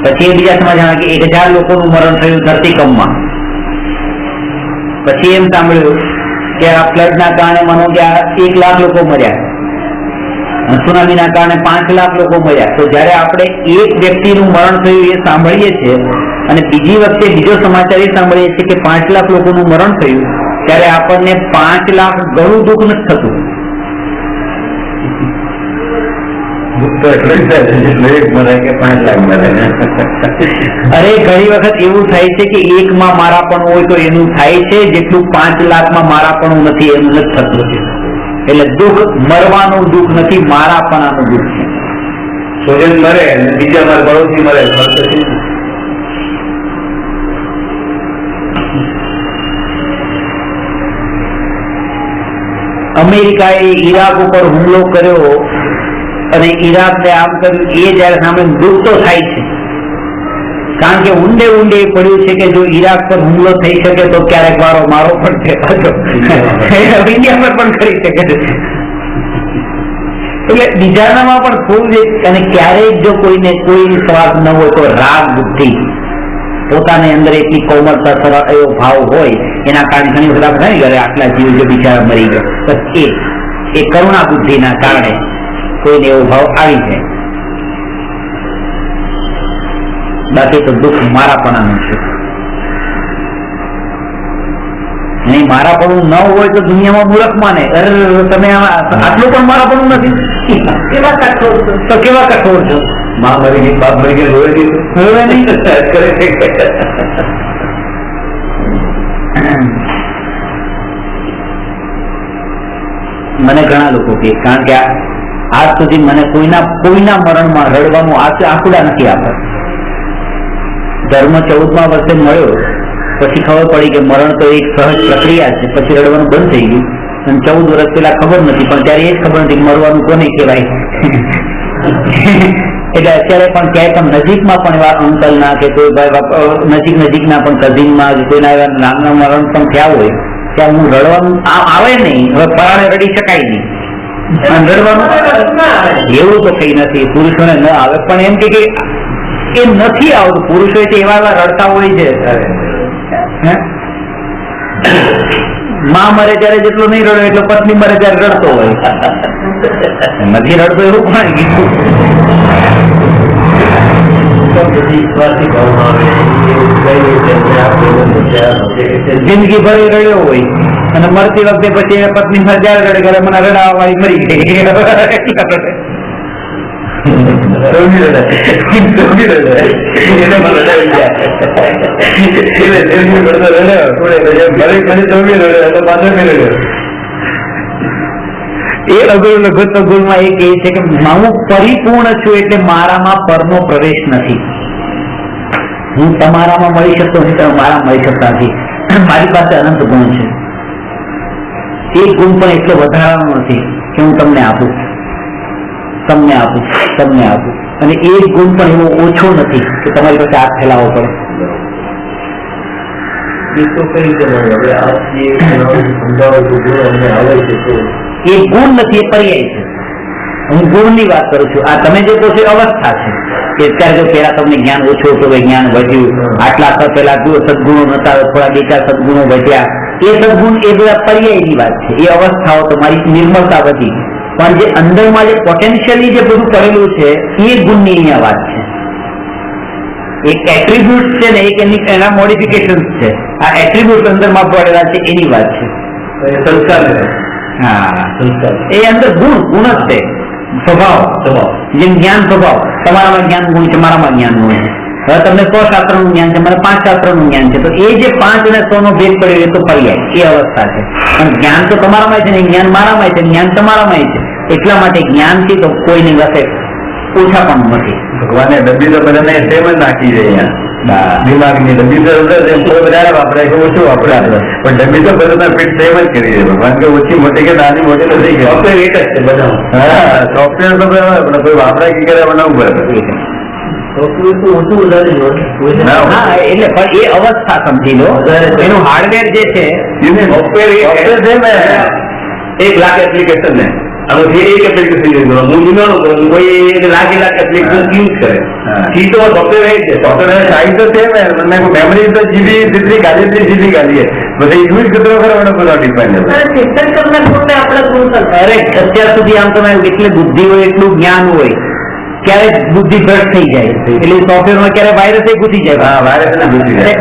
પછી એ બીજા સમાચાર કે 1000 લોકોનું મરણ થયું ધરતીકંપમાં. પછી એમ સાંભળ્યું કે આ ફ્લડના કારણે માનો કે 1 લાખ લોકો મર્યા, સુનામીના કારણે 5 લાખ લોકો મર્યા. તો જયારે આપણે એક વ્યક્તિનું મરણ થયું એ સાંભળીએ છીએ અને બીજી વખતે બીજો સમાચાર એ સાંભળીએ છીએ કે 5 લાખ લોકોનું મરણ થયું, ત્યારે આપણને 5 લાખ ઘણું દુઃખ નથી થતું. તો એટલું જ થાય છે એક મરે કે 5 લાખ મરે. અરે ઘણી વખત એવું થાય છે કે એકમાં મારાપણું હોય તો એનું થાય છે જેટલું 5 લાખમાં મારાપણું નથી એનું નથી થતું. એટલે દુઃખ મરવાનું દુઃખ નથી, મારાપણાનું દુઃખ છે. સ્વજન મરે અને બીજા મારા પડોશી મરે, અમેરિકાએ ઈરાક ઉપર હુમલો કર્યો અને ઈરાકને આમ કર્યું, એ જયારે સામે દુઃખ તો થાય છે, કારણ કે ઊંડે ઊંડે પડ્યું છે કે જો ઈરાક પર હુમલો થઈ શકે તો ક્યારેક વારો મારો પણ ઇન્ડિયા પર પણ કરી શકે છે. એટલે બીજાનામાં પણ થોડું, અને ક્યારેક જો કોઈને કોઈ સ્વાર્થ ન હોય તો રાગ બુદ્ધિ પોતાની અંદર એટલી કોમળતા સરળ એવો ભાવ હોય એના કારણે ઘણી વખત આપણે ઘણી ઘરે આટલા જીવ જો બિચારા મરી ગયા, બસ એ કરુણા બુદ્ધિના કારણે કોઈને એવો ભાવ આવી જાય. બાકી તો દુઃખ મારાપણાનું છે. નહીં મારાપણું ન હોય તો દુનિયામાં મૂર્ખ માને, અરે તમે આટલું પણ મારાપણું નથી, કેવા કઠોર છો, તો કેવા કઠોર છો. માં મરી ગઈ, બાપ મરી ગયા, રોવે નહીં, હવે નહીં મને ઘણા લોકો કે, કારણ કે આજ સુધી મને કોઈના મરણમાં રડવાનું આંકડા નથી આપ્યા. ધર્મ 14મા વર્ષે મળ્યો પછી ખબર પડી કે મરણ તો એક સહજ પ્રક્રિયા છે, પછી રડવાનું બંધ થઈ ગયું. અને 14 વર્ષ પેલા ખબર નથી, પણ ત્યારે એ જ ખબર નથી મરવાનું કોને કહેવાય. એટલે અત્યારે પણ ક્યાંય પણ નજીકમાં પણ એવા અંકલના કે કોઈ નજીકના પણ કઝિનમાં કે કોઈના એવા નાના મરણ પણ થયા હોય ત્યાં હું રડવાનું આવે નહીં, હવે પરાણે રડી શકાય નહીં. રડવાનું એવું તો કઈ નથી, પુરુષોને ન આવે, પણ એમ કે એ નથી આવતું. પુરુષો એવા રડતા હોય છે. માં મરે ત્યારે જેટલો નહીં રડે એટલો પત્ની મરે ત્યારે રડતો હોય. નથી રડતો એવું પણ કીધું. જિંદગી ભર રડ્યો હોય અને મરતી વખતે પછી પત્ની જયારે રડે કરે મને રડાવા વાળી મરી ગઈ. એ અગર લઘુત્વ ગુણમાં એક એ છે કે હું પરિપૂર્ણ છું એટલે મારામાં પરનો પ્રવેશ નથી. હું તમારામાં મળી શકતો નથી, તમે મારા મળી શકતા નથી. મારી પાસે અનંત ગુણ છે. એક ગુણ પણ એટલો વધારવાનો નથી કે હું તમને આપું. અને એક ગુણ પણ એવો ઓછો નથી કે તમારી પાસે હાથ ફેલાવવો પડે. એ તો કઈ રીતે હવે આ સમજાવે તો ગુણ અમને આવે છે તો એ ગુણ નથી, એ પર્યાય છે. હું ગુણની વાત કરું છું. આ તમે જે કહો છો અવસ્થા છે કે અત્યારે જો પેલા તમને જ્ઞાન ઓછું હતું, જ્ઞાન વધ્યું, આટલા પેલા સદગુણો નતા, થોડા 2-4 સદગુણો વધ્યા, એ સદગુણ એ બધા પર્યાયની વાત છે. એ અવસ્થાઓ તમારી નિર્મળતા વધી, પણ જે અંદરમાં જે પોટેન્શિયલી જે બધું કરેલું છે એ ગુણની અહીંયા વાત છે. એક એટ્રીબ્યુટ છે ને એક એના મોડિફિકેશન છે. આ એટ્રીબ્યુટ અંદરમાં પડેલા છે એની વાત છે. એ સંસ્કાર છે. હા, સંસ્કાર એ અંદર ગુણ જ છે, સ્વભાવ. જેમ જ્ઞાન સ્વભાવ, તમારામાં જ્ઞાન ગુણ છે, મારામાં જ્ઞાન ગુણ છે. હવે તમને 100 શાસ્ત્રનું જ્ઞાન છે, મને 5 શાસ્ત્રનું જ્ઞાન છે, તો એ જે 5 અને 100 નો ભેદ પડ્યો એ તો પર્યાય, એ અવસ્થા છે. પણ જ્ઞાન તો તમારામાં છે ને જ્ઞાન મારામાં છે, જ્ઞાન તમારામાં છે. એટલા માટે જ્ઞાનથી તો કોઈની વસે ઓછા પણ નથી. ભગવાને ડબ્બી તો બધાને સેમ જ નાખી છે અહીંયા દિમાગની ડબ્બી તો કોઈ વધારે વાપરાય કે ઓછું વાપરાય, પણ ડબ્બી તો બધા ફિટ સેમ જ કરી છે ભગવાન, કે ઓછી મોટી કે નાની મોટી નથી. સોફ્ટવેર એક જ છે બધા. હા, સોફ્ટવેર તો બરાબર, પણ કોઈ વાપરાય કે કરે બનાવવું બરાબર. સોફ્ટવેર તો ઓછું વધારે હા, એટલે પણ એ અવસ્થા સમજી લો. એનું હાર્ડવેર જે છે સોફ્ટવેર છે ને 1 લાખ એપ્લિકેશન ને આમાંથી એક એપ્લિકેશન હું જુનાનું કરું, કોઈ 1 લાખ એપ્લિકેશન યુઝ કરે. ઈ તો સોફ્ટવેર છે. સોફ્ટવેર સાઈઝ તો છે ને, મેમરી તો જીબી જેટલી ગાલી 3 GB ગાલી બધા યુઝ કેટલો કરવાનો બધા ડિપેન્ડ. અરે અત્યાર સુધી આમ તમે એટલી બુદ્ધિ હોય, એટલું જ્ઞાન હોય, ક્યારેક બુદ્ધિ ભ્રષ્ટ થઈ જાય એટલે સોફ્ટવેરમાં ક્યારે વાયરસ ઘૂસી જાય. હા, વાયરસ ઘૂસી જાય.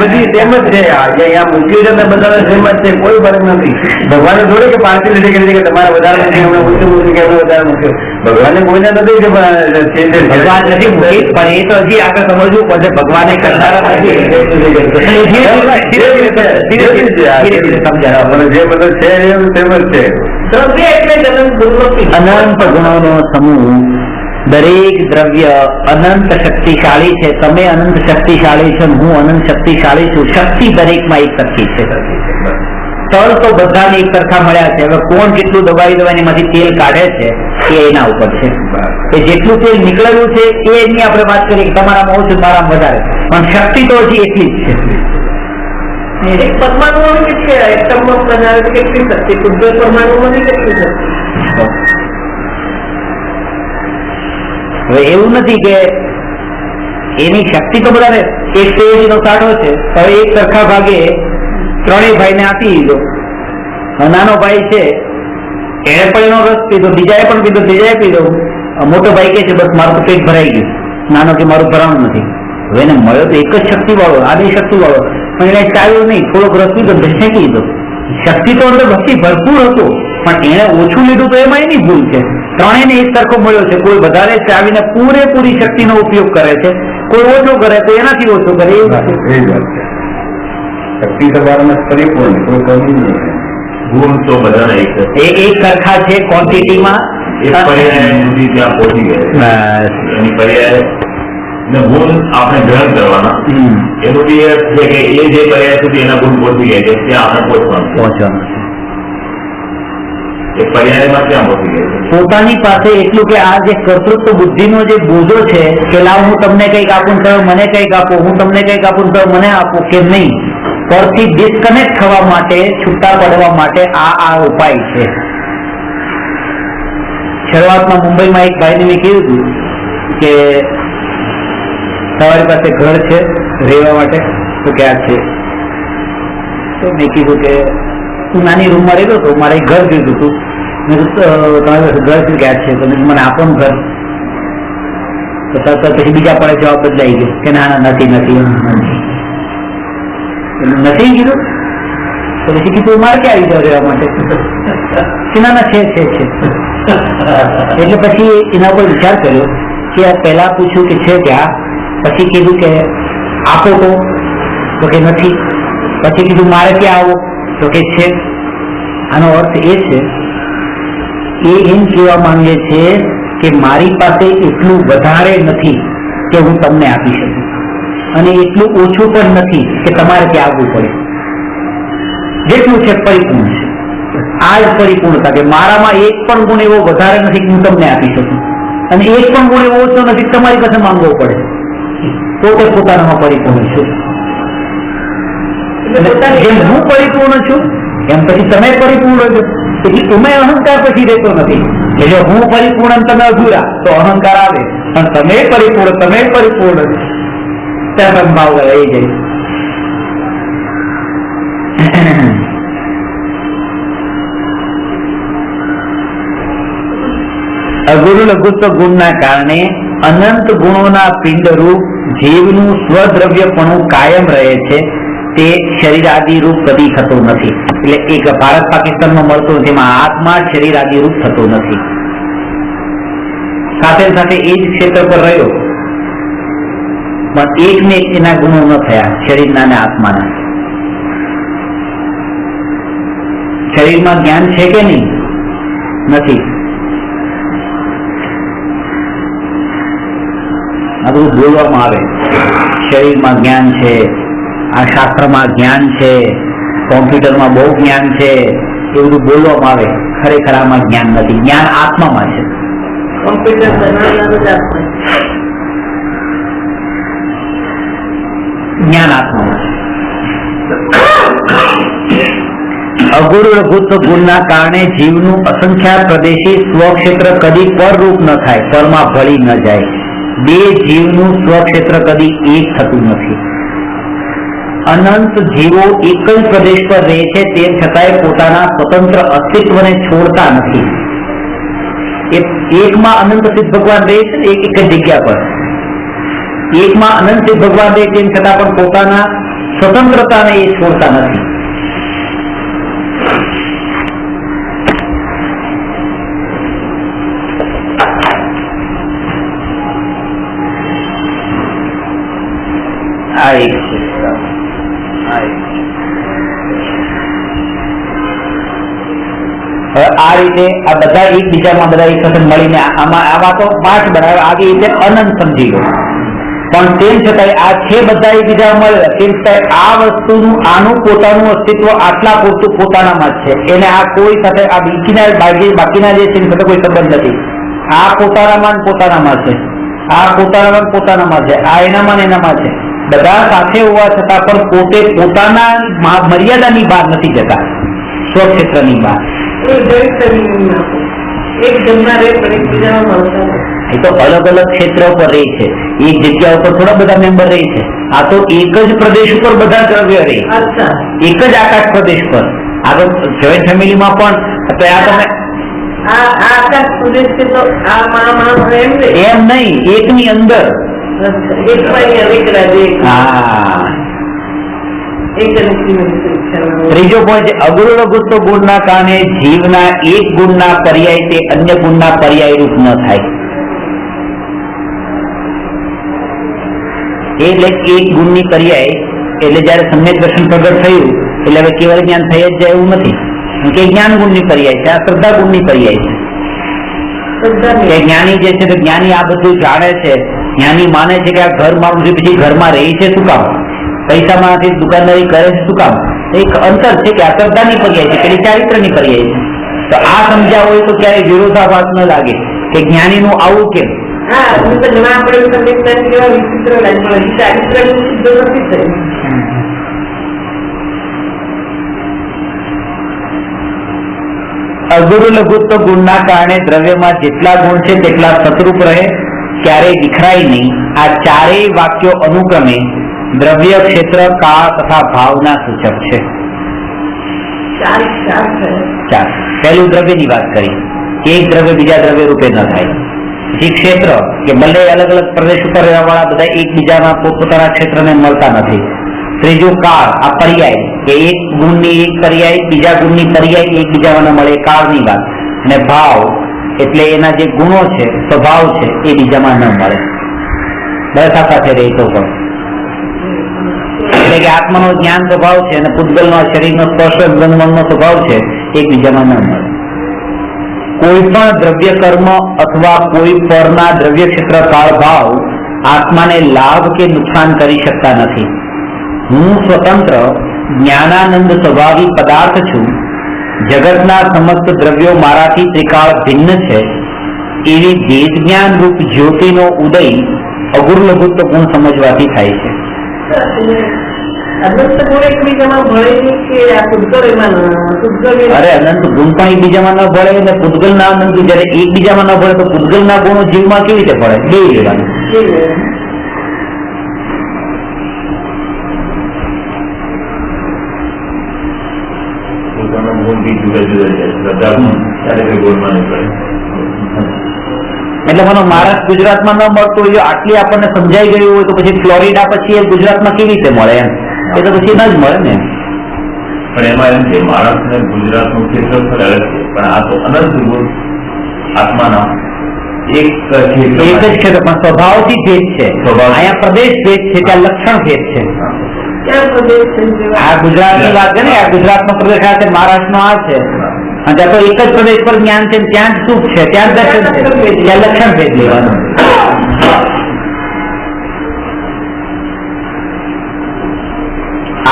બધી સેમ જ છે. અહીંયા મૂક્યું છે ને બધા સેમ જ છે, કોઈ ફરક નથી. ભગવાને થોડે કે પાર્ટિલિટી કરી કે તમારે વધારે નથી, એમને ઓછું મૂક્યું કે એમને વધારે મૂક્યું. ભગવાને કોઈને નથી કે ભગવાન નથી મૂકી, પણ એ તો હજી આગળ સમજવું પડશે. ભગવાને કરનારા નથી, જે બધું છે એમ સેમ જ છે. અનંત ગુણોનો સમૂહ, દરેક દ્રવ્ય અનંત શક્તિશાળી છે. તમે અનંત શક્તિશાળી છો, હું અનંત શક્તિશાળી છું. શક્તિ દરેકમાં એક સરખી છે. તલ તો બધાને એક સરખા મળ્યા છે. હવે કોણ કેટલું દબાવી માંથી તેલ કાઢે છે એ એના ઉપર છે. એ જેટલું તેલ નીકળેલું છે એ એની આપણે વાત કરીએ કે તમારામાં ઓછું, મારામાં વધારે, પણ શક્તિ તો હજી એટલી જ છે. એક પરમાણુ કેટલી એટમમાં બનાવે તો કેટલી શક્તિ, શુદ્ધ પરમાણુમાં કેટલી શક્તિ. હવે એવું નથી કે એની શક્તિ તો બધાને એક સ્ટેજ નો કાઢો છે. હવે એક સરખા ભાગે ત્રણેય ભાઈને આપી દીધો. નાનો ભાઈ છે એને પણ એનો રસ પીધો, બીજાએ પણ પીધો, ત્રીજાએ પીધો. મોટો ભાઈ કે છે બસ મારું તો પેટ ભરાઈ ગયું. નાનો કે મારું ભરાણું નથી. હવે એને મળ્યો તો એક જ શક્તિ વાળો, આદિ શક્તિ વાળો, પણ એને ચાલ્યો નહીં, થોડોક રસ પીધો, ફેંકી દીધો. શક્તિ તો અંદર ભક્તિ ભરપૂર હતો, પણ એને ઓછું લીધું તો એમાં એની ભૂલ છે. ત્રણેયને એક સરખો મળ્યો છે. કોઈ વધારે ચાવીને પૂરેપૂરી શક્તિનો ઉપયોગ કરે છે, કોઈ ઓછો કરે તો એનાથી ઓછો કરે. એ વાત છે. શક્તિ તમારામાં પરિપૂર્ણ, કોઈ કમી નહીં. ગુણ તો બધાને એક સરખા છે ક્વોન્ટિટીમાં. એક પર્યાય સુધી ત્યાં પહોંચી ગયા. એની પર્યાય ને ગુણ આપણે ગ્રહણ કરવાના. એનું બી એ છે કે એ જે પર્યાય સુધી એના ગુણ પહોંચી ગયા છે ત્યાં આપણે પહોંચવાનું. એ પર્યાયમાં ક્યાં પહોંચી ગયા છે? પોતાની પાસે એટલું કે આ જે કર્તૃત્વ બુદ્ધિનો જે બોજો છે કે લાવ હું તમને કંઈક આપું તો મને કંઈક આપો, હું તમને કંઈક આપું તો મને આપો, કે નહીં, પરથી ડિસ્કનેક્ટ થવા માટે, છૂટા પડવા માટે આ ઉપાય છે. શરૂઆતમાં મુંબઈમાં એક ભાઈને મેં કીધું હતું કે તમારી પાસે ઘર છે રહેવા માટે? તો કે આ છે. તો મેં કીધું કે હું નાની રૂમમાં રહેતો હતો, મારે એક ઘર જોઈતું હતું. મેં તમારી પાસે ઘર છે? કે આ છે. તો મને આપો ને ઘર. તો તરત પછી બીજા પડે જવાબ બદલાઈ ગયો કે ના ના નથી નથી કીધું. તો પછી કીધું મારે ક્યાં આવી જાવ રહેવા માટે? ના ના છે. એટલે પછી એના ઉપર વિચાર કર્યો કે પહેલા પૂછ્યું કે છે ત્યાં, પછી કીધું કે આપો તો કે નથી, પછી કીધું મારે ક્યાં આવો? તો કે છે. આનો અર્થ એ છે એ એમ કહેવા માંગે છે કે મારી પાસે એટલું વધારે નથી કે હું તમને આપી શકું, અને એટલું ઓછું પણ નથી કે તમારે ત્યાં આવવું પડે. જેટલું છે પરિપૂર્ણ છે. આ જ પરિપૂર્ણતા કે મારામાં એક પણ ગુણ એવો વધારે નથી કે હું તમને આપી શકું, અને એક પણ ગુણ એવો ઓછો નથી કે તમારી પાસે માંગવો પડે. પોતે પોતાનામાં પરિપૂર્ણ છે. જેમ હું પરિપૂર્ણ છું એમ પછી તમે પરિપૂર્ણ છો. એટલે તમે અહંકાર પછી રહેતો નથી. એટલે હું પરિપૂર્ણ તમે અધૂરા તો અહંકાર આવે, પણ તમે પરિપૂર્ણ ત્યાં સંભાવ રહી જાય. અગુરુ લઘુત્વ ગુણના કારણે અનંત ગુણોના પિંડરૂપ જીવનું સ્વદ્રવ્યપણું કાયમ રહે છે તે શરીરાદિ રૂપ કદી થતું નથી. એટલે એક ભારત પાકિસ્તાનમાં મળતું નથી, એમાં આત્મા શરીરાદિ રૂપ થતો નથી. સાથે સાથે એ જ ક્ષેત્ર પર રહ્યો પણ એકને એના ગુણો ન થયા, શરીરના અને આત્માના. શરીરમાં જ્ઞાન છે કે નહીં? નથી. આ બધું બોલવામાં આવે, શરીરમાં જ્ઞાન છે, આ શાસ્ત્રમાં જ્ઞાન છે, કોમ્પ્યુટરમાં બહુ જ્ઞાન છે, એ બધું બોલવામાં આવે. ખરેખર આમાં જ્ઞાન નથી. જ્ઞાન આત્મામાં છે. કોમ્પ્યુટર બનાવનારું જ આત્મા. જ્ઞાન આત્મામાં છે. અગુરુ લઘુત્વ ગુણના કારણે જીવનું અસંખ્યાત પ્રદેશી સ્વક્ષેત્ર કદી પરરૂપ ન થાય, પરમાં ભળી ન જાય. બે જીવનું સ્વક્ષેત્ર કદી એક થતું નથી. અનંત જીવો એક જ પ્રદેશ પર રહે છે, તેમ છતાંય પોતાના સ્વતંત્ર અસ્તિત્વને છોડતા નથી. એકમાં અનંત સિદ્ધ ભગવાન રહે છે ને, એક જ જગ્યા પર. એકમાં અનંત સિદ્ધ ભગવાન રહે તેમ છતાં પણ પોતાના સ્વતંત્રતાને એ છોડતા નથી. આ એક છે. હવે આ રીતે આ બધા એકબીજામાં બધા એક સાથે મળીને આમાં આ વાતો પાઠ બનાવે, આગે રીતે અનંત સમજી લો. પણ તેમ છતાંય આ છે બધા એકબીજા મળે, તેમ છતાંય આ વસ્તુનું આનું પોતાનું અસ્તિત્વ આટલા પૂરતું પોતાનામાં જ છે. એને આ કોઈ સાથે આ બાકીના જે છે એની સાથે કોઈ સંબંધ નથી. આ પોતાનામાં છે, આ પોતાનામાં છે, આ એનામાં ને એનામાં છે. બધા સાથે હોવા છતાં પણ પોતે પોતાના મર્યાદાની બહાર નથી જતા, સ્વક્ષેત્રની બહાર. એક જન્મા રહે પણ એકબીજામાં મળતા. એ તો અલગ અલગ ક્ષેત્ર ઉપર રહે છે, એક જગ્યા ઉપર થોડા બધા મેમ્બર રહે છે. આ તો એક જ પ્રદેશ ઉપર બધા દ્રવ્ય રહે, એક જ આકાશ પ્રદેશ પર. આ તો જોઈન્ટ ફેમિલીમાં પણ તો આ તમે આકાશ પ્રદેશ છે તો આ એમ નહીં, એકની અંદર. ત્રીજો પોઈન્ટ, અગુરુ લઘુત્વ ગુણના કારણે જીવના એક ગુણના પર્યાય તે અન્ય ગુણના પર્યાય રૂપ ન થાય. એટલે એક ગુણની પર્યાય એટલે જયારે સમ્યક દર્શન પ્રગટ થયું એટલે હવે કેવળ જ્ઞાન થઈ જ જાય એવું નથી, કે જ્ઞાન ગુણની પર્યાય છે, આ શ્રદ્ધા ગુણની પર્યાય છે. જ્ઞાની જે છે તો જ્ઞાની આ બધું જાણે છે. જ્ઞાની માને છે કે આ ઘરમાં પછી ઘરમાં રહી છે શું કામ, પૈસામાંથી દુકાનદારી કરે છે શું કામ. એક અંતર છે કે આ શ્રદ્ધાની પર્યાય છે, પેલી ચારિત્રની પર્યાય છે. તો આ સમજ્યા હોય તો ક્યારેય વિરોધાભાસ ન લાગે કે જ્ઞાનીનું આવું કેમ. અગુરુ લઘુત્વ ગુણના કારણે દ્રવ્યમાં જેટલા ગુણ છે તેટલા સતરૂપ રહે, ક્યારેય વિખરાય નહીં. આ ચારેય વાક્યો અનુક્રમે દ્રવ્ય, ક્ષેત્ર, કાળ તથા ભાવના સૂચક છે. પહેલું દ્રવ્યની વાત કરી, એક દ્રવ્ય બીજા દ્રવ્ય રૂપે ન થાય. જે ક્ષેત્ર કે બંને અલગ અલગ પ્રદેશ ઉપર રહેવા વાળા બધા એકબીજામાં પોતપોતાના ક્ષેત્રને મળતા નથી. ત્રીજું કાળ, આ પર્યાય કે એક ગુણની એક પર્યાય બીજા ગુણની પર્યાય એકબીજામાં ન મળે, કાળની વાત. અને ભાવ એટલે એના જે ગુણો છે, સ્વભાવ છે, એ બીજામાં ન મળે, બધા સાથે રહેતો પણ. એટલે કે આત્માનો જ્ઞાન સ્વભાવ છે અને પૂતગલનો શરીરનો સ્પર્શ ગંધમનનો સ્વભાવ છે, એકબીજામાં ન મળે. કોઈ પણ દ્રવ્ય કર્મ અથવા કોઈ પરના દ્રવ્ય ક્ષેત્ર કાળ ભાવ આત્માને લાભ કે નુકસાન કરી શકતા નથી. હું સ્વતંત્ર જ્ઞાનાનંદ સ્વભાવી પદાર્થ છું. જગતના સમસ્ત દ્રવ્યો મારાથી ત્રિકાળ ભિન્ન છે. એવી વેદ જ્ઞાન રૂપ જ્યોતિનો ઉદય અગુરુ લઘુત્વ ગુણ સમજવાથી થાય છે. અનંત ગુણ એકબીજામાં ભળે કે આ પૂતગલ એમાં અરે અનંત ગુણ પણ એકબીજામાં ન ભળે અને પૂતગલ ના અનંત જયારે એકબીજામાં ન ભળે તો પૂતગલ ના ગુણો જીવમાં કેવી રીતે ભળે? બે લેવાનું. ગુણ બી જુદા જુદા છે. બધા ગુણ ચારે ગુણમાં નહીં પડે. એટલે મને મહારાષ્ટ્ર ગુજરાતમાં ન મળતું હોય, આટલી આપણને સમજાઈ ગયું હોય તો પછી ફ્લોરિડા પછી એ ગુજરાતમાં કેવી રીતે મળે એમ? એ તો પછી ન જ મળે ને. પણ એમાં એમ છે મહારાષ્ટ્ર અને ગુજરાતનું ક્ષેત્રફળ અલગ છે, પણ આ તો અનંત ગુણ આત્માના એક ક્ષેત્ર, એક જ ક્ષેત્ર, પણ સ્વભાવથી ભેદ છે. સ્વભાવ. અહીંયા પ્રદેશ ભેદ છે, ત્યાં લક્ષણ ભેદ છે. ક્યાં પ્રદેશ છે? આ ગુજરાતની વાત છે ને, આ ગુજરાતનો પ્રદેશ આ છે, મહારાષ્ટ્રનો આ છે, અને ત્યાં તો એક જ પ્રદેશ પર જ્ઞાન છે, ત્યાં જ સુખ છે, ત્યાં જ દર્શન છે, ત્યાં લક્ષણ ભેદ લેવાનું.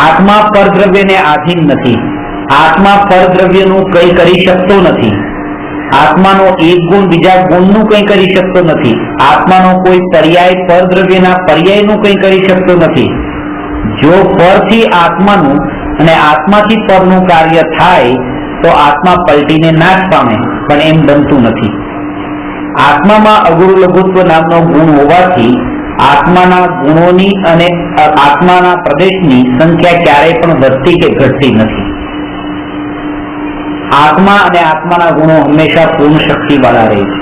આત્મા પરદ્રવ્યને આધીન નથી. આત્મા પરદ્રવ્યનું કંઈ કરી શકતો નથી. આત્માનો એક ગુણ બીજા ગુણનું કંઈ કરી શકતો નથી. આત્માનો કોઈ પર્યાય પરદ્રવ્યના પર્યાયનું કંઈ કરી શકતો નથી. જો પરથી આત્માનું અને આત્માથી પરનું કાર્ય થાય તો આત્મા પલટીને નાશ પામે, પણ એમ બનતું નથી. આત્મામાં અગુરુ લઘુત્વ નામનો ગુણ હોવાથી આત્માના ગુણોની અને આત્માના પ્રદેશની સંખ્યા ક્યારેય પણ વધતી કે ઘટતી નથી. આત્મા અને આત્માના ગુણો હંમેશા પૂર્ણ શક્તિ વાળા રહે છે.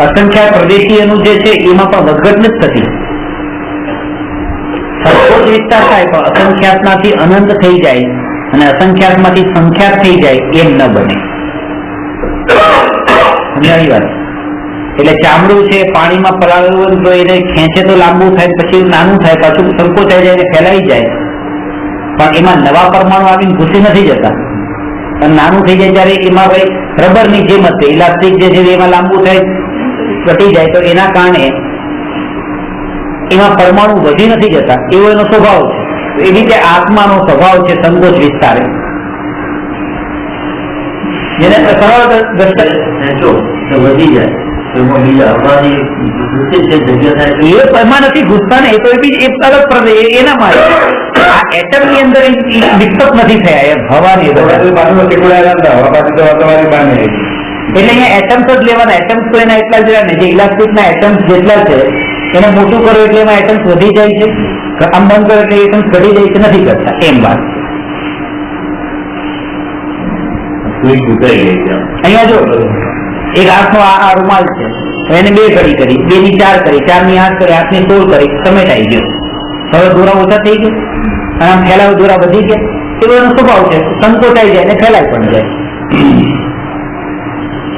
અસંખ્યાત પ્રદેશી એનું જે છે એમાં પણ વધઘટ નથી થતી. સર્વોચ્ચ વિસ્તાર થાય પણ અસંખ્યાતમાંથી અનંત થઈ જાય અને અસંખ્યાતમાંથી સંખ્યાત થઈ જાય એમ ન બને. સમજાવી વાત? એટલે ચામડું છે પાણીમાં પલાળેલું હોય તો એને ખેંચે તો લાંબુ થાય, પછી નાનું થાય, પાછું સંકોચાઈ જાય, ફેલાઈ જાય, પણ એમાં નવા પરમાણુ આવીને ઘૂસી નથી જતા. અને નાનું થઈ જાય ત્યારે એમાં ભાઈ રબરની જેમ જ ઇલાસ્ટિક જે છે એમાં લાંબુ થાય, ઘટી જાય, તો એના કારણે એમાં પરમાણુ વધી નથી જતા, એવો એનો સ્વભાવ છે. એવી રીતે આત્માનો સ્વભાવ છે સંકોચ વિસ્તાર, જેને સરળ દ્રષ્ટા વધી જાય એમાં બીજા હવાની જગ્યા થાય. એ એમાં નથી ઘૂસતા ને, એ તો એ અલગ પ્રદેશ એનામાં આ એટમ ની અંદર વિકસિત નથી થયા એમ હવાની બધા. એટલે અહીંયા એટમ્સ જ લેવાના. એટમ્સ તો એના એટલા જ રહ્યા ને, જે ઇલાસ્ટિક ના એટમ્સ જેટલા છે એને મોટું કરો એટલે એમાં એટમ્સ વધી જાય છે, આમ બંધ કરો એટલે એટમ્સ ઘટી જાય છે, નથી કરતા એમ વાત. અહીંયા જો એક હાથનો આ રૂમાલ છે, એને 2 ઘડી કરી, 2 ની 4 કરી, 4 ની 8 કરી, 8 ની 16 કરી, સમેટાઈ ગયો. હવે દોરા ઓછા થઈ ગયા અને આમ ફેલાવ દોરા વધી ગયા. એવો એનો સ્વભાવ છે, સંકોચાઈ જાય અને ફેલાઈ પણ જાય.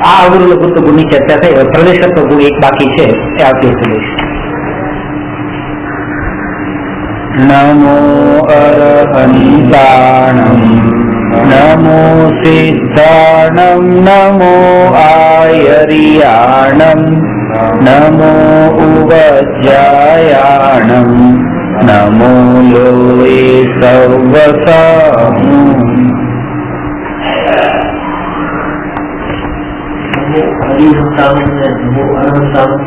આ અવરું લઘુત્વ ગુણની ચર્ચા થઈ. પ્રદેશત્વ ગુણ એક બાકી છે, એ આવતી વખતે. નમો અરહંતાણમ નમો સિદ્ધાણમ નમો આયરિયાણમ નમો ઉવજ્જાયાણમ નમો લોએ સર્વસામુ. હરિહંતાણમ ને નમો અરહંતાણમ